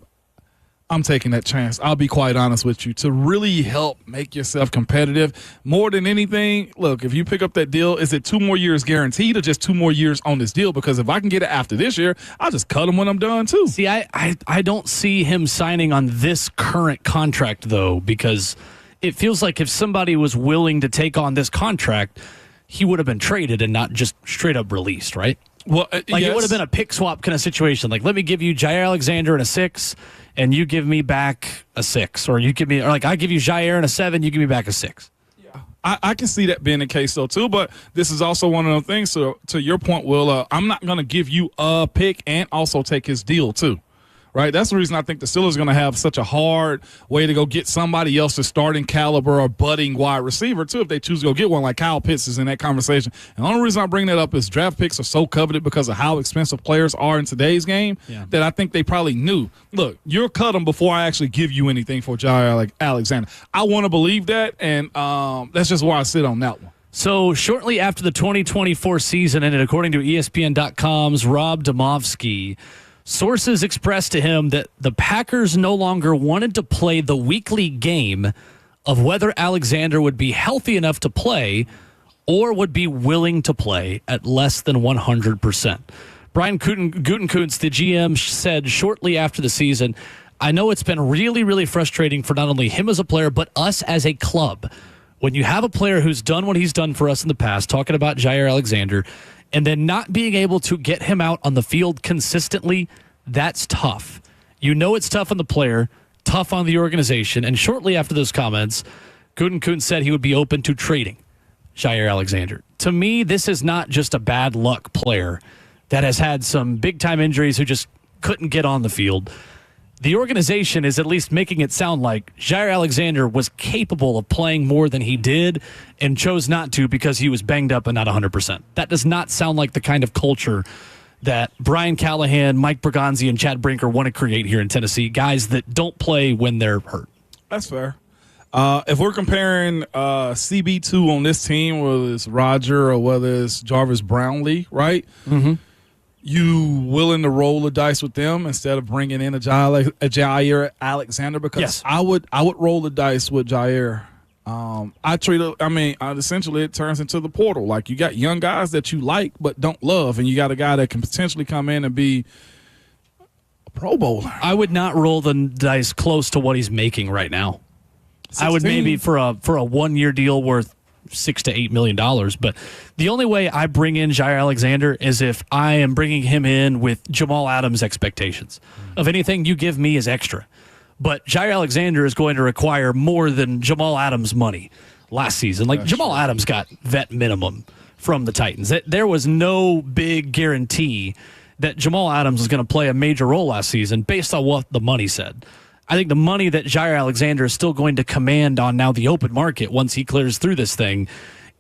taking that chance. I'll be quite honest with you. To really help make yourself competitive, more than anything, look, if you pick up that deal, is it 2 more years guaranteed or just 2 more years on this deal? Because if I can get it after this year, I'll just cut him when I'm done too. See, I don't see him signing on this current contract, though, because it feels like if somebody was willing to take on this contract, he would have been traded and not just straight up released, right? Well, like yes. It would have been a pick swap kind of situation. Like, let me give you Jair Alexander and a 6, and you give me back a 6, or I give you Jair and a 7, you give me back a 6. Yeah, I can see that being the case though too. But this is also one of those things. So to your point, Will, I'm not going to give you a pick and also take his deal too. Right, that's the reason I think the Steelers are going to have such a hard way to go get somebody else's starting caliber or budding wide receiver, too, if they choose to go get one, like Kyle Pitts is in that conversation. And the only reason I bring that up is draft picks are so coveted because of how expensive players are in today's game that I think they probably knew, look, you'll cut them before I actually give you anything for Jair Alexander. I want to believe that, and that's just where I sit on that one. So shortly after the 2024 season ended, according to ESPN.com's Rob Demovsky, sources expressed to him that the Packers no longer wanted to play the weekly game of whether Alexander would be healthy enough to play or would be willing to play at less than 100%. Brian Gutekunst, the GM, said shortly after the season, I know it's been really, really frustrating for not only him as a player, but us as a club. When you have a player who's done what he's done for us in the past, talking about Jair Alexander, and then not being able to get him out on the field consistently, that's tough. You know it's tough on the player, tough on the organization. And shortly after those comments, Gutekunst said he would be open to trading Jair Alexander. To me, this is not just a bad luck player that has had some big-time injuries who just couldn't get on the field. The organization is at least making it sound like Jair Alexander was capable of playing more than he did and chose not to because he was banged up and not 100%. That does not sound like the kind of culture that Brian Callahan, Mike Bergonzi, and Chad Brinker want to create here in Tennessee, guys that don't play when they're hurt. That's fair. If we're comparing CB2 on this team, whether it's Roger or whether it's Jarvis Brownlee, right? Mm-hmm. You willing to roll the dice with them instead of bringing in a Jair Alexander? Because yes. I would roll the dice with Jair. Essentially it turns into the portal. Like, you got young guys that you like but don't love, and you got a guy that can potentially come in and be a Pro Bowler. I would not roll the dice close to what he's making right now. 16? I would maybe for a 1-year deal worth $6 to $8 million. But the only way I bring in Jair Alexander is if I am bringing him in with Jamal Adams expectations. Of anything you give me is extra. But Jair Alexander is going to require more than Jamal Adams' money last season. Like, Jamal Adams got vet minimum from the Titans. There was no big guarantee that Jamal Adams was going to play a major role last season based on what the money said. I think the money that Jair Alexander is still going to command on now the open market once he clears through this thing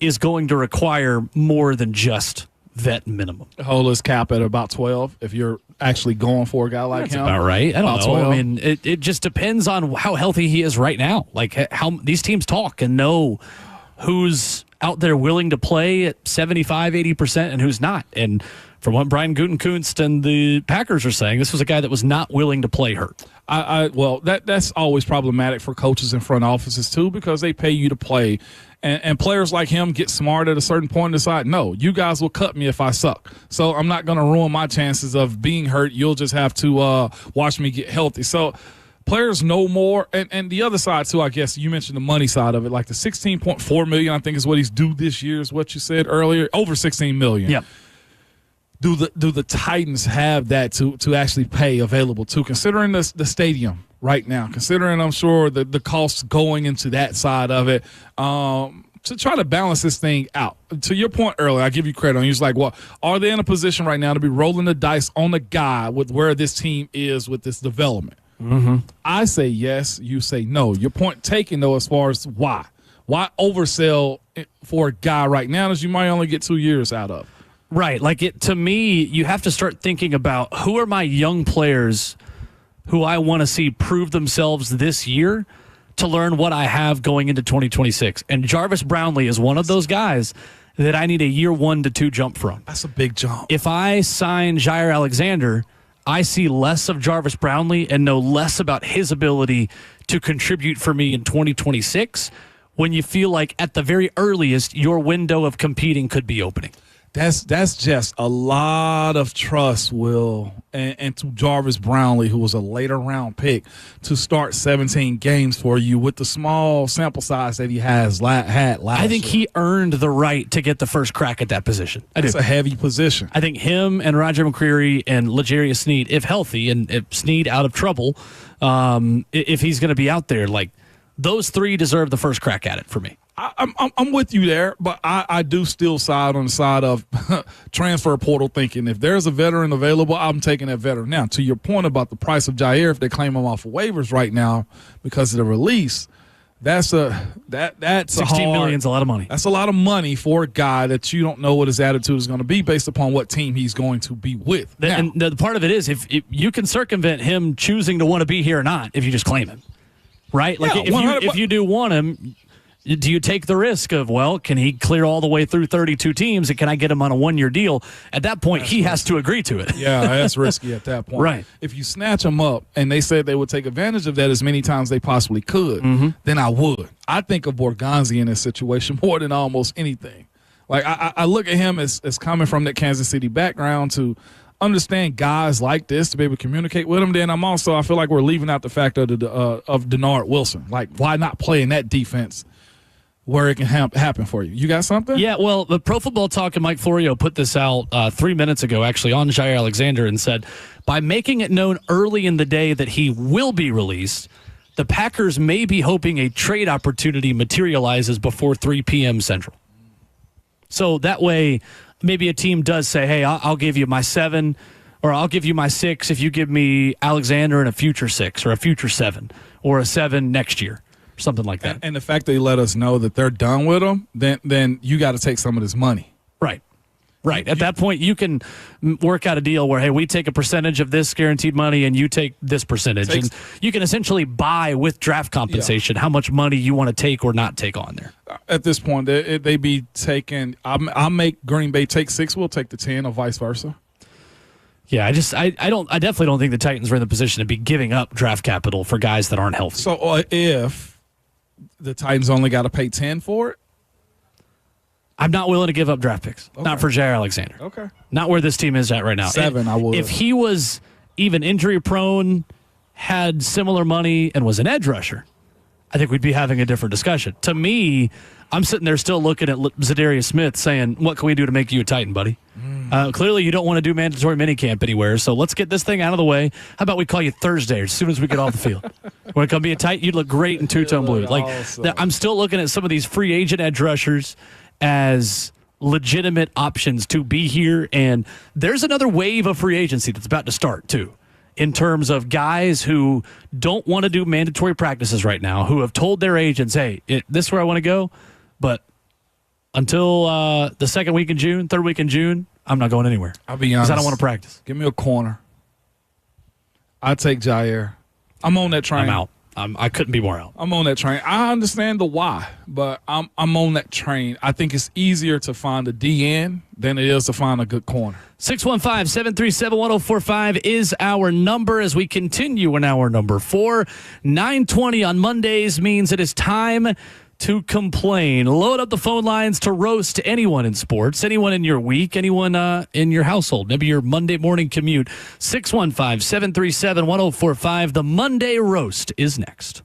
is going to require more than just vet minimum. Hold his cap at about 12 if you're actually going for a guy like him. About right. I don't know. 12. I mean, it just depends on how healthy he is right now. Like, how these teams talk and know who's out there willing to play at 75, 80% and who's not. And from what Brian Gutekunst and the Packers are saying, this was a guy that was not willing to play hurt. That's always problematic for coaches and front offices too, because they pay you to play. And players like him get smart at a certain point and decide, no, you guys will cut me if I suck. So I'm not going to ruin my chances of being hurt. You'll just have to watch me get healthy. So players know more. And the other side too, I guess you mentioned the money side of it, like the $16.4 million, I think is what he's due this year, is what you said earlier, over $16 million. Yep. Do the Titans have that to actually pay available to, considering the stadium right now, considering I'm sure the costs going into that side of it? to try to balance this thing out. To your point earlier, I give you credit on. You're like, well, are they in a position right now to be rolling the dice on the guy with where this team is with this development? Mm-hmm. I say yes. You say no. Your point taken, though, as far as why. Why oversell for a guy right now that you might only get 2 years out of? Right. To me, you have to start thinking about who are my young players who I want to see prove themselves this year to learn what I have going into 2026. And Jarvis Brownlee is one of those guys that I need a year 1 to 2 jump from. That's a big jump. If I sign Jair Alexander, I see less of Jarvis Brownlee and know less about his ability to contribute for me in 2026 when you feel like at the very earliest your window of competing could be opening. That's just a lot of trust, Will, and to Jarvis Brownlee, who was a later round pick, to start 17 games for you with the small sample size that he had last I think year. he earned the right to get the first crack at that position. It's a heavy position. I think him and Roger McCreary and L'Jarius Sneed, if healthy, and if Sneed out of trouble, if he's going to be out there, like those 3 deserve the first crack at it for me. I'm with you there, but I do still side on the side of transfer portal thinking. If there's a veteran available, I'm taking that veteran. Now, to your point about the price of Jair, if they claim him off of waivers right now because of the release, that's $16 million's a lot of money. That's a lot of money for a guy that you don't know what his attitude is going to be based upon what team he's going to be with. And the part of it is if you can circumvent him choosing to want to be here or not if you just claim him, right? Like if you do want him. Do you take the risk of, well, can he clear all the way through 32 teams and can I get him on a 1-year deal? At that point, he has to agree to it. Yeah, that's risky at that point. Right. If you snatch him up and they said they would take advantage of that as many times they possibly could, then I would. I think of Borgonzi in this situation more than almost anything. Like, I look at him as coming from that Kansas City background to understand guys like this, to be able to communicate with them. Then I feel like we're leaving out the fact of Denard Wilson. Like, why not play in that defense where it can happen for you? You got something? Yeah, well, the Pro Football Talk and Mike Florio put this out 3 minutes ago, actually, on Jair Alexander, and said, by making it known early in the day that he will be released, the Packers may be hoping a trade opportunity materializes before 3 p.m. Central. So that way, maybe a team does say, hey, I'll give you my 7, or I'll give you my 6 if you give me Alexander and a future 6, or a future 7, or a 7 next year. Something like that. And the fact they let us know that they're done with him, then you got to take some of this money. Right. At that point, you can work out a deal where, hey, we take a percentage of this guaranteed money and you take this percentage. And you can essentially buy with draft compensation how much money you want to take or not take on there. At this point, they be taking – I'll make Green Bay take 6, we'll take the 10, or vice versa. Yeah, I definitely don't think the Titans are in the position to be giving up draft capital for guys that aren't healthy. So if the Titans only got to pay 10 for it? I'm not willing to give up draft picks. Okay. Not for Jair Alexander. Okay. Not where this team is at right now. 7, I would. If he was even injury prone, had similar money, and was an edge rusher, I think we'd be having a different discussion. To me, I'm sitting there still looking at Zadarius Smith saying, what can we do to make you a Titan, buddy? Clearly, you don't want to do mandatory minicamp anywhere, so let's get this thing out of the way. How about we call you Thursday as soon as we get off the field? Want to come be a Titan? You'd look great in two-tone blue. I'm still looking at some of these free agent edge rushers as legitimate options to be here, and there's another wave of free agency that's about to start, too, in terms of guys who don't want to do mandatory practices right now, who have told their agents, hey, this is where I want to go, but until the second week in June, third week in June, I'm not going anywhere. I'll be honest. Because I don't want to practice. Give me a corner. I take Jair. I'm on that train. I'm out. I couldn't be more out. I'm on that train. I understand the why, but I'm on that train. I think it's easier to find a DN than it is to find a good corner. 615-737-1045 is our number as we continue in hour number 4. 9:20 on Mondays means it is time to complain. Load up the phone lines to roast anyone in sports, anyone in your week, anyone in your household, maybe your Monday morning commute. 615-737-1045. The Monday Roast is next.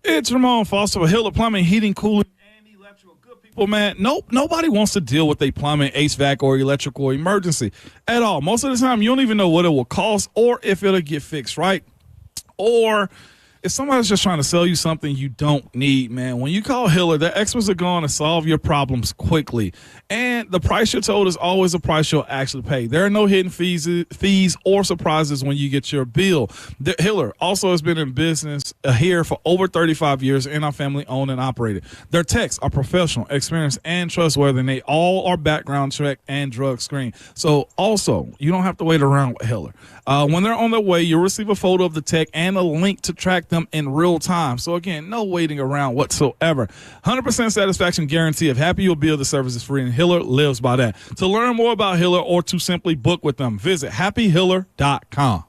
It's Ramon Foster with Hiller Plumbing, Heating, Cooling, and Electrical. Good people, man. Nope, nobody wants to deal with a plumbing, HVAC, or electrical emergency at all. Most of the time, you don't even know what it will cost or if it'll get fixed, right? Or if somebody's just trying to sell you something you don't need, man, when you call Hiller, the experts are going to solve your problems quickly. And the price you're told is always the price you'll actually pay. There are no hidden fees or surprises when you get your bill. Hiller also has been in business here for over 35 years and our family owned and operated. Their techs are professional, experienced, and trustworthy, and they all are background checked and drug screened. So also, you don't have to wait around with Hiller. When they're on their way, you'll receive a photo of the tech and a link to track them in real time. So again, no waiting around whatsoever. 100% satisfaction guarantee. If happy, you'll bill. The service is free, and Hiller lives by that. To learn more about Hiller or to simply book with them, visit happyhiller.com.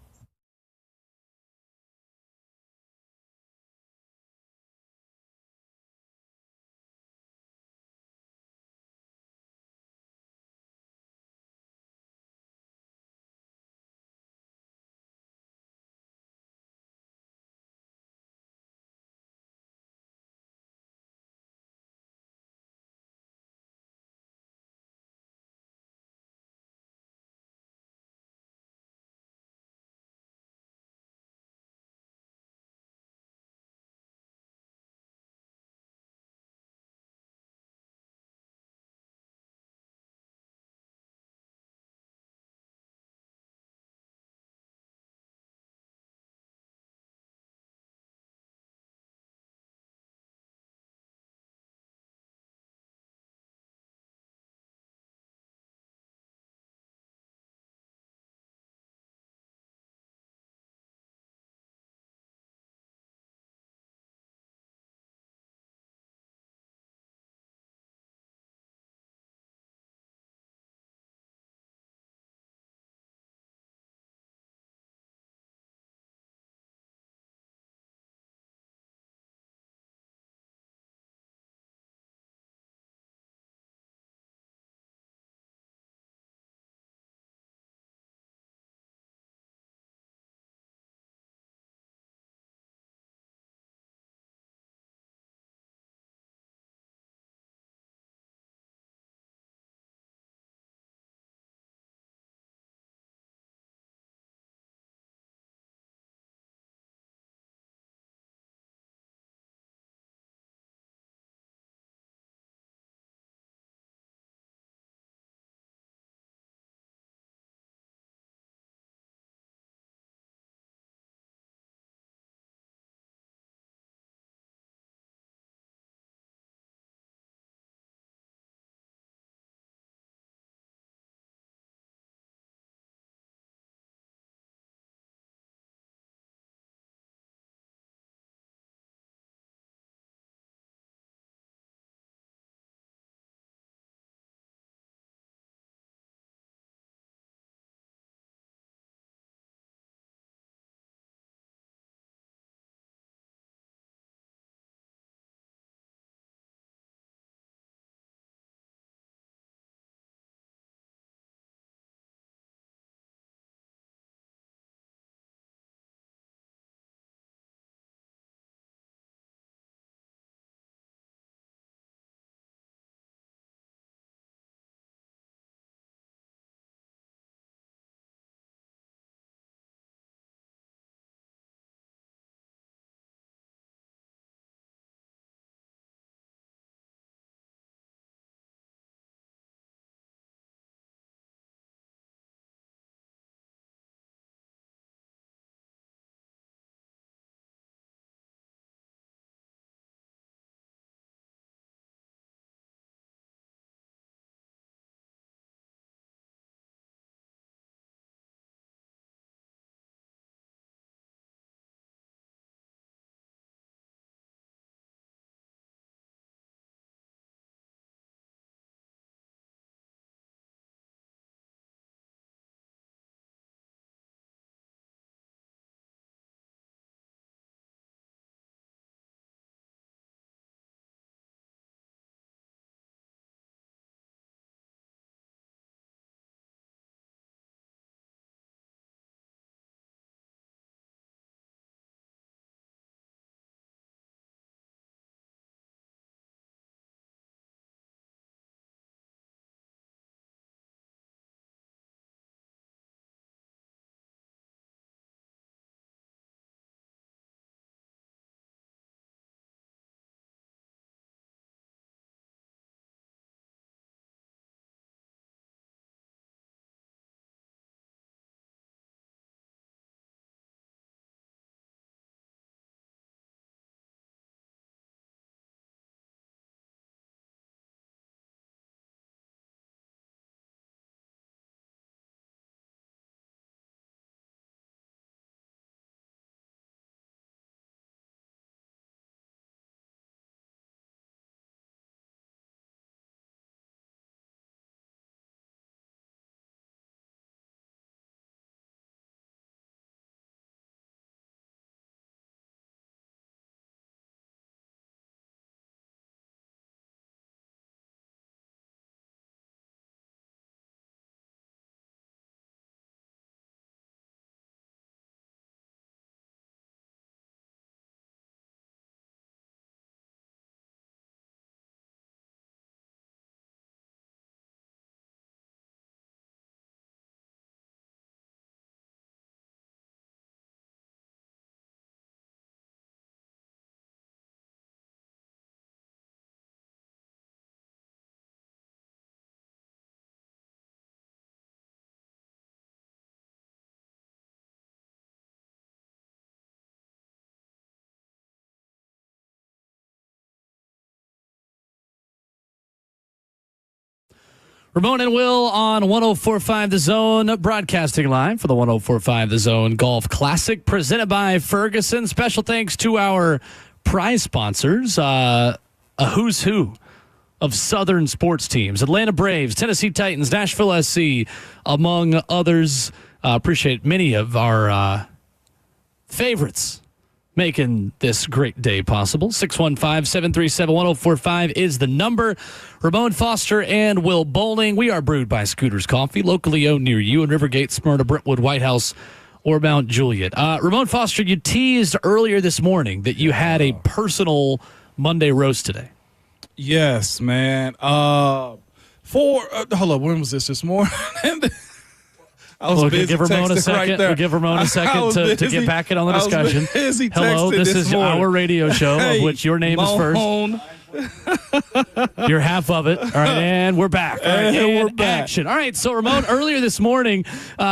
Ramon and Will on 104.5 The Zone, broadcasting live for the 104.5 The Zone Golf Classic, presented by Ferguson. Special thanks to our prize sponsors, a who's who of Southern sports teams: Atlanta Braves, Tennessee Titans, Nashville SC, among others. Appreciate many of our favorites making this great day possible. 615-737-1045 is the number. Ramon Foster and Will Bowling. We are brewed by Scooters Coffee, locally owned near you in Rivergate, Smyrna, Brentwood, White House, or Mount Juliet. Ramon Foster, you teased earlier this morning that you had a personal Monday roast today. Yes, man. Hold up, when was this morning? I was busy give Ramon a texting second. right there. We'll give Ramon a second to get back in on the discussion. Hello, this is morning. our radio show, of which your name is first. You're half of it. All right, and we're back. All right, and we're back. Action. All right, so Ramon, earlier this morning,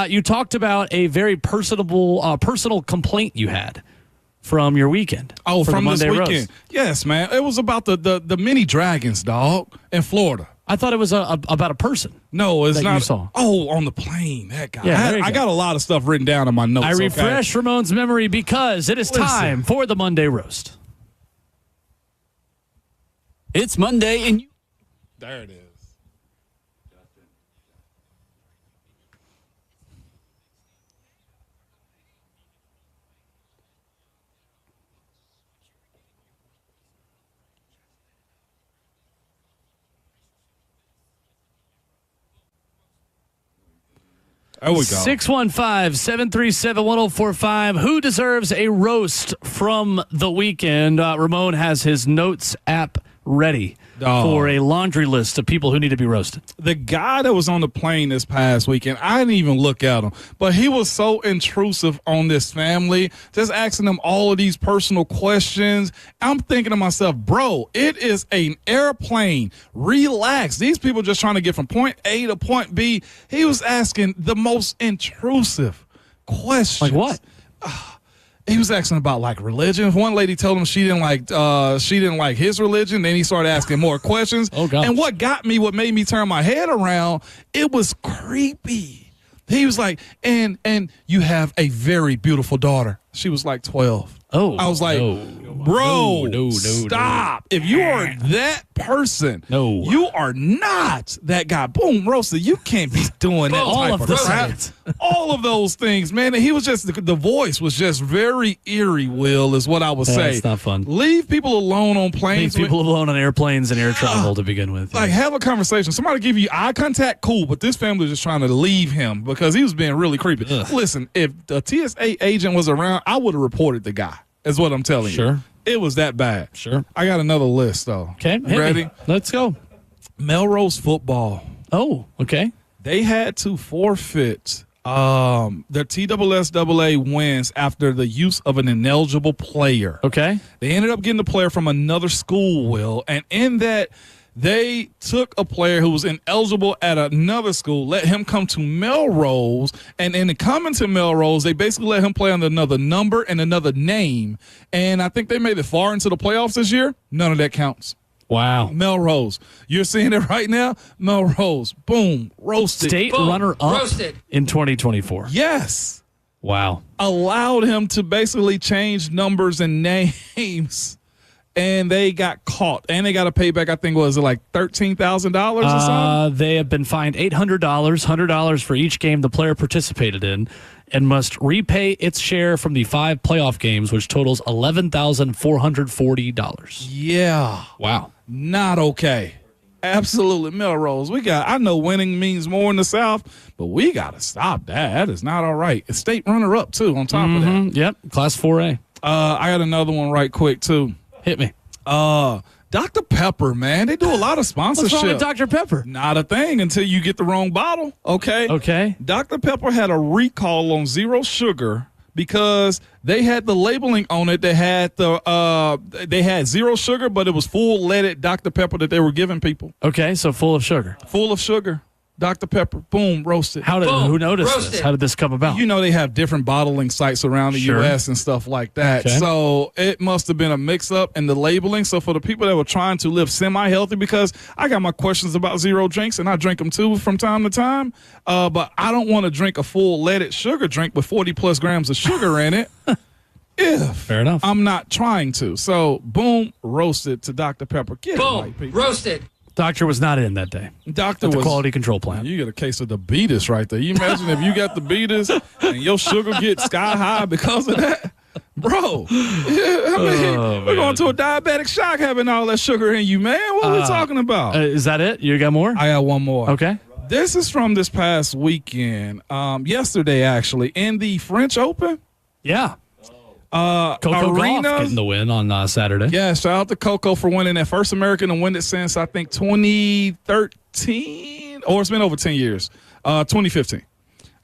you talked about a very personal complaint you had from your weekend. Oh, from this Monday weekend. roast. Yes, man. It was about the mini dragons, dog, in Florida. I thought it was about a person. No, it's that not. you saw. Oh, on the plane. That guy. Yeah, I got a lot of stuff written down in my notes. I refreshed Ramon's memory because it is time for the Monday roast. It's Monday, and There it is. There we go. 615-737-1045. Who deserves a roast from the weekend? Ramon has his notes app ready for a laundry list of people who need to be roasted. The guy that was on the plane this past weekend, I didn't even look at him, but he was so intrusive on this family, just asking them all of these personal questions. I'm thinking to myself, bro, it is an airplane. Relax. These people just trying to get from point A to point B. He was asking the most intrusive questions. Like what? He was asking about like religion. One lady told him she didn't like his religion. Then he started asking more questions. Oh, gosh. And what made me turn my head around, it was creepy. He was like, and you have a very beautiful daughter. She was like 12. Oh, I was like, bro, stop. If you are that person, you are not that guy. Boom, roasted. You can't be doing that all type of of the crap. science. All of those things, man. And he was just, the voice was just very eerie, Will, is what I would say. It's not fun. Leave people alone on planes. Leave people alone on airplanes and air travel to begin with. Like, have a conversation. Somebody give you eye contact, cool, but this family was just trying to leave him because he was being really creepy. Ugh. Listen, if the TSA agent was around, I would have reported the guy, is what I'm telling you. Sure. It was that bad. Sure. I got another list, though. Okay, hit ready? me. Let's go. Melrose football. Oh, okay. They had to forfeit their TSSAA wins after the use of an ineligible player. Okay. They ended up getting a player from another school, Will, and in that they took a player who was ineligible at another school, let him come to Melrose, and in coming to Melrose, they basically let him play under another number and another name, and I think they made it far into the playoffs this year. None of that counts. Wow. Melrose. You're seeing it right now? Melrose. Boom. Roasted. State runner-up in 2024. Yes. Wow. Allowed him to basically change numbers and names, and they got caught. And they got to pay back, I think, was it like $13,000 or something? They have been fined $800, $100 for each game the player participated in, and must repay its share from the 5 playoff games, which totals $11,440. Yeah. Wow. Not okay. Absolutely. Melrose. I know winning means more in the South, but we got to stop that. That is not all right. It's state runner-up, too, on top of that. Yep. Class 4A. I got another one right quick, too. Hit me. Dr. Pepper, man. They do a lot of sponsorship. What's wrong with Dr. Pepper? Not a thing until you get the wrong bottle, okay? Okay. Dr. Pepper had a recall on zero sugar because they had the labeling on it that had they had zero sugar, but it was full leaded Dr. Pepper that they were giving people. Okay, so full of sugar. Full of sugar. Dr. Pepper, boom, roasted. Who noticed this? How did this come about? You know they have different bottling sites around the U.S. and stuff like that. Okay. So it must have been a mix-up in the labeling. So for the people that were trying to live semi-healthy, because I got my questions about zero drinks, and I drink them too from time to time, but I don't want to drink a full leaded sugar drink with 40-plus grams of sugar in it. Fair enough. I'm not trying to. So, boom, roasted to Dr. Pepper. Get it, white people. Roasted. Doctor was not in that day. Doctor At the was quality control plant. You get a case of the beatus right there. You imagine if you got the beatus and your sugar gets sky high because of that? Bro, we're going to a diabetic shock having all that sugar in you, man. What are we talking about? Is that it? You got more? I got one more. Okay. This is from this past weekend, yesterday actually, in the French Open. Yeah. Coco Gauff getting the win on Saturday. Yeah, shout out to Coco for winning that first American to win it since, I think, 2013, or it's been over 10 years, 2015,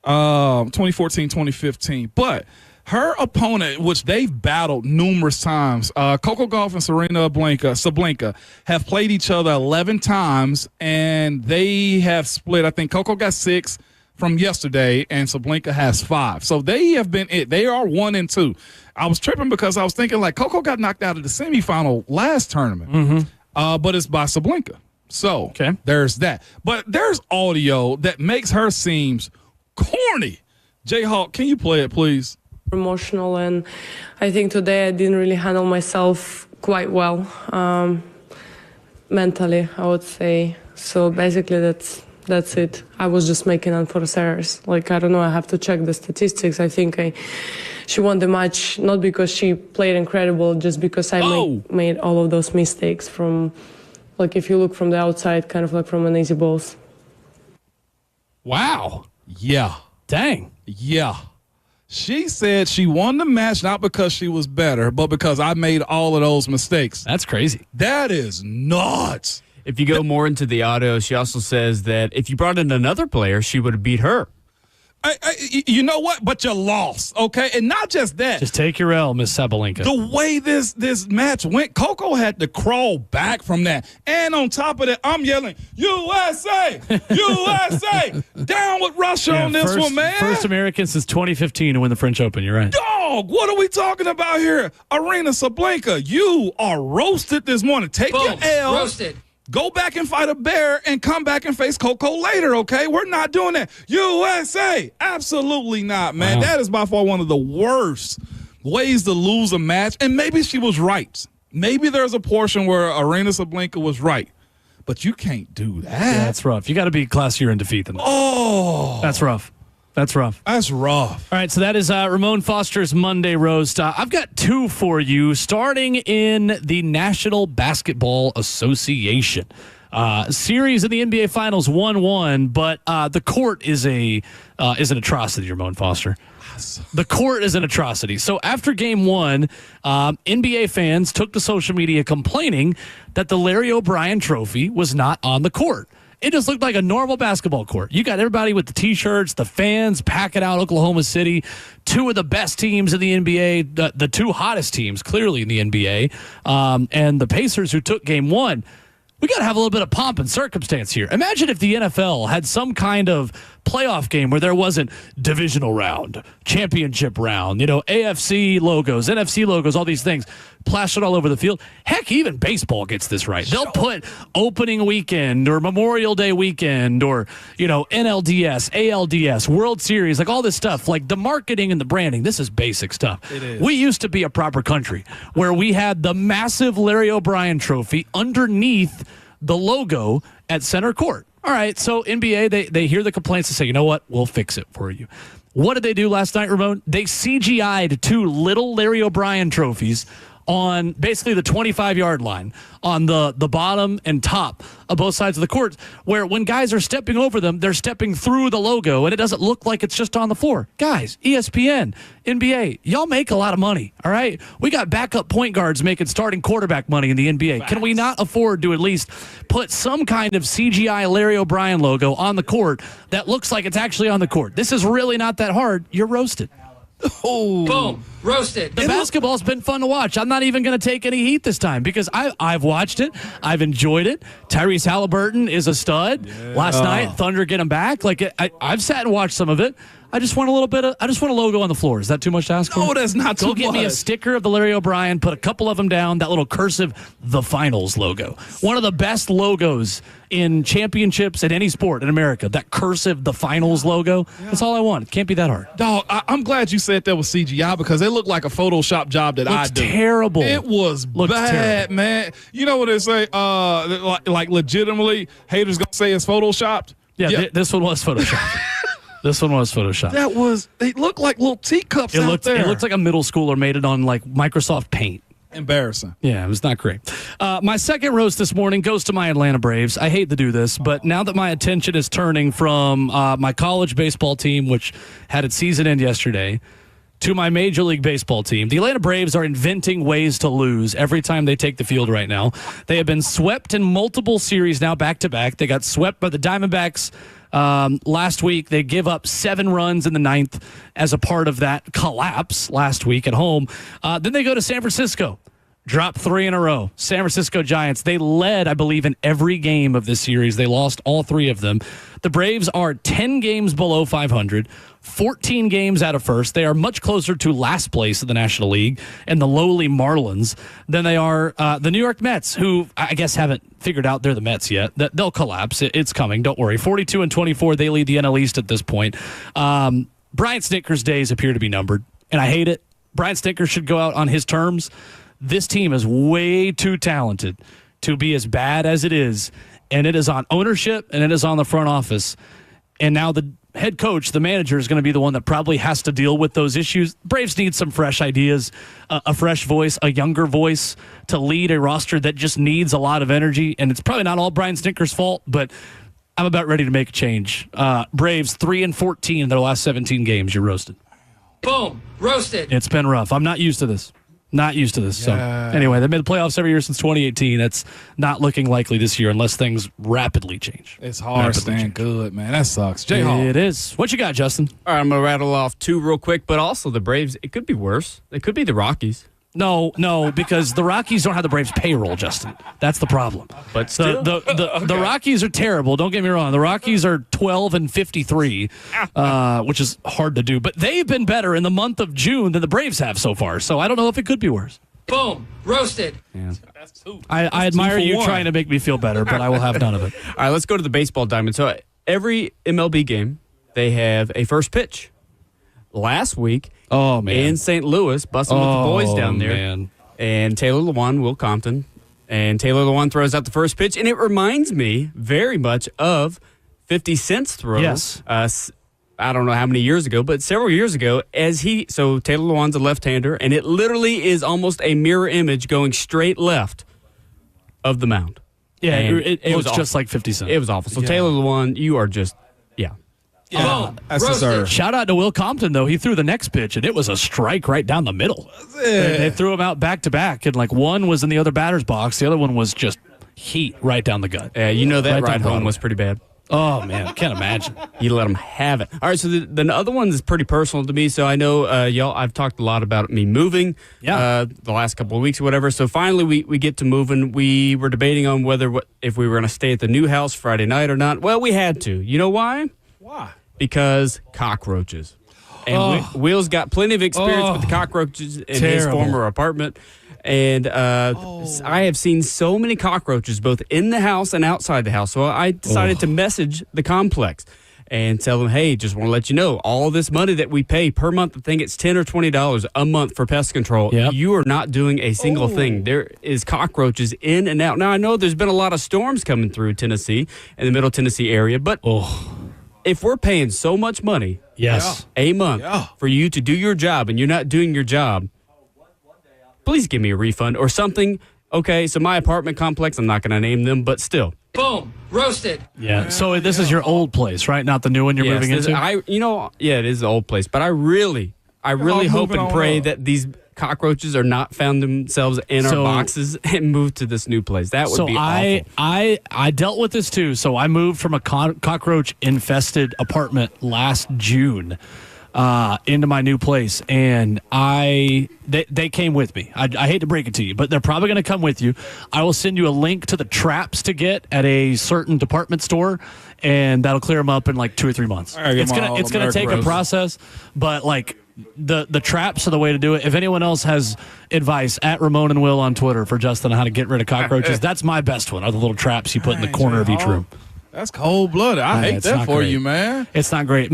2014, 2015. But her opponent, which they've battled numerous times, Coco Gauff and Sabalenka have played each other 11 times, and they have split. I think Coco got 6 from yesterday, and Sabalenka has 5. So they have been it. They are 1-2. I was tripping because I was thinking, like, Coco got knocked out of the semifinal last tournament, but it's by Sabalenka. So there's that. But there's audio that makes her seems corny. J-Hawk, can you play it, please? Emotional, and I think today I didn't really handle myself quite well, mentally, I would say. So basically that's it. I was just making unforced errors. Like, I don't know, I have to check the statistics. I think she won the match not because she played incredible, just because I made all of those mistakes from, like, if you look from the outside, kind of like from an easy balls. Wow. Yeah. Dang. Yeah. She said she won the match not because she was better, but because I made all of those mistakes. That's crazy. That is nuts. If you go more into the audio, she also says that if you brought in another player, she would have beat her. You know what? But you lost, okay? And not just that. Just take your L, Miss Sabalenka. The way this match went, Coco had to crawl back from that. And on top of that, I'm yelling, USA! USA! Down with Russia on this one, man. First American since 2015 to win the French Open. You're right. Dog, what are we talking about here? Aryna Sabalenka, you are roasted this morning. Take your L. Roasted. Go back and fight a bear and come back and face Coco later, okay? We're not doing that. USA! Absolutely not, man. Wow. That is by far one of the worst ways to lose a match. And maybe she was right. Maybe there's a portion where Aryna Sabalenka was right. But you can't do that. Yeah, that's rough. You got to be classier in defeat than that. Oh. That's rough. That's rough. That's rough. All right, so that is Ramon Foster's Monday Roast. I've got 2 for you, starting in the National Basketball Association. Series in the NBA Finals 1-1, but the court is an atrocity, Ramon Foster. The court is an atrocity. So after Game 1, NBA fans took to social media complaining that the Larry O'Brien Trophy was not on the court. It just looked like a normal basketball court. You got everybody with the T-shirts, the fans packing out Oklahoma City, 2 of the best teams in the NBA, the 2 hottest teams clearly in the NBA, and the Pacers who took Game 1. We got to have a little bit of pomp and circumstance here. Imagine if the NFL had some kind of playoff game where there wasn't divisional round, championship round, AFC logos, NFC logos, all these things plastered all over the field. Heck, even baseball gets this right. They'll put opening weekend or Memorial Day weekend or, NLDS, ALDS, World Series, like all this stuff, like the marketing and the branding. This is basic stuff. It is. We used to be a proper country where we had the massive Larry O'Brien Trophy underneath the logo at center court. All right, so NBA, they hear the complaints and say, you know what, we'll fix it for you. What did they do last night, Ramon? They CGI'd 2 little Larry O'Brien trophies on basically the 25-yard line on the bottom and top of both sides of the court, where when guys are stepping over them, they're stepping through the logo, and it doesn't look like it's just on the floor. Guys, ESPN, NBA, y'all make a lot of money, all right? We got backup point guards making starting quarterback money in the NBA. Facts. Can we not afford to at least put some kind of CGI Larry O'Brien logo on the court that looks like it's actually on the court? This is really not that hard. You're roasted. Boom. Roasted. The basketball's been fun to watch. I'm not even going to take any heat this time because I've watched it. I've enjoyed it. Tyrese Halliburton is a stud. Last night, Thunder get him back. I've sat and watched some of it. I just want a logo on the floor. Is that too much to ask for? No, that's not too much. Go get me a sticker of the Larry O'Brien, put a couple of them down, that little cursive, the finals logo. One of the best logos in championships in any sport in America. That cursive, the finals logo. That's all I want. It can't be that hard. Dog, I'm glad you said that was CGI because it looked like a Photoshop job that I do. Terrible. It was bad, terrible. man. You know what they say? Like legitimately, haters gonna say it's photoshopped. Yeah. This one was Photoshopped. This one was Photoshopped. They looked like little teacups out there. It looked like a middle schooler made it on like Microsoft Paint. Embarrassing. Yeah, it was not great. My second roast this morning goes to my Atlanta Braves. I hate to do this, but now that my attention is turning from my college baseball team, which had its season end yesterday, to my Major League Baseball team, the Atlanta Braves are inventing ways to lose every time they take the field right now. They have been swept in multiple series now back-to-back. They got swept by the Diamondbacks last week. They give up 7 runs in the 9th as a part of that collapse last week at home. Then they go to San Francisco, drop 3 in a row. San Francisco Giants, they led, I believe, in every game of this series. They lost all 3 of them. The Braves are 10 games below 500, 14 games out of first. They are much closer to last place in the National League and the lowly Marlins than they are the New York Mets, who I guess haven't figured out they're the Mets yet. They'll collapse. It's coming. Don't worry. 42-24. They lead the NL East at this point. Brian Snitker's days appear to be numbered, and I hate it. Brian Snitker should go out on his terms. This team is way too talented to be as bad as it is, and it is on ownership and it is on the front office. And now the head coach, the manager, is going to be the one that probably has to deal with those issues. Braves need some fresh ideas, a fresh voice, a younger voice to lead a roster that just needs a lot of energy. And it's probably not all Brian Snitker's fault, but I'm about ready to make a change. Braves 3-14 in their last 17 games. You're roasted. Boom. Roasted. It's been rough. I'm not used to this. Not used to this. So anyway, they've made the playoffs every year since 2018. That's not looking likely this year unless things rapidly change. It's hard staying good, man. That sucks. J-Hawk. It is. What you got, Justin? All right, I'm going to rattle off 2 real quick, but also the Braves, it could be worse. It could be the Rockies. No, because the Rockies don't have the Braves payroll, Justin. That's the problem. But still. The Rockies are terrible. Don't get me wrong. The Rockies are 12-53, which is hard to do. But they've been better in the month of June than the Braves have so far. So I don't know if it could be worse. Boom. Roasted. Yeah. I admire you trying to make me feel better, but I will have none of it. All right, let's go to the baseball diamond. So every MLB game, they have a first pitch. Last week, in St. Louis, busting with the boys down there. Man. And Taylor Lewan, Will Compton. And Taylor Lewan throws out the first pitch. And it reminds me very much of 50 Cent's throw. Yes. I don't know how many years ago, but several years ago, so Taylor Lewan's a left-hander, and it literally is almost a mirror image going straight left of the mound. Yeah, And it was awful. just like 50 Cent. It was awful. So Taylor Lewan, you are just, Boom. That's Roasted. deserved. Shout out to Will Compton, though. He threw the next pitch, and it was a strike right down the middle. They threw him out back-to-back, and one was in the other batter's box. The other one was just heat right down the gut. you know that Right down ride home Broadway. was pretty bad. Oh, man. Can't imagine. You let them have it. All right, so the other one is pretty personal to me. So I know y'all, I've talked a lot about me moving the last couple of weeks or whatever. So finally we get to moving. We were debating on if we were going to stay at the new house Friday night or not. Well, we had to. You know why? Why? Because cockroaches. And Will's got plenty of experience with the cockroaches in his former apartment. And I have seen so many cockroaches both in the house and outside the house. So I decided to message the complex and tell them, hey, just want to let you know, all this money that we pay per month, I think it's $10 or $20 a month for pest control. Yep. You are not doing a single thing. There is cockroaches in and out. Now, I know there's been a lot of storms coming through Tennessee and the Middle Tennessee area, but if we're paying so much money a month for you to do your job and you're not doing your job, please give me a refund or something. Okay, so my apartment complex, I'm not going to name them, but still. Boom. Roasted. Yeah. So this is your old place, right? Not the new one you're moving into? It is the old place, but I really hope and pray that these cockroaches are not found themselves in our boxes and moved to this new place. That would be awful. I dealt with this too. So I moved from a cockroach infested apartment last June. into my new place, and they came with me. I hate to break it to you, but they're probably going to come with you. I will send you a link to the traps to get at a certain department store, and that'll clear them up in like 2 or 3 months. It's gonna take a process, but like the traps are the way to do it. If anyone else has advice, at Ramon and Will on Twitter for Justin on how to get rid of cockroaches, that's my best one. Are the little traps you put in the corner of each room. That's cold-blooded. I hate that for you, man. It's not great.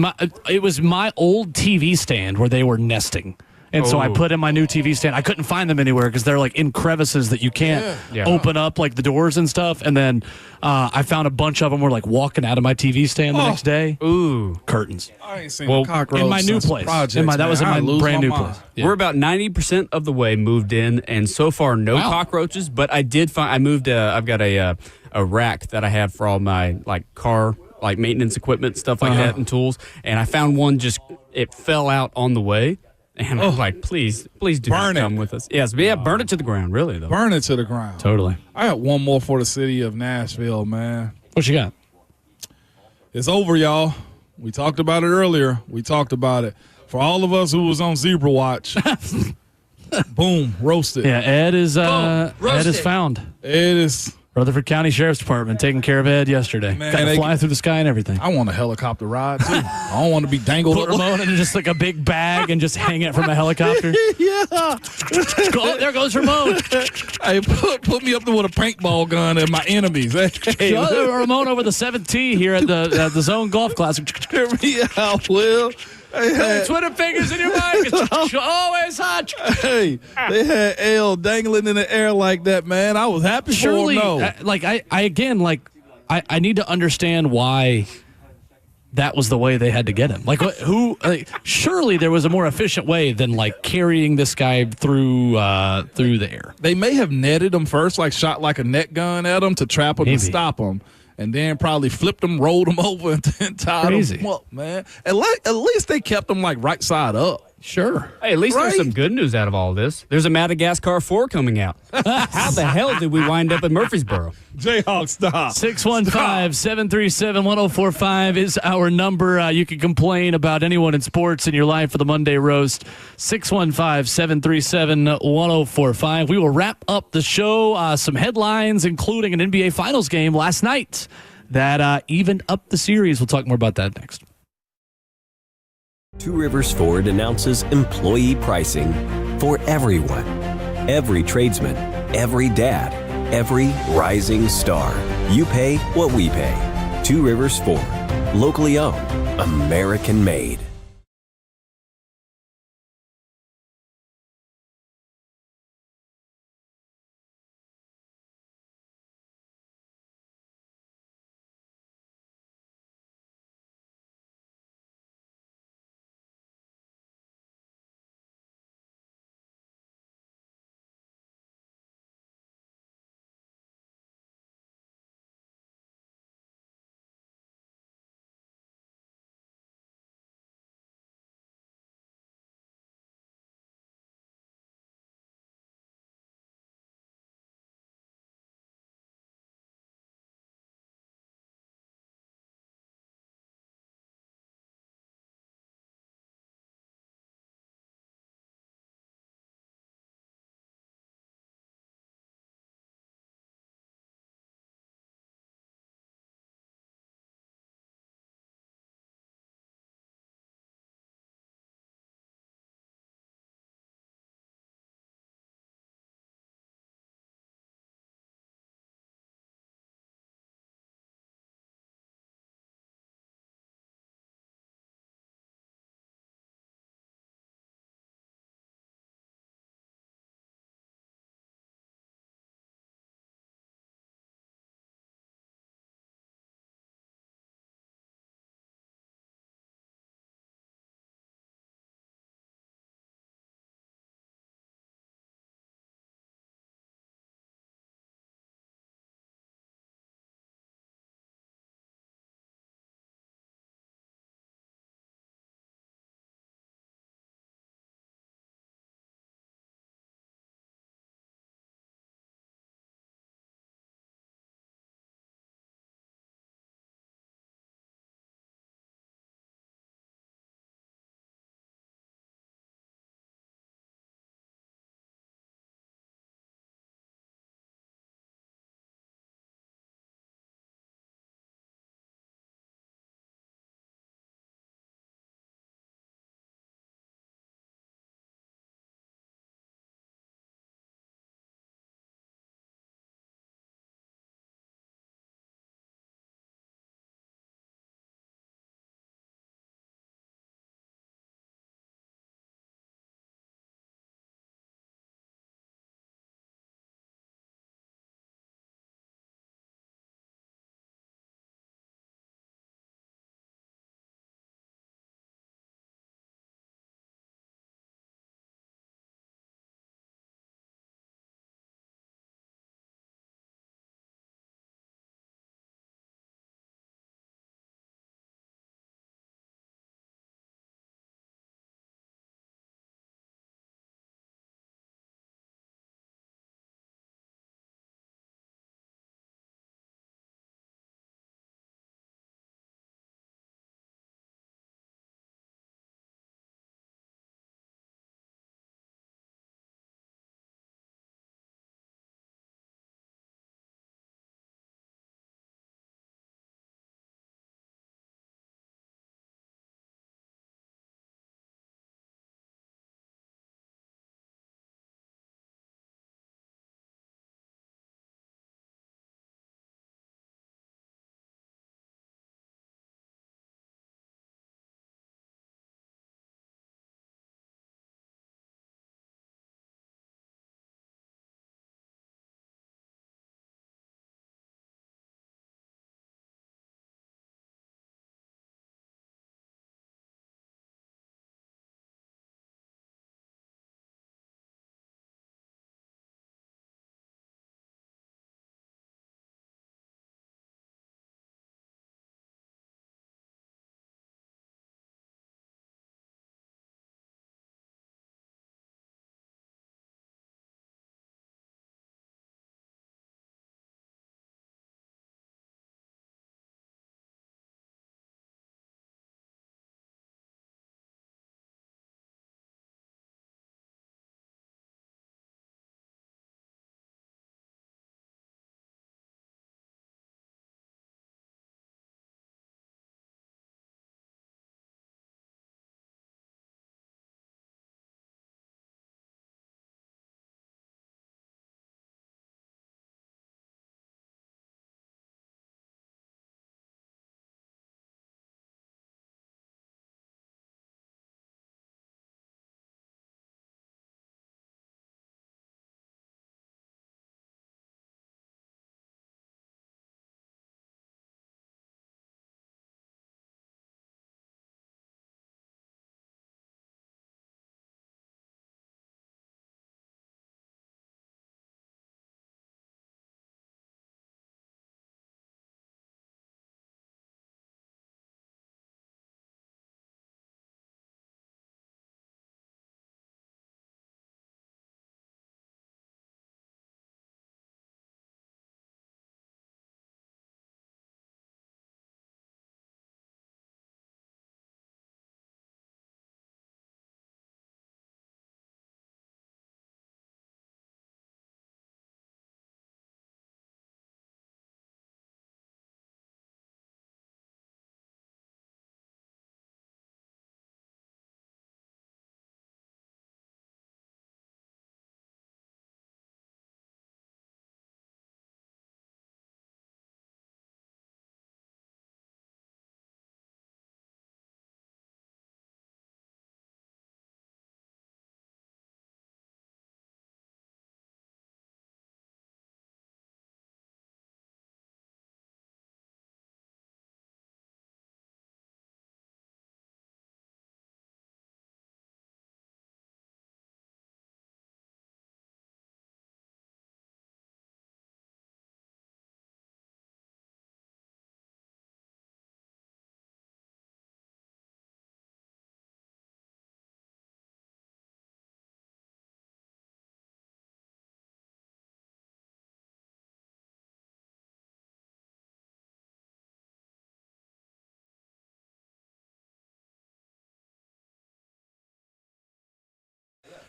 It was my old TV stand where they were nesting. And so I put in my new TV stand. I couldn't find them anywhere because they're like in crevices that you can't open up, like the doors and stuff. And then I found a bunch of them were like walking out of my TV stand the next day. Ooh. Curtains. I ain't seen a cockroach in my new since place. Projects, that was in my brand new place. Yeah. We're about 90% of the way moved in, and so far no cockroaches. But I did find I moved. I've got a rack that I have for all my like car like maintenance equipment stuff like that and tools. And I found one it fell out on the way. And I'm like, please do not come with us. Yes, burn it to the ground, really, though. Burn it to the ground. Totally. I got one more for the city of Nashville, man. What you got? It's over, y'all. We talked about it earlier. We talked about it. For all of us who was on Zebra Watch, boom, roasted. Yeah, Ed is found. Ed is... Rutherford County Sheriff's Department taking care of Ed yesterday. Man, got to fly through the sky and everything. I want a helicopter ride, too. I don't want to be dangled Put Ramon in just like a big bag and just hang it from a helicopter. Yeah. Oh, there goes Ramon. Hey, put me up there with a paintball gun at my enemies. Hey, Ramon over the 7th tee here at the Zone Golf Classic. hear me out, Will. Hey, Twitter fingers in your mic. It's always hot. Hey, they had L dangling in the air like that, man. I was happy Surely, for him. I need to understand why that was the way they had to get him. Surely there was a more efficient way than like carrying this guy through the air. They may have netted him first, like shot like a net gun at him to trap him and stop him. And then probably flipped him, rolled him over, and then tied him up, man. At least they kept him like right side up. Sure. Hey, at least there's some good news out of all this. There's a Madagascar 4 coming out. How the hell did we wind up in Murfreesboro? Jayhawk, stop. 615-737-1045 is our number. You can complain about anyone in sports in your life for the Monday Roast. 615-737-1045. We will wrap up the show. Some headlines, including an NBA Finals game last night that evened up the series. We'll talk more about that next. Two Rivers Ford announces employee pricing for everyone. Every tradesman, every dad, every rising star. You pay what we pay. Two Rivers Ford. Locally owned. American made.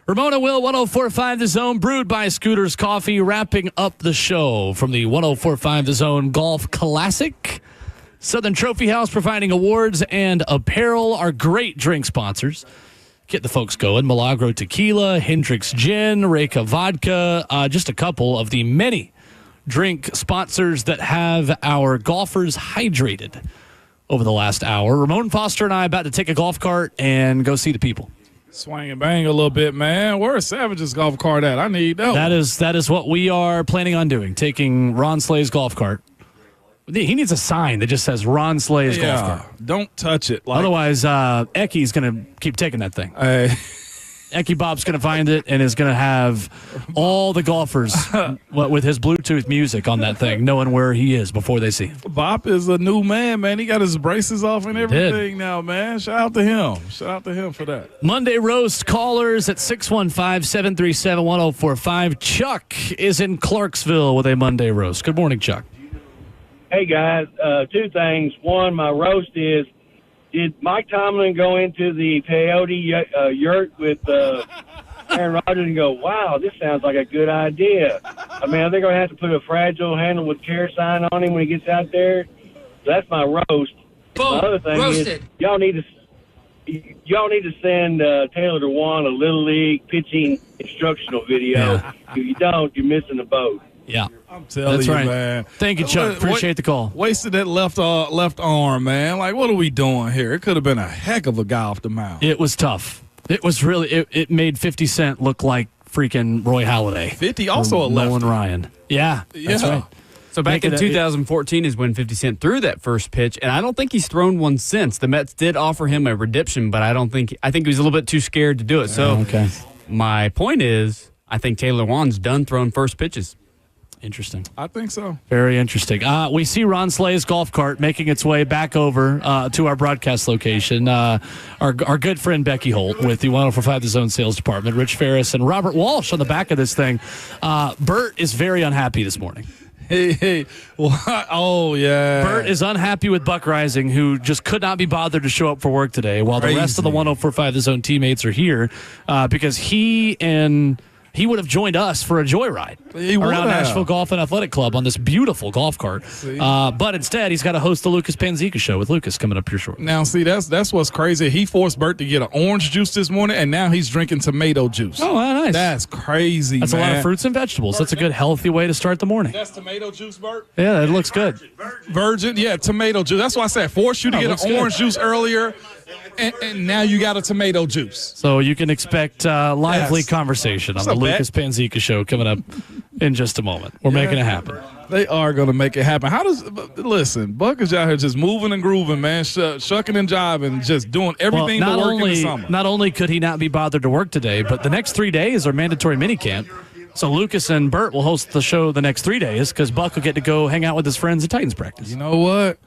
Ramona Will, 104.5 The Zone, brewed by Scooters Coffee, wrapping up the show from the 104.5 The Zone Golf Classic. Southern Trophy House providing awards and apparel, our great drink sponsors. Get the folks going. Milagro Tequila, Hendrix Gin, Reka Vodka, just a couple of the many drink sponsors that have our golfers hydrated over the last hour. Ramon Foster and I about to take a golf cart and go see the people. Swing and bang a little bit, man. Where's Savage's golf cart at? I need that. That is what we are planning on doing, taking Ron Slay's golf cart. He needs a sign that just says Ron Slay's golf cart. Don't touch it. Otherwise, Ecky's going to keep taking that thing. Ecky Bob's going to find it and is going to have all the golfers with his Bluetooth music on that thing, knowing where he is before they see him. Bob is a new man. He got his braces off and everything now, man. Shout out to him. Shout out to him for that. Monday Roast callers at 615-737-1045. Chuck is in Clarksville with a Monday Roast. Good morning, Chuck. Hey, guys. Two things. One, my roast is, did Mike Tomlin go into the peyote yurt with Aaron Rodgers and go, wow, this sounds like a good idea? I mean, are they going to have to put a fragile handle with care sign on him when he gets out there? So that's my roast. Boom. My other thing Roasted. is, y'all need to send Taylor DeWan a Little League pitching instructional video. Yeah. If you don't, you're missing the boat. Yeah. I'm telling That's you, right. man. Thank you, Chuck. Appreciate the call. Wasted that left arm, man. Like, what are we doing here? It could have been a heck of a guy off the mound. It was tough. It was really, it made 50 Cent look like freaking Roy Halladay. 50 also a lefty. Nolan Ryan. Yeah, that's right. So back in 2014 is when 50 Cent threw that first pitch, and I don't think he's thrown one since. The Mets did offer him a redemption, but I think he was a little bit too scared to do it. So Okay. my point is, I think Taylor Wan's done throwing first pitches. Interesting. I think so. Very interesting. We see Ron Slay's golf cart making its way back over to our broadcast location. Our good friend Becky Holt with the 104.5 The Zone Sales Department, Rich Ferris, and Robert Walsh on the back of this thing. Bert is very unhappy this morning. Hey. What? Oh, yeah. Bert is unhappy with Buck Rising, who just could not be bothered to show up for work today, while the rest of the 104.5 The Zone teammates are here because he would have joined us for a joyride around Nashville Golf and Athletic Club on this beautiful golf cart. But instead, he's got to host the Lucas Panzica show with Lucas coming up here shortly. Now, see, that's what's crazy. He forced Bert to get an orange juice this morning, and now he's drinking tomato juice. Oh, nice. That's crazy, That's man. a lot of fruits and vegetables. That's a good, healthy way to start the morning. That's tomato juice, Bert? Yeah, it looks good. Virgin, yeah, tomato juice. That's why I said force you to get an orange juice earlier, and now you got a tomato juice. So you can expect lively conversation on the Lucas Panzica show coming up in just a moment. We're making it happen. They are going to make it happen. Listen, Buck is out here just moving and grooving, man, shucking and jiving, just doing everything to work in the summer. Not only could he not be bothered to work today, but the next 3 days are mandatory minicamp. So Lucas and Bert will host the show the next 3 days because Buck will get to go hang out with his friends at Titans practice. You know what?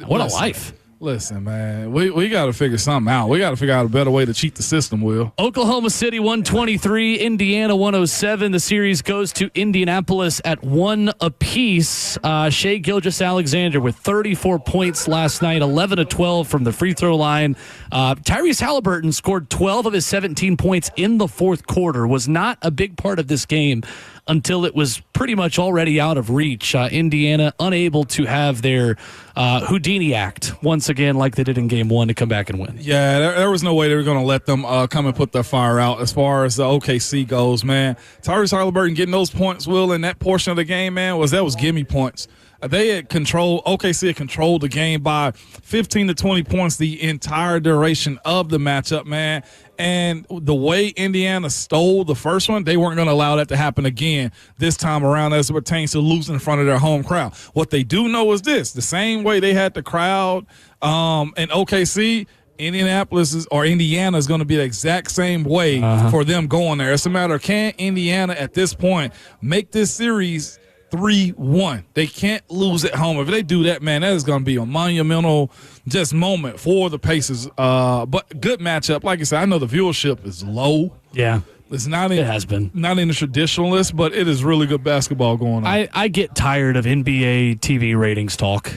What a life. Listen, man, we got to figure something out. We got to figure out a better way to cheat the system, Will. Oklahoma City 123, Indiana 107. The series goes to Indianapolis at 1 apiece. Shai Gilgeous-Alexander with 34 points last night, 11 of 12 from the free throw line. Tyrese Halliburton scored 12 of his 17 points in the fourth quarter, was not a big part of this game until it was pretty much already out of reach. Indiana unable to have their Houdini act once again like they did in game one to come back and win. Yeah, there was no way they were going to let them come and put their fire out as far as the OKC goes, man. Tyrese Halliburton getting those points, Will, in that portion of the game, man, that was gimme points. OKC had controlled the game by 15 to 20 points the entire duration of the matchup, man. And the way Indiana stole the first one, they weren't going to allow that to happen again this time around as it pertains to losing in front of their home crowd. What they do know is this: the same way they had the crowd in OKC, Indiana is going to be the exact same way for them going there. It's a matter of, can Indiana at this point make this series 3-1. They can't lose at home. If they do that, man, that is going to be a monumental just moment for the Pacers. But good matchup. Like I said, I know the viewership is low. Yeah. It's not in, it has been. Not in the traditional list, but it is really good basketball going on. I get tired of NBA TV ratings talk.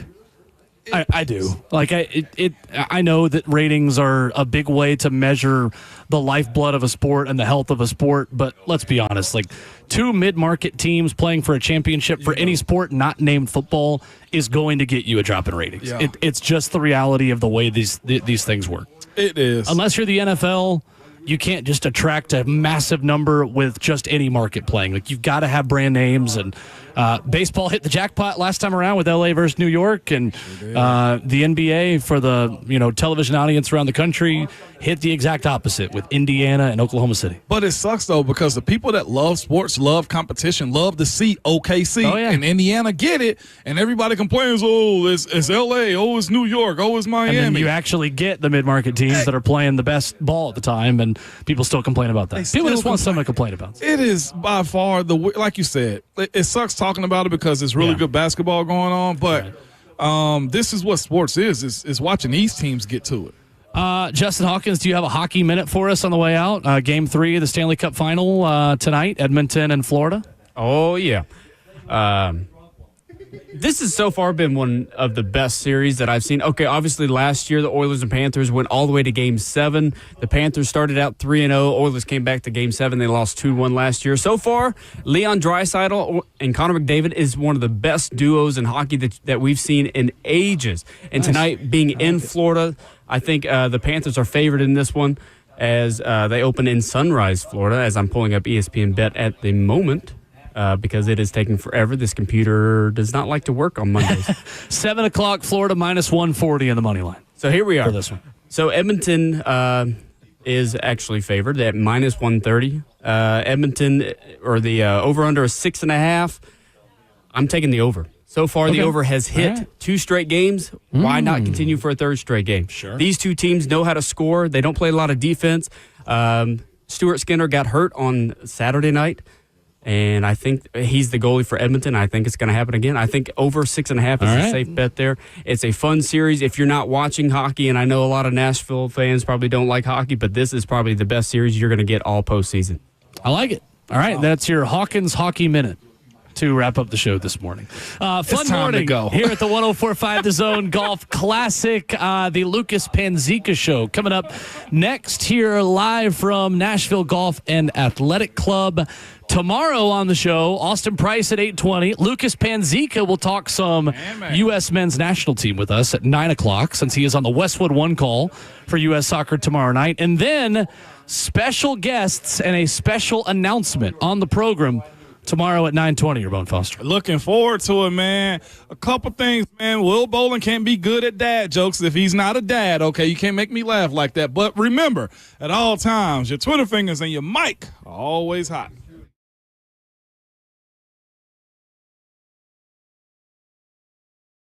I do. Like I know that ratings are a big way to measure the lifeblood of a sport and the health of a sport, but let's be honest, like 2 mid-market teams playing for a championship for any sport not named football is going to get you a drop in ratings. Yeah. It's just the reality of the way these things work. It is. Unless you're the NFL, you can't just attract a massive number with just any market playing. Like, you've got to have brand names, and baseball hit the jackpot last time around with LA versus New York, and the NBA for the television audience around the country hit the exact opposite with Indiana and Oklahoma City. But it sucks, though, because the people that love sports, love competition, love to see OKC and Indiana get it, and everybody complains, oh, it's L.A., oh, it's New York, oh, it's Miami. And then you actually get the mid-market teams that are playing the best ball at the time, and people still complain about that. People just want something to complain about. It is by far, like you said, it sucks talking about it because it's really good basketball going on, but this is what sports is watching these teams get to it. Justin Hawkins, do you have a hockey minute for us on the way out? Game 3 of the Stanley Cup Final tonight, Edmonton and Florida. Oh, yeah. This has so far been one of the best series that I've seen. Okay, obviously last year the Oilers and Panthers went all the way to Game 7. The Panthers started out 3-0. Oilers came back to Game 7. They lost 2-1 last year. So far, Leon Draisaitl and Connor McDavid is one of the best duos in hockey that we've seen in ages. And tonight, being in Florida, I think the Panthers are favored in this one as they open in Sunrise, Florida, as I'm pulling up ESPN Bet at the moment. Because it is taking forever. This computer does not like to work on Mondays. 7 o'clock, Florida minus 140 in the money line. So here we are. For this one. So Edmonton is actually favored at minus 130. Edmonton, or the over-under is 6.5. I'm taking the over. So far, the over has hit 2 straight games. Why not continue for a 3rd straight game? Sure. These 2 teams know how to score. They don't play a lot of defense. Stuart Skinner got hurt on Saturday night. And I think he's the goalie for Edmonton. I think it's going to happen again. I think over 6.5 is a safe bet there. It's a fun series. If you're not watching hockey, and I know a lot of Nashville fans probably don't like hockey, but this is probably the best series you're going to get all postseason. I like it. All right, that's your Hawkins Hockey Minute to wrap up the show this morning. Fun morning here at the 104.5 The Zone Golf Classic, the Lucas Panzica Show. Coming up next here live from Nashville Golf and Athletic Club. Tomorrow on the show, Austin Price at 8:20. Lucas Panzica will talk some U.S. men's national team with us at 9 o'clock, since he is on the Westwood One call for U.S. Soccer tomorrow night. And then special guests and a special announcement on the program tomorrow at 9:20, Ramon Foster. Looking forward to it, man. A couple things, man. Will Bolin can't be good at dad jokes if he's not a dad, okay? You can't make me laugh like that. But remember, at all times, your Twitter fingers and your mic are always hot.